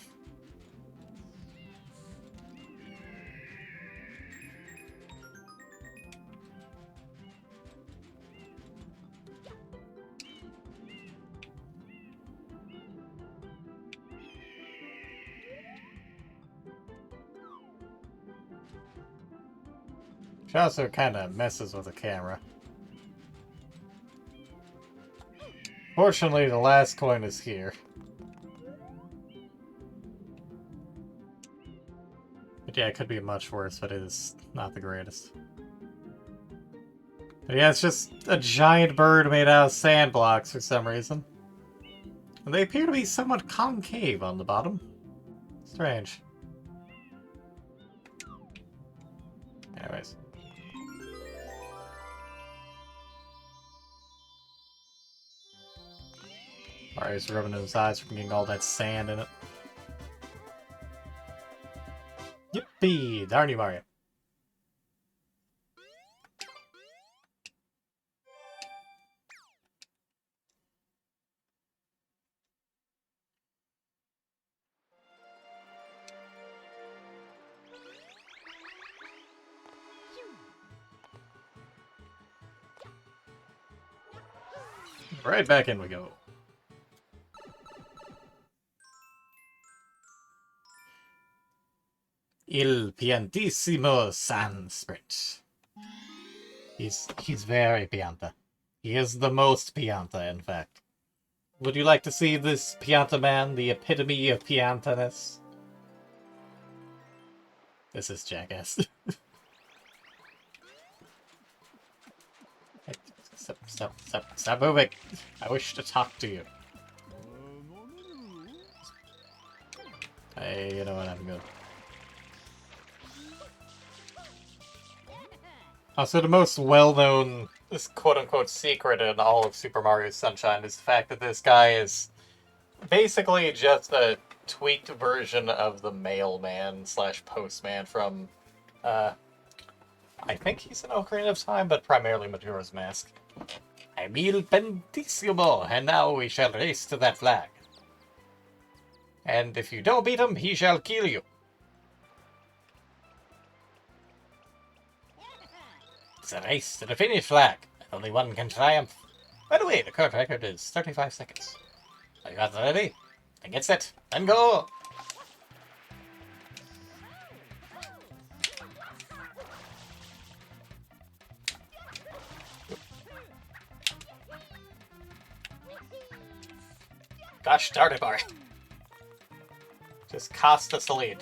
She also kind of messes with the camera. Fortunately, the last coin is here. But yeah, it could be much worse, but it is not the greatest. But yeah, it's just a giant bird made out of sand blocks for some reason. And they appear to be somewhat concave on the bottom. Strange. Anyways. Mario's rubbing his eyes from getting all that sand in it. Yippee! Darn you, Mario. Right back in we go. Il piantissimo Sand Sprint. He's very pianta. He is the most pianta, in fact. Would you like to see this Pianta man, the epitome of Piantaness? This is jackass. Stop moving! I wish to talk to you. Hey, you know what, I'm good. Also, the most well-known, this quote-unquote secret in all of Super Mario Sunshine is the fact that this guy is basically just a tweaked version of the mailman slash postman from, I think he's in Ocarina of Time, but primarily Majora's Mask. I'm Il Pentissimo, and now we shall race to that flag. And if you don't beat him, he shall kill you. It's a race to the finish flag, and only one can triumph. By the way, the current record is 35 seconds. Are you guys ready? Then get set, and go! Gosh darn it, Mario. Just cost us the lead.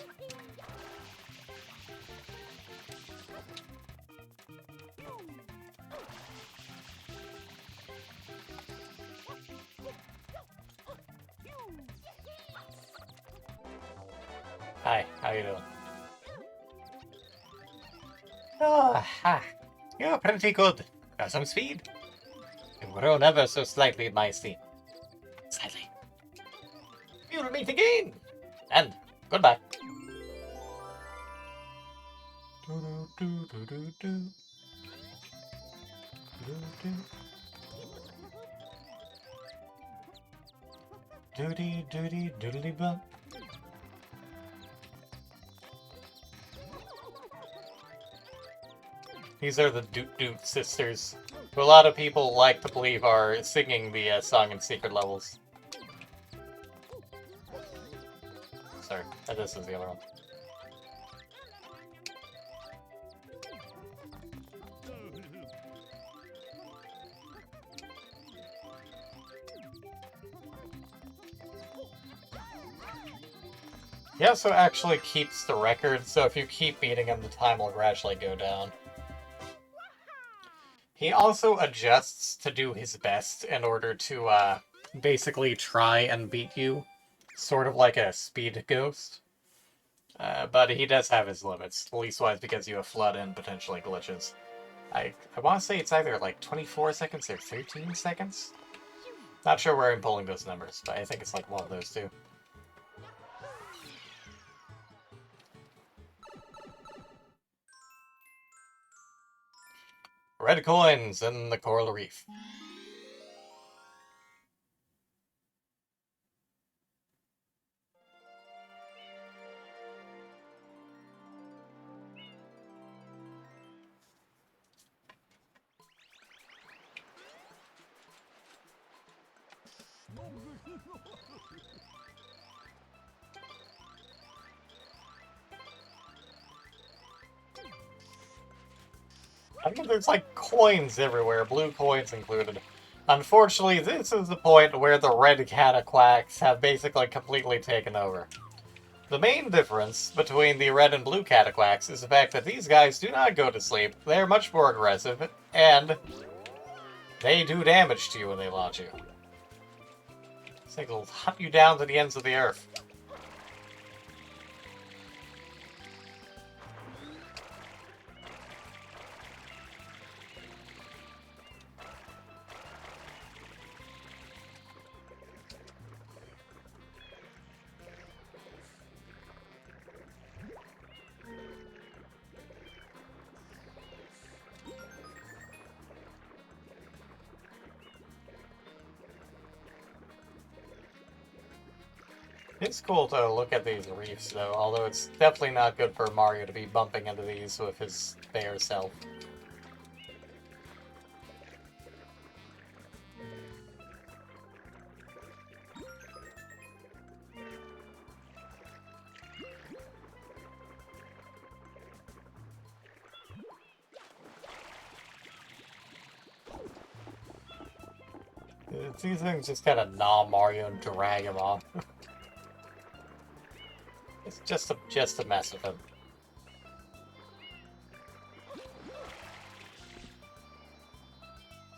Hi, how you doing? Oh, ha. You're pretty good. Got some speed. You've grown ever so slightly in my esteem. Slightly. We'll meet again! And goodbye. Doody doody doodly bum. These are the Doot Doot sisters, who a lot of people like to believe are singing the song in secret levels. Sorry, this is the other one. He also actually keeps the record, so if you keep beating him, the time will gradually go down. He also adjusts to do his best in order to, basically try and beat you. Sort of like a speed ghost. But he does have his limits, least-wise because you have flood and potentially glitches. I want to say it's either like 24 seconds or 13 seconds? Not sure where I'm pulling those numbers, but I think it's like one of those two. Red coins in the coral reef. I mean, there's like coins everywhere, blue coins included. Unfortunately, this is the point where the red cataquacks have basically completely taken over. The main difference between the red and blue cataquacks is the fact that these guys do not go to sleep, they're much more aggressive, and they do damage to you when they launch you. These things will hunt you down to the ends of the earth. It's cool to look at these reefs, though, although it's definitely not good for Mario to be bumping into these with his bare self. These things just kind of gnaw Mario and drag him off. It's just to mess with him.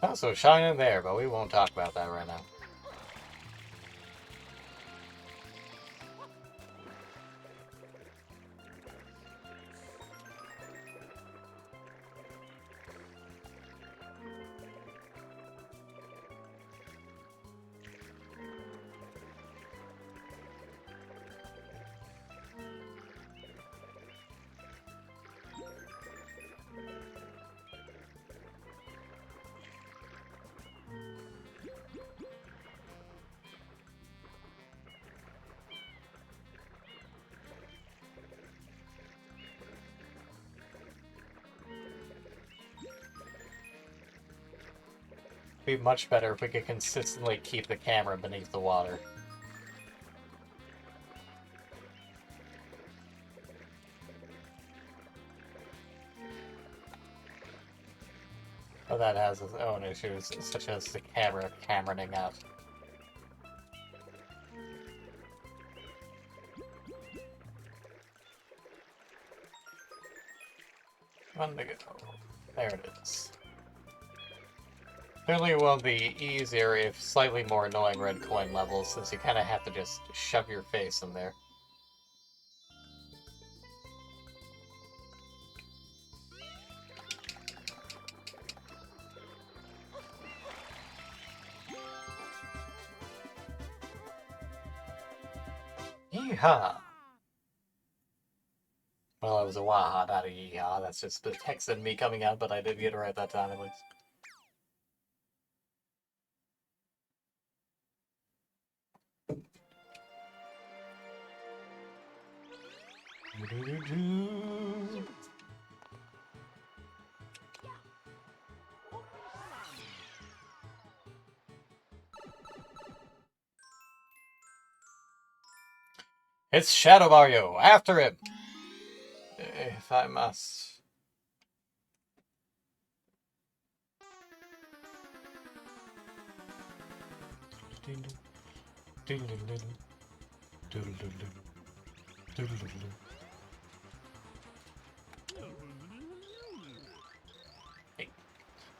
Also, shine in there, but we won't talk about that right now. Be much better if we could consistently keep the camera beneath the water. But that has its own issues, such as the camera cameraing out. One to go. There it is. Clearly one of the easier, if slightly more annoying red coin levels, since you kind of have to just shove your face in there. Yeehaw! Well, it was a waha, not a yeehaw. That's just the text in me coming out, but I did get it right that time at least. It's Shadow Mario! After him! If I must.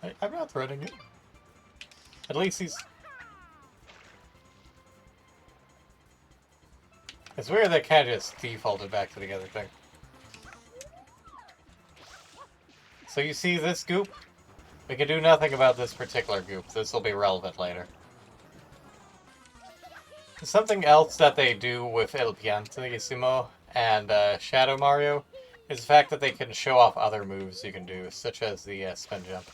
Hey, I'm not threatening you. At least he's... It's weird they kind of just defaulted back to the other thing. So you see this goop? We can do nothing about this particular goop. This will be relevant later. Something else that they do with El Piantissimo and Shadow Mario is the fact that they can show off other moves you can do, such as the spin jump.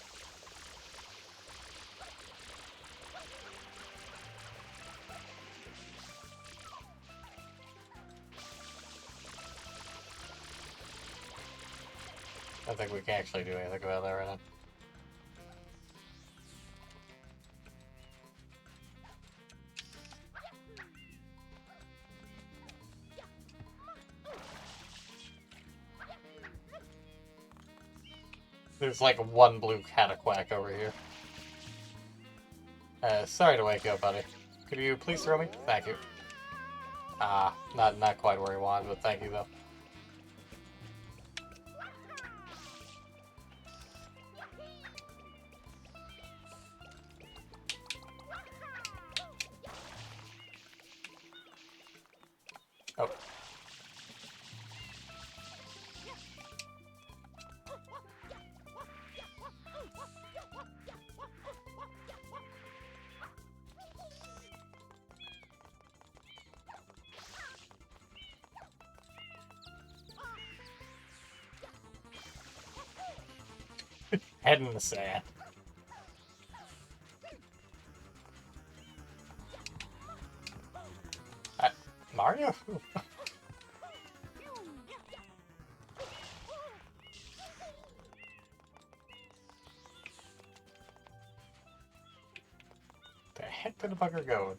I don't think we can actually do anything about that right now. There's like one blue cataquack over here. Sorry to wake you up, buddy. Could you please throw me? Thank you. Ah, not quite where he wanted, but thank you though. Oh. Head in the sand. Mario? The heck did the bugger go?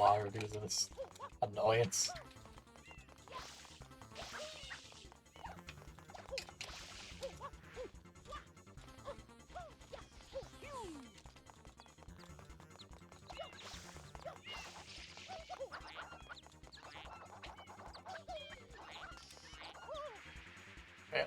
water due to this annoyance. Yeah.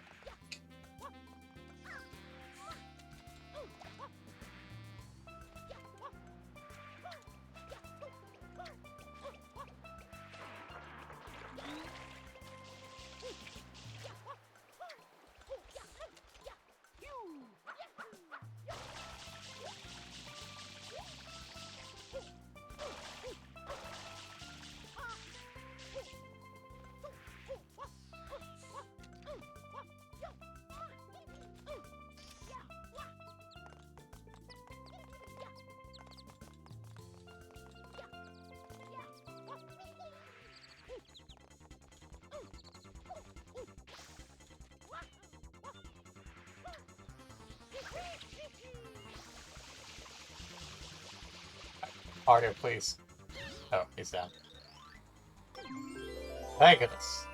Harder, please. Oh, he's down. Thank goodness.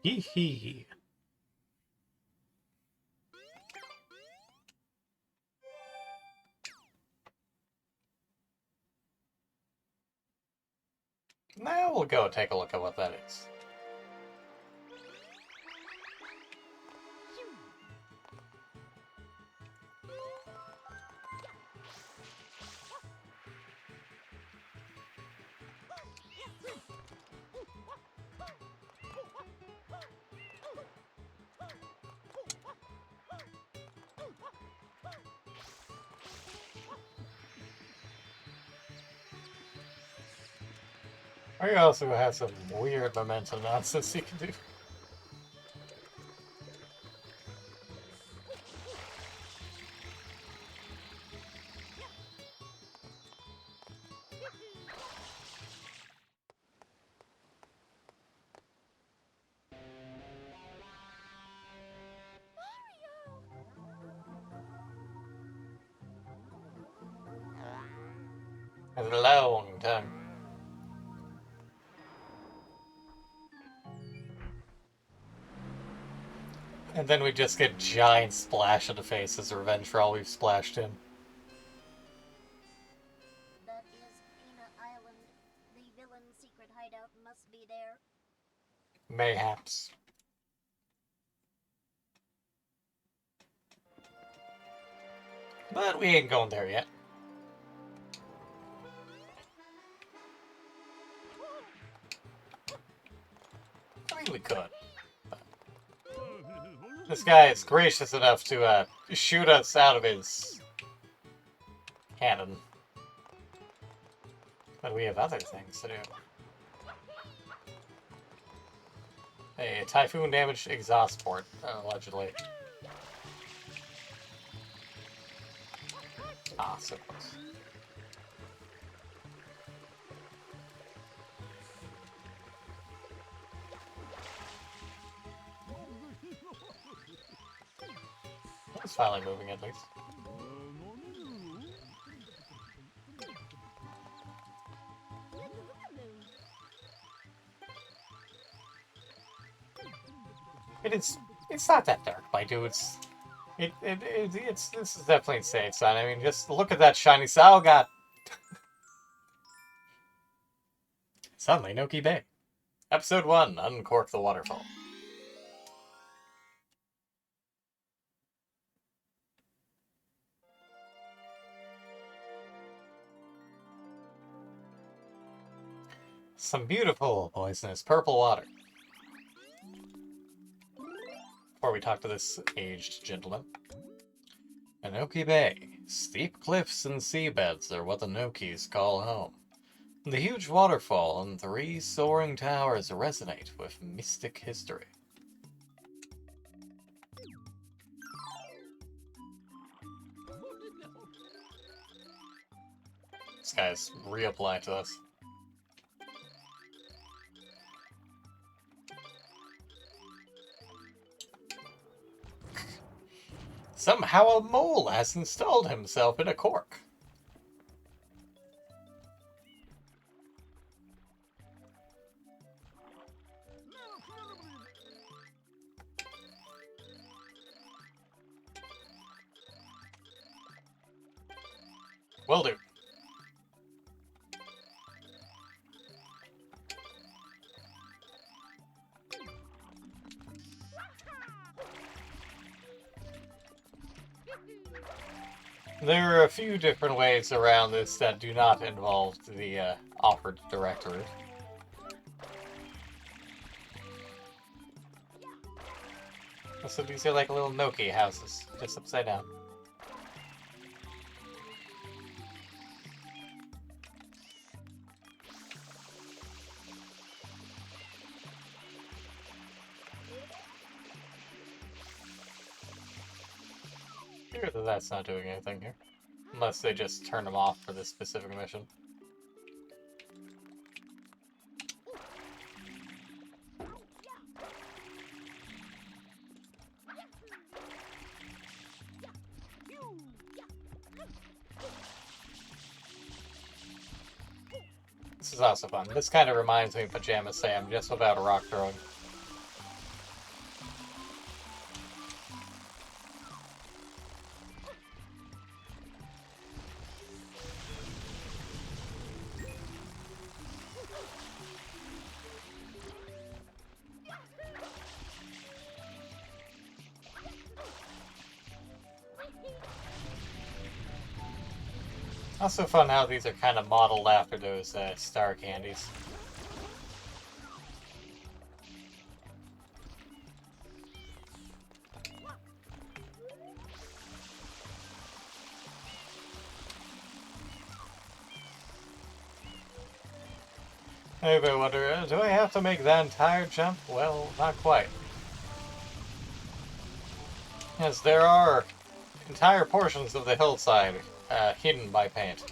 Hee hee. Now we'll go take a look at what that is. Or you also have some weird momentum nonsense you can do. It's a long time. And then we just get giant splash in the face as revenge for all we've splashed him.
That is Peanut Island. The villain's secret hideout must be there.
Mayhaps. But we ain't going there yet. I mean, we could. This guy is gracious enough to shoot us out of his cannon. But we have other things to do. A typhoon damaged exhaust port, allegedly. Ah, so close. It's finally moving at least. It's not that dark, my dudes. This is definitely safe side. I mean, just look at that shiny side. Oh god. Suddenly, Noki Bay. Episode 1, Uncork the Waterfall. Some beautiful, poisonous purple water. Before we talk to this aged gentleman. Anoki Bay. Steep cliffs and seabeds are what the Nokis call home. The huge waterfall and 3 soaring towers resonate with mystic history. This guy's reapplied to us. Somehow a mole has installed himself in a cork. Will do. There are a few different ways around this that do not involve the offered directorate. So these are like little Noki houses, just upside down. Sure that that's not doing anything here. Unless they just turn them off for this specific mission. This is also fun. This kind of reminds me of Pajama Sam, just without rock throwing. Also fun how these are kind of modeled after those star candies. Hey, but wonder, do I have to make that entire jump? Well, not quite. Yes, there are entire portions of the hillside hidden by paint.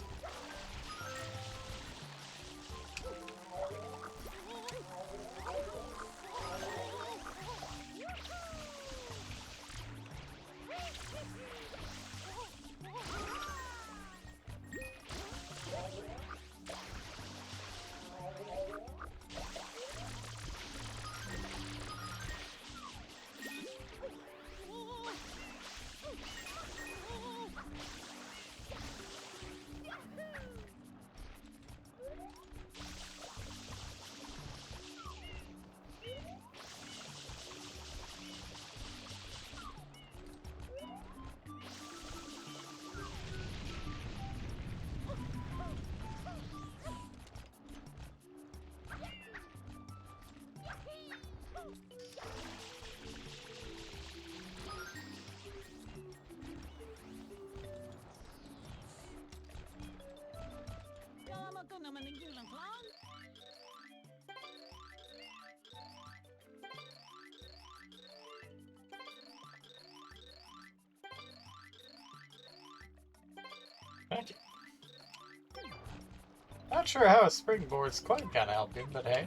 Thank you. Not sure how a springboard's quite gonna help you, but hey.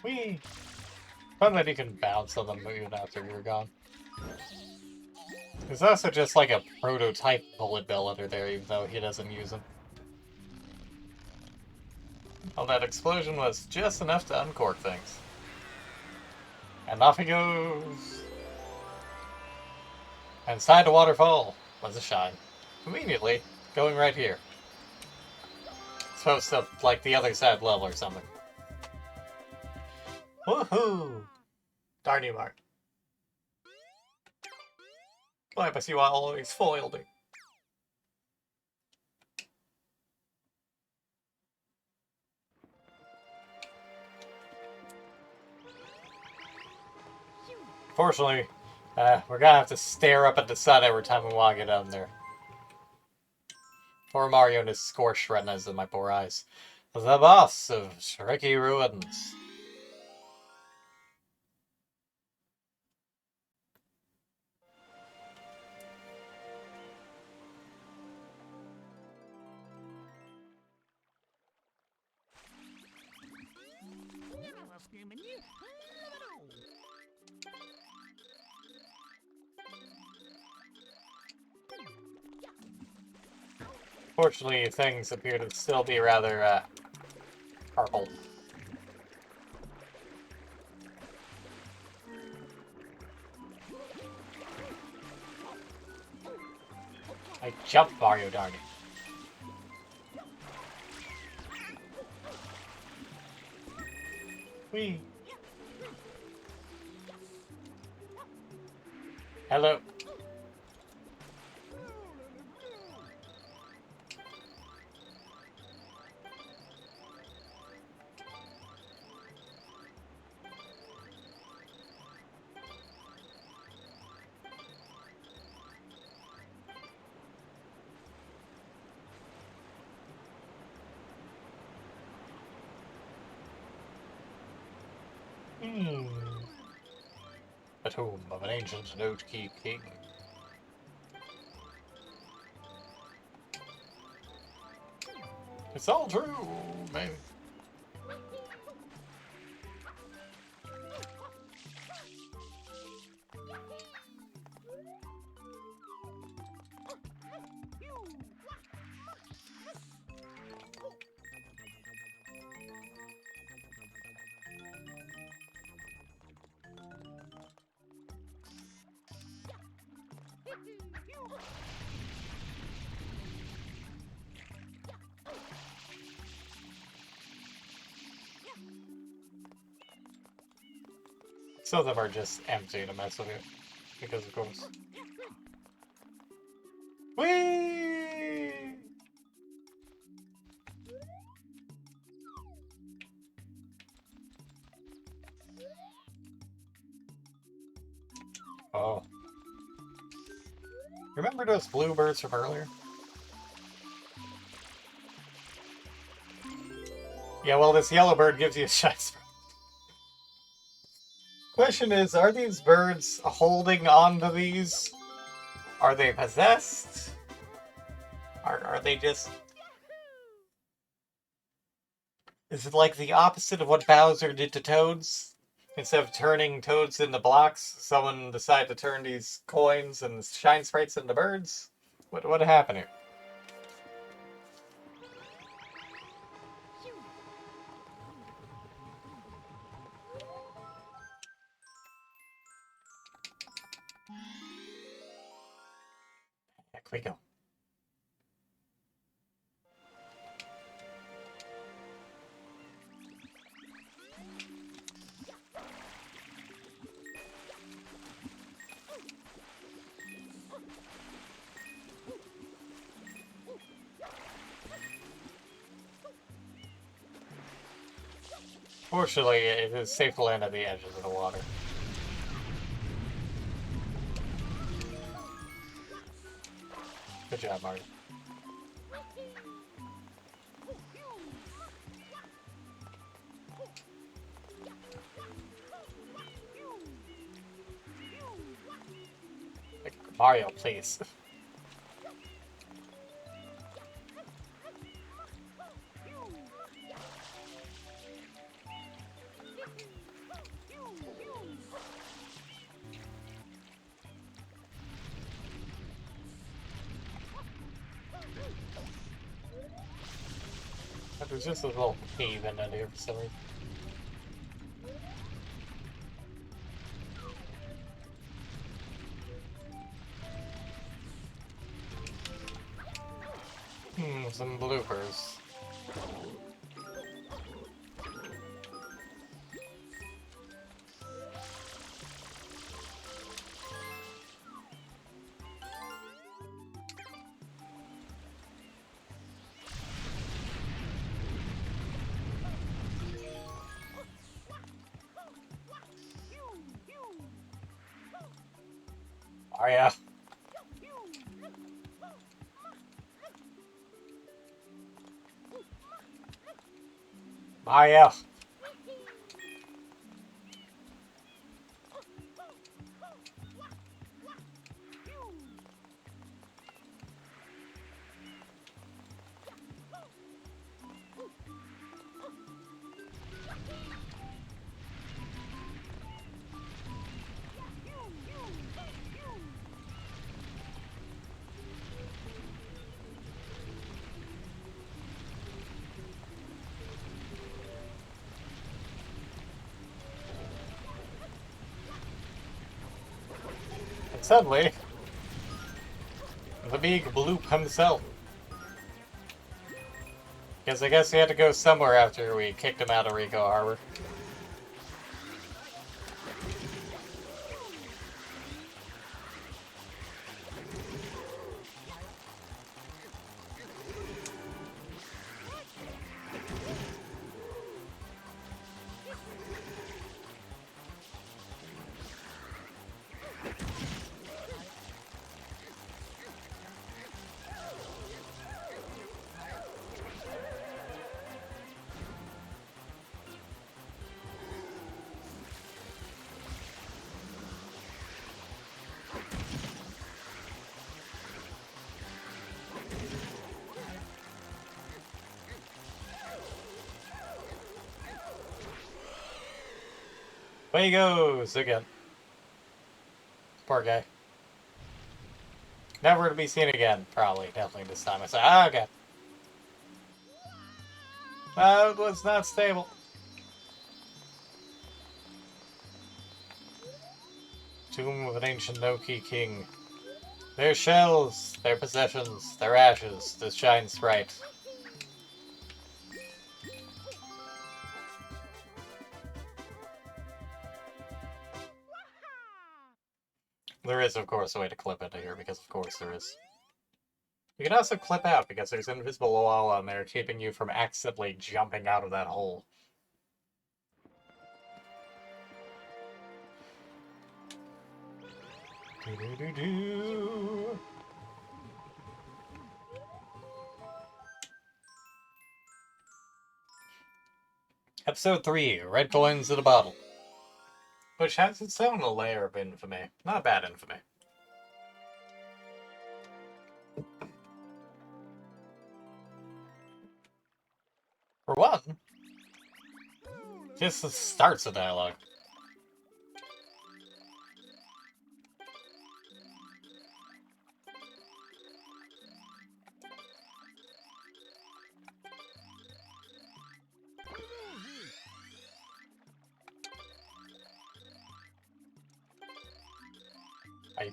Whee! Fun that you can bounce on them even after you're gone. There's also just like a prototype bullet bill under there, even though he doesn't use them. Well, that explosion was just enough to uncork things. And off he goes! Inside the waterfall was a shine. Conveniently, going right here. Supposed to, like, the other side level or something. Woohoo! Darn you, Mark. Why must you always foil me? Fortunately, we're gonna have to stare up at the sun every time we want to get down there. Poor Mario and his scorched retinas in my poor eyes. The boss of Shrieky Ruins. Fortunately, things appear to still be rather, purple. I jumped Mario, darn it. Whee! Hello. A tomb of an ancient Note-Keep king. It's all true, man. Some of them are just empty to mess with you. Because of course. Whee! Oh. Remember those bluebirds from earlier? Yeah, well, this yellow bird gives you a shine sprite. Question is, are these birds holding on to these? Are they possessed? Are they just... Is it like the opposite of what Bowser did to Toads? Instead of turning Toads into blocks, someone decided to turn these coins and shine sprites into birds? What happened here? Back we go. Fortunately, it is safe to land at the edges of the water. Good job, Marty. Mario, please. There's just a little cave in here for some reason. Some bloopers. Mario. Mario. And suddenly, the big bloop himself. Because I guess he had to go somewhere after we kicked him out of Rico Harbor. Away he goes again. Poor guy. Never to be seen again, probably. Definitely this time. I said, okay. It was not stable. Tomb of an ancient Noki king. Their shells, their possessions, their ashes, the shine sprite. There is, of course, a way to clip into here, because of course there is. You can also clip out, because there's an invisible wall on there keeping you from accidentally jumping out of that hole. Do-do-do-do. Episode 3, Red Coins in a Bottle. Which has its own layer of infamy. Not bad infamy. For one, just starts a dialogue.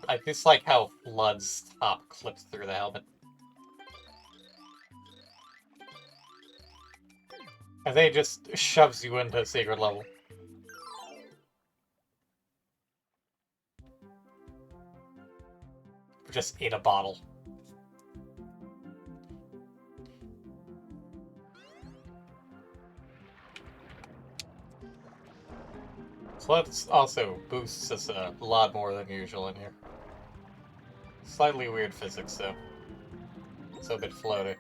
I just like how Flood's top clips through the helmet. And they just shoves you into a secret level. Just in a bottle. Flood also boosts us a lot more than usual in here. Slightly weird physics, though. So a bit floaty.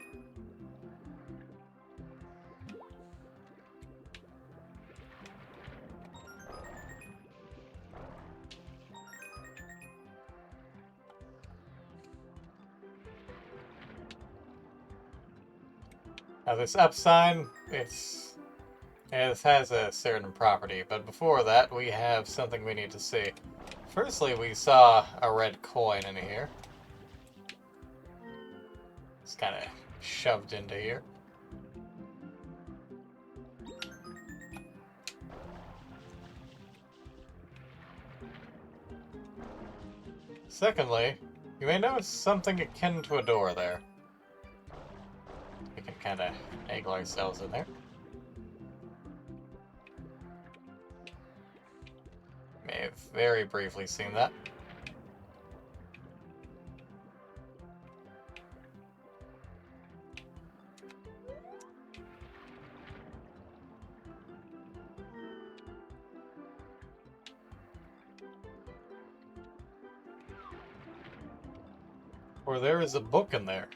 Now this up sign, it has a certain property, but before that we have something we need to see. Firstly, we saw a red coin in here. It's kind of shoved into here. Secondly, you may notice something akin to a door there. We can kind of angle ourselves in there. May have very briefly seen that. Or there is a book in there.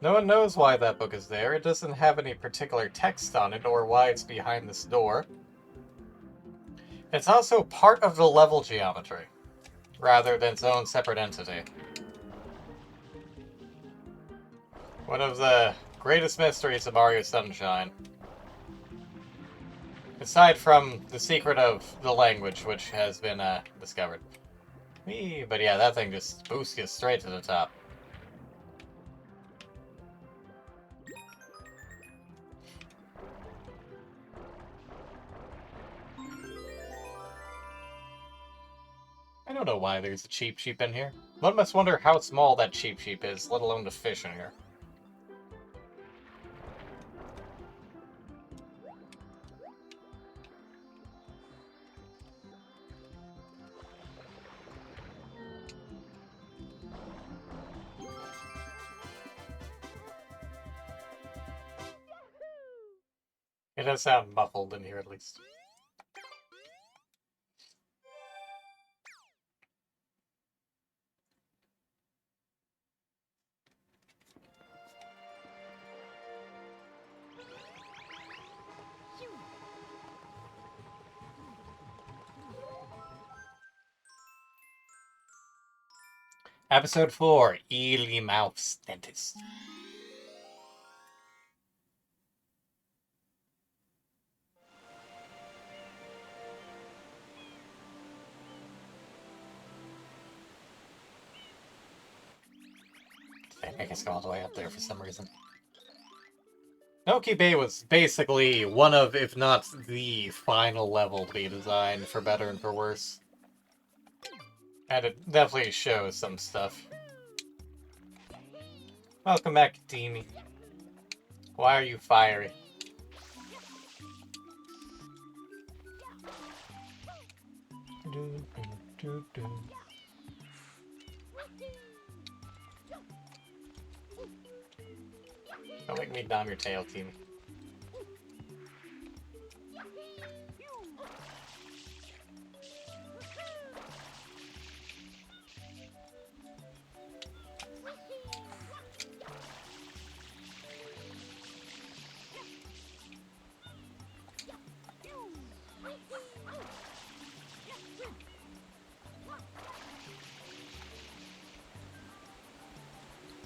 No one knows why that book is there. It doesn't have any particular text on it or why it's behind this door. It's also part of the level geometry, rather than its own separate entity. One of the greatest mysteries of Mario Sunshine. Aside from the secret of the language, which has been discovered. But yeah, that thing just boosts you straight to the top. I don't know why there's a Cheep Cheep in here. One must wonder how small that Cheep Cheep is, let alone the fish in here. It does sound muffled in here, at least. Episode 4, Ely Mouth's Dentist. I guess go all the way up there for some reason. Noki Bay was basically one of, if not the final level to be designed, for better and for worse. And it definitely shows some stuff. Welcome back, Demi. Why are you fiery? Don't make me dom your tail, Demi.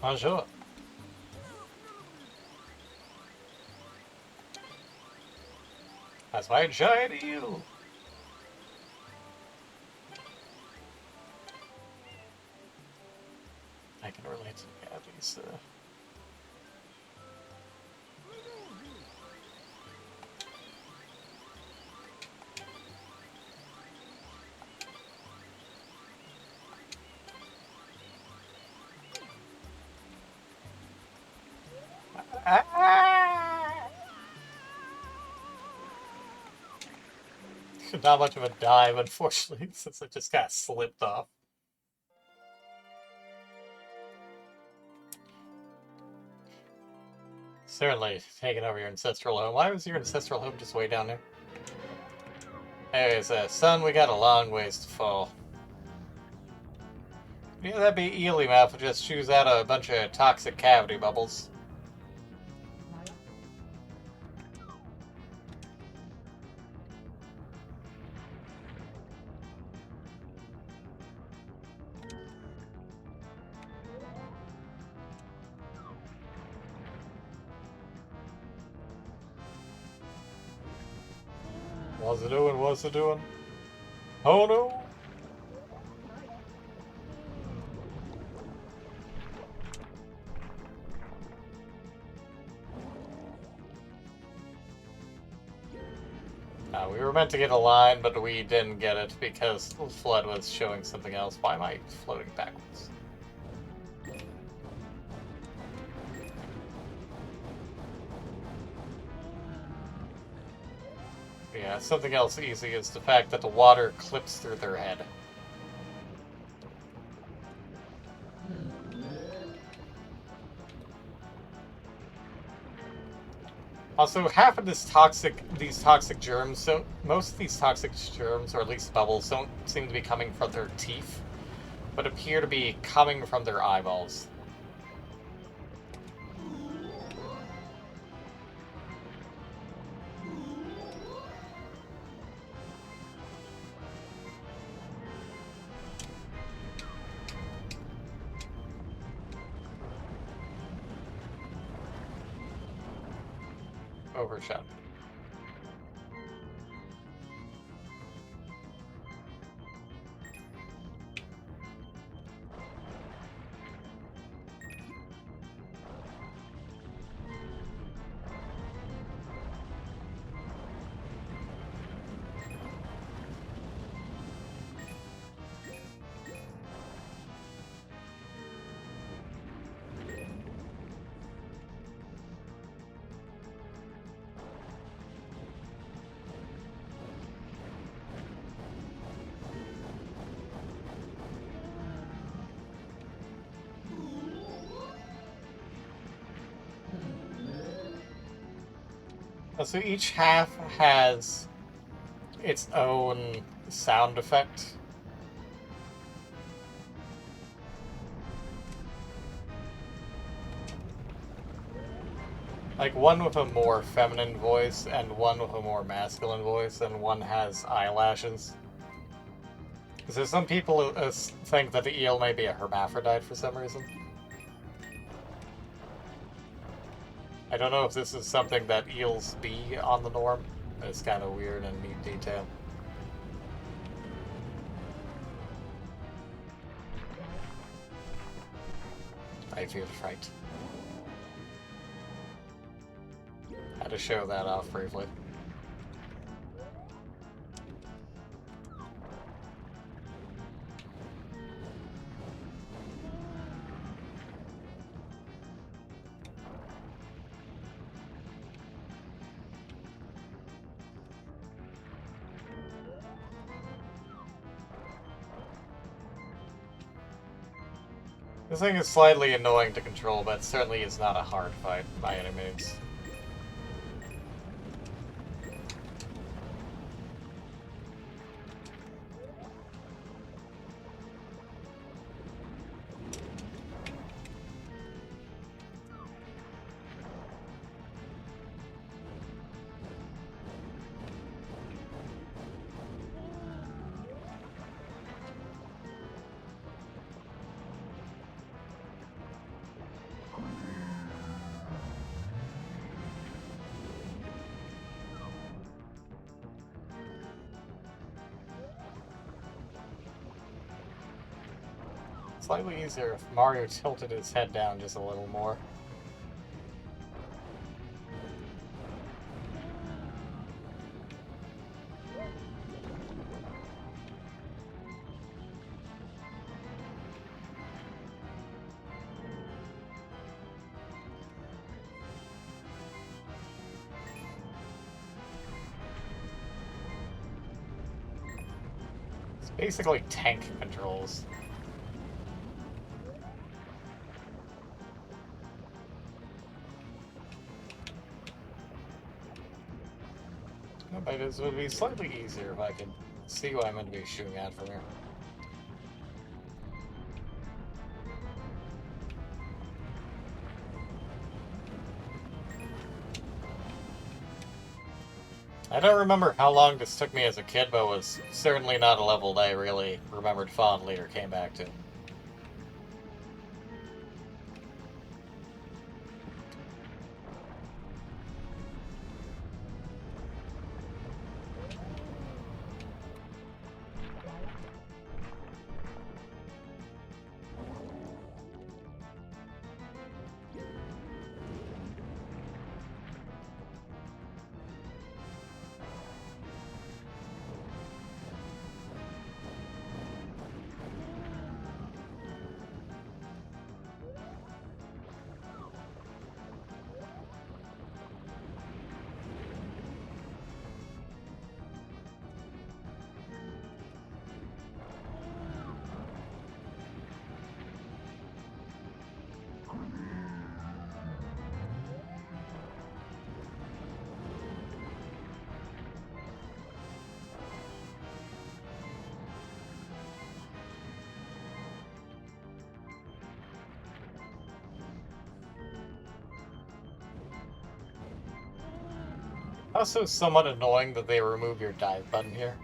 Bonjour. That's why I'm shy to you. I can relate to these. Not much of a dive, unfortunately, since it just got slipped off. Certainly, taking over your ancestral home. Why was your ancestral home just way down there? Anyways, son, we got a long ways to fall. Yeah, that'd be Ely Mouth would just choose out a bunch of toxic cavity bubbles. What's it doing? What's it doing? Oh no! We were meant to get a line, but we didn't get it because Flood was showing something else. Why am I floating backwards? Yeah, something else easy is the fact that the water clips through their head. Also, half of these toxic germs, so most of these toxic germs, or at least bubbles, don't seem to be coming from their teeth. but appear to be coming from their eyeballs. Overshot. So each half has its own sound effect. Like one with a more feminine voice and one with a more masculine voice, and one has eyelashes. So some people think that the eel may be a hermaphrodite for some reason. I don't know if this is something that eels be on the norm, but it's kind of weird and neat detail. I feel fright. Had to show that off briefly. This thing is slightly annoying to control, but certainly is not a hard fight by any means. Slightly easier if Mario tilted his head down just a little more. It's basically tank controls. But it would be slightly easier if I could see what I'm going to be shooting at from here. I don't remember how long this took me as a kid, but it was certainly not a level that I really remembered fondly or came back to. Also, somewhat annoying that they remove your dive button here.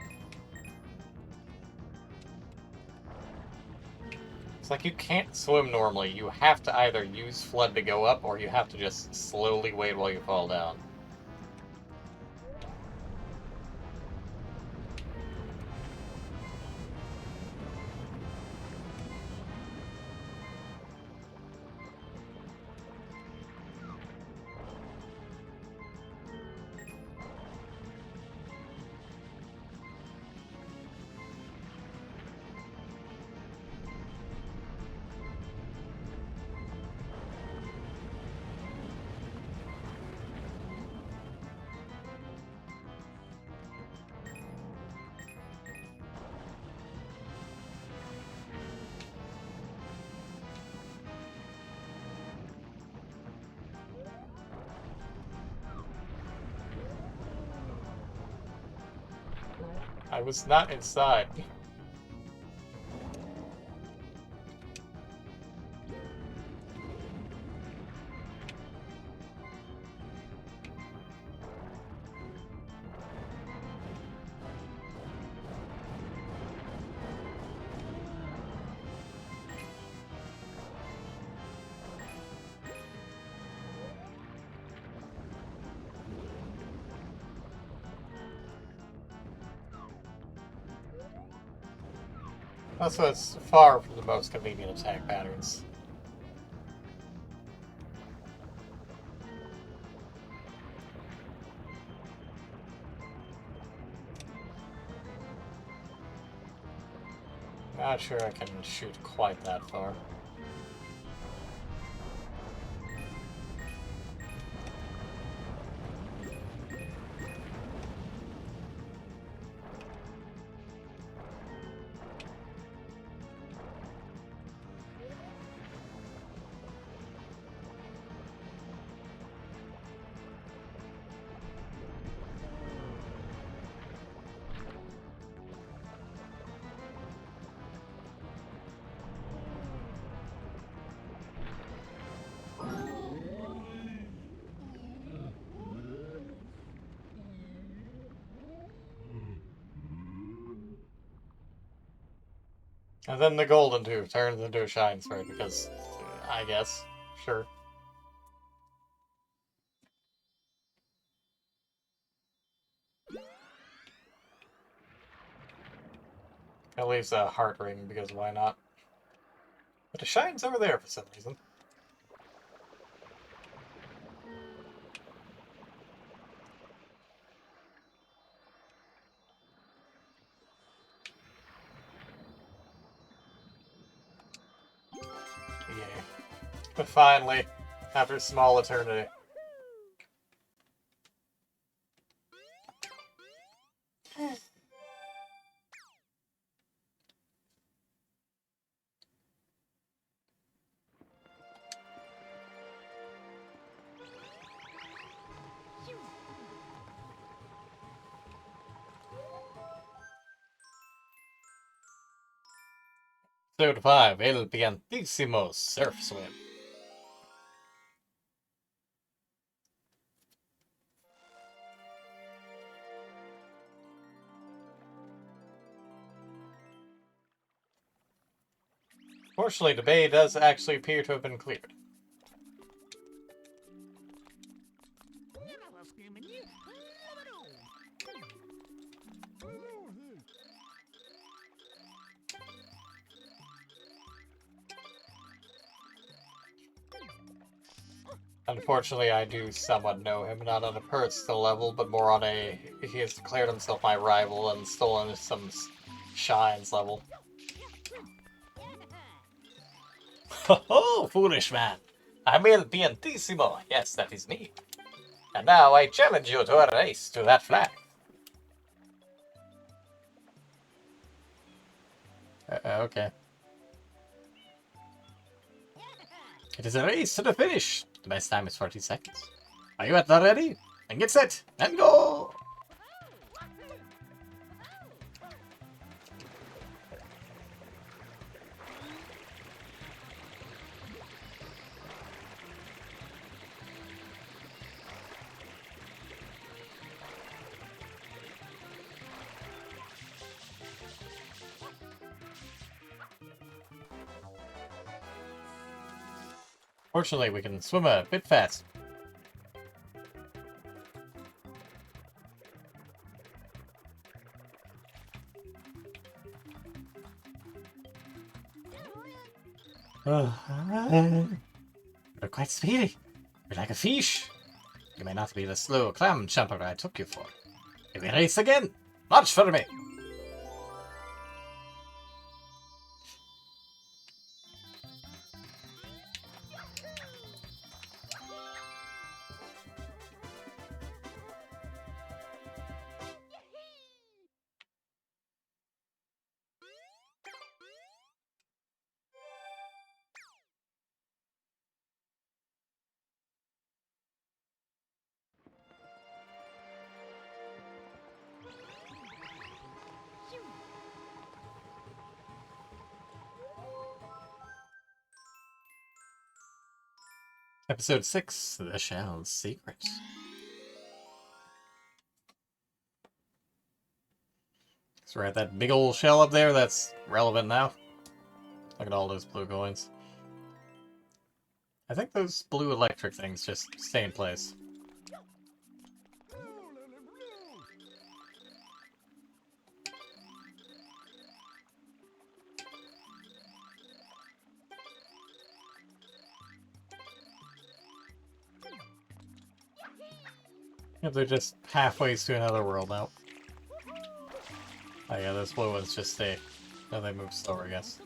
It's like you can't swim normally. You have to either use Flood to go up, or you have to just slowly wait while you fall down. I was not inside. Also, it's far from the most convenient attack patterns. Not sure I can shoot quite that far. And then the golden tube turns into a shine sprite because, I guess, sure. It leaves a heart ring because why not? But the shine's over there for some reason. Yay. But finally, after small eternity. Episode 5, El Piantissimo Surf Swim. Fortunately, the bay does actually appear to have been cleared. Unfortunately, I do somewhat know him, not on a personal level, but more on a he has declared himself my rival and stolen some shines level. Ho, foolish man! I'm El Piantissimo. Yes, that is me. And now I challenge you to a race to that flag. Okay. It is a race to the finish. The best time is 40 seconds. Are you at the ready? And get set, and go! Fortunately, we can swim a bit fast. You're quite speedy. You're like a fish. You may not be the slow clam jumper I took you for. If we race again, march for me! Episode 6, The Shell's Secret. So we're at that big old shell up there that's relevant now. Look at all those blue coins. I think those blue electric things just stay in place. Yep, they're just halfway to another world now. Oh yeah, those blue ones just stay. No, they move slower, I guess.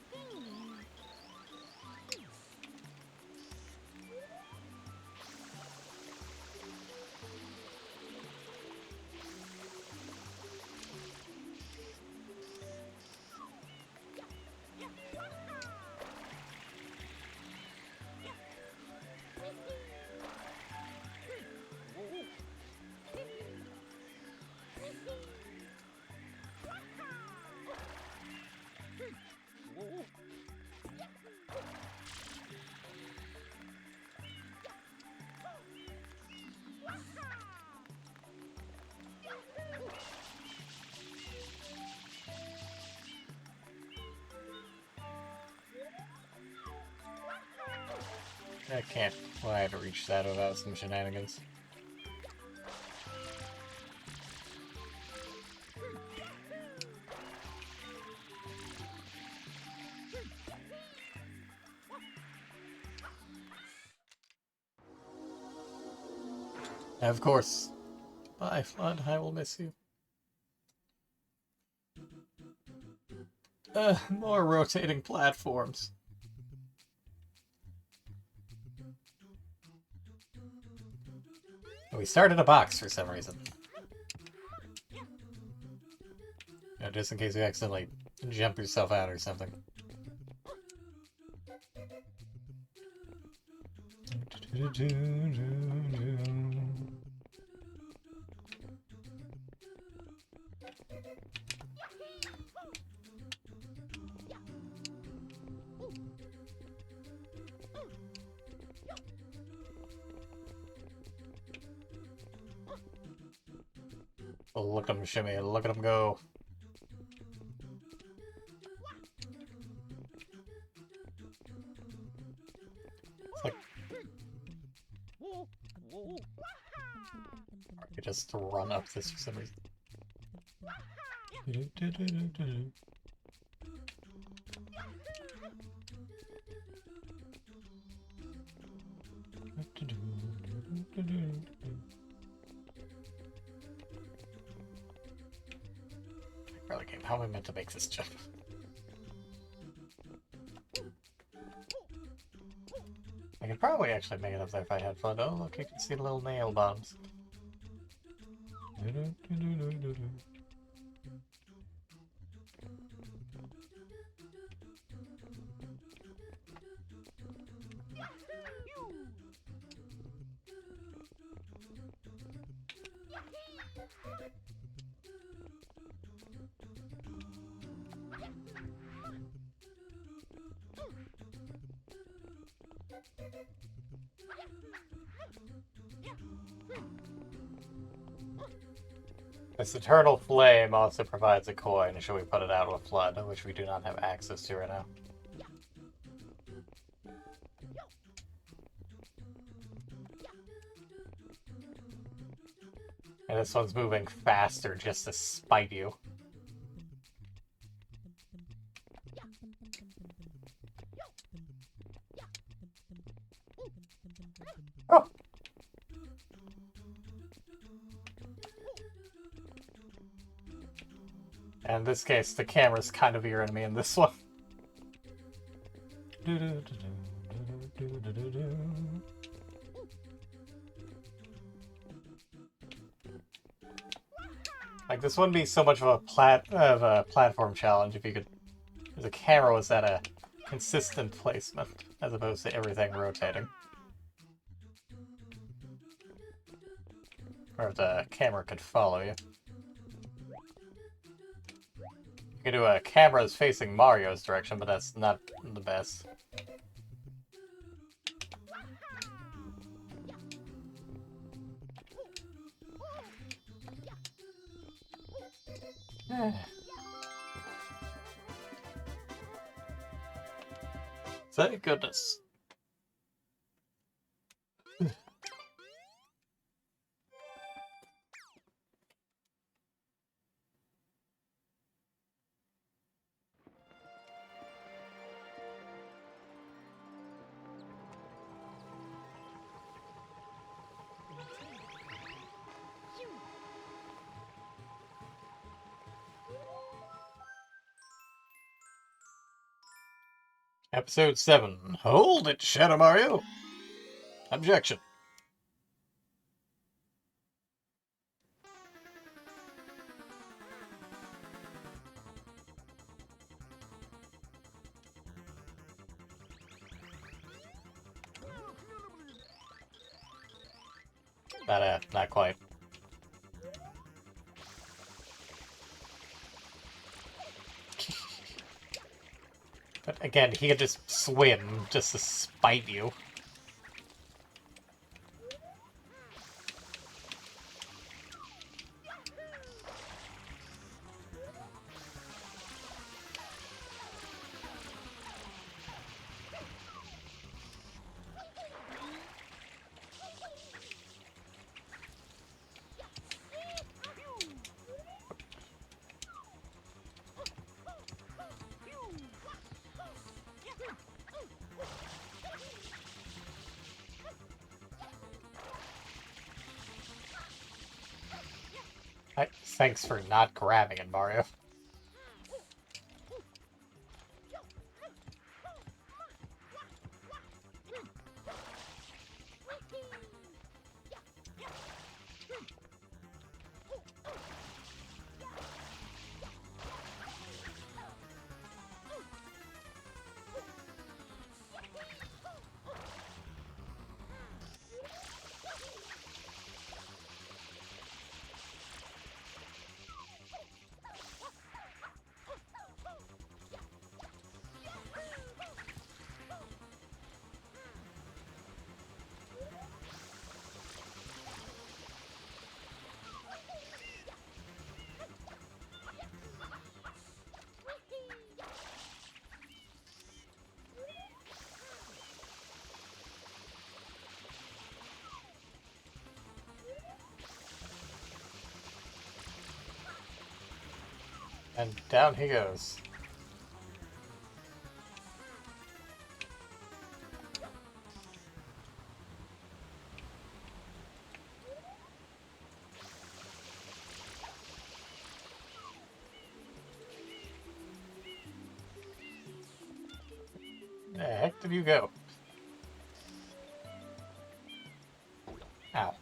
I can't fly to reach that without some shenanigans. Of course. Bye, Flood. I will miss you. More rotating platforms. We started a box for some reason. Yeah, just in case you accidentally jump yourself out or something. Oh, look at him shimmy, look at him go. It's like you just run up this for some reason. Early game, how am I meant to make this jump? I could probably actually make it up there if I had fun. Oh, look, you can see the little nail bombs. This eternal flame also provides a coin. Should we put it out with Flood, which we do not have access to right now? And this one's moving faster just to spite you. Oh! And in this case, the camera's kind of your enemy in this one. Like, this wouldn't be so much of a platform challenge if you could, if the camera was at a consistent placement as opposed to everything rotating. Or if the camera could follow you. You can do a cameras facing Mario's direction, but that's not the best. Thank goodness. Episode 7. Hold it, Shadow Mario! Objection. Not quite. But again, he could just swim just to spite you. Thanks for not grabbing it, Mario. And down he goes. The heck did you go? Ow.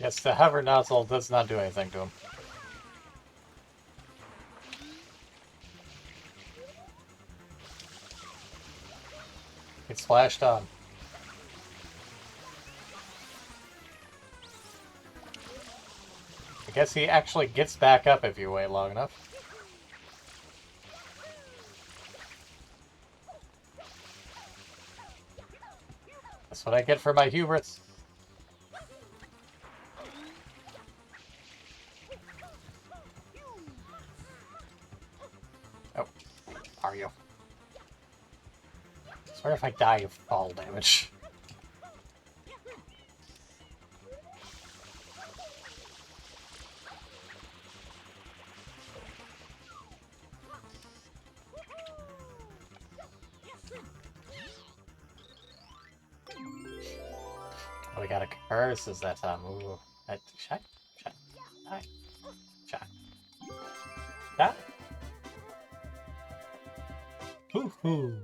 Yes, the hover nozzle does not do anything to him. It splashed on. I guess he actually gets back up if you wait long enough. That's what I get for my hubris. What if I die of fall damage? Oh, we got a curse is that time. Ooh. Shot. Die. Shot. Die. Hoo-hoo.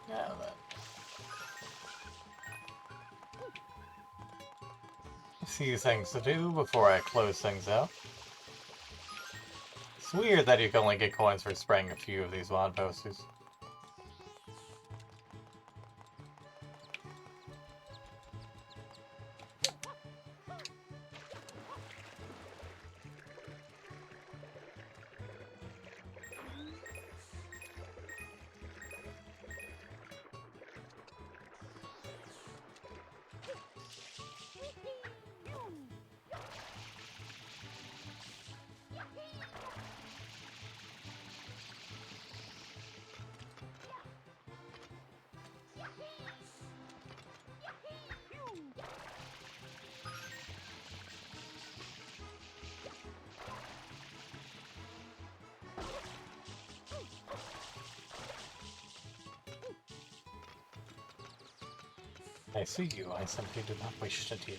Now then. A few things to do before I close things out. It's weird that you can only get coins for spraying a few of these wand posters. I see you. I simply do not wish to deal.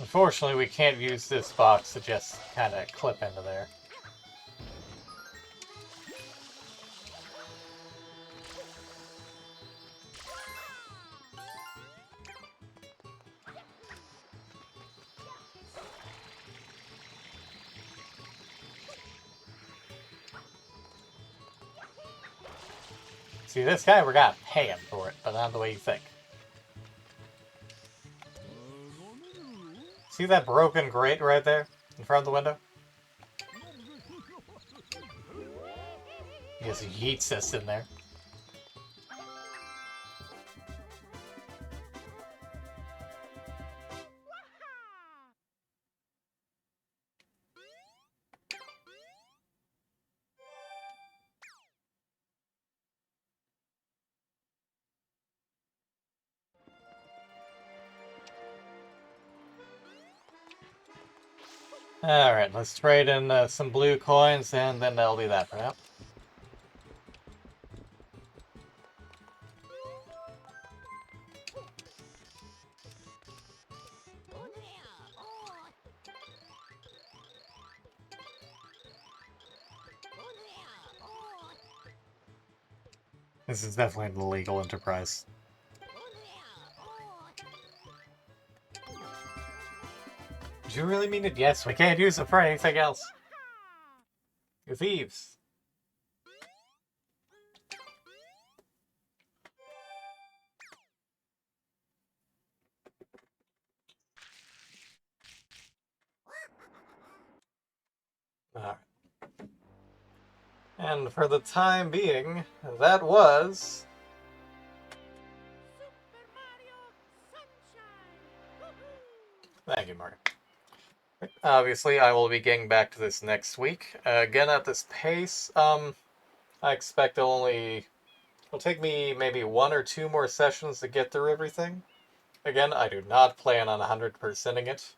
Unfortunately, we can't use this box to just kind of clip into there. See, this guy, we're gonna pay him for it, but not the way you think. See that broken grate right there in front of the window? He just yeets us in there. Alright, let's trade in some blue coins, and then that'll be that for now. This is definitely an illegal enterprise. Did you really mean it? Yes, we can't use it for anything else. You thieves. Alright. And for the time being, that was...
Super Mario Sunshine!
Thank you, Mark. Obviously, I will be getting back to this next week. Again, at this pace, I expect it'll take me maybe 1 or 2 more sessions to get through everything. Again, I do not plan on 100%ing it.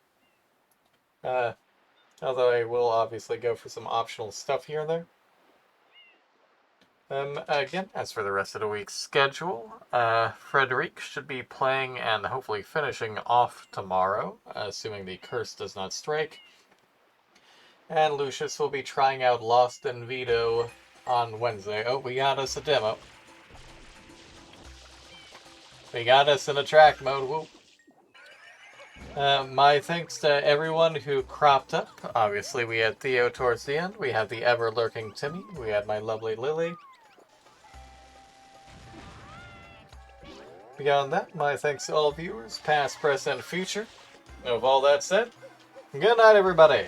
Although I will obviously go for some optional stuff here and there. Again, as for the rest of the week's schedule, Frederic should be playing and hopefully finishing off tomorrow, assuming the curse does not strike. And Lucius will be trying out Lost in Vito on Wednesday. Oh, we got us a demo. We got us in attract mode. Whoop. My thanks to everyone who cropped up. Obviously, we had Theo towards the end. We had the ever-lurking Timmy. We had my lovely Lily. Beyond that, my thanks to all viewers, past, present, and future. Of all that said, good night, everybody.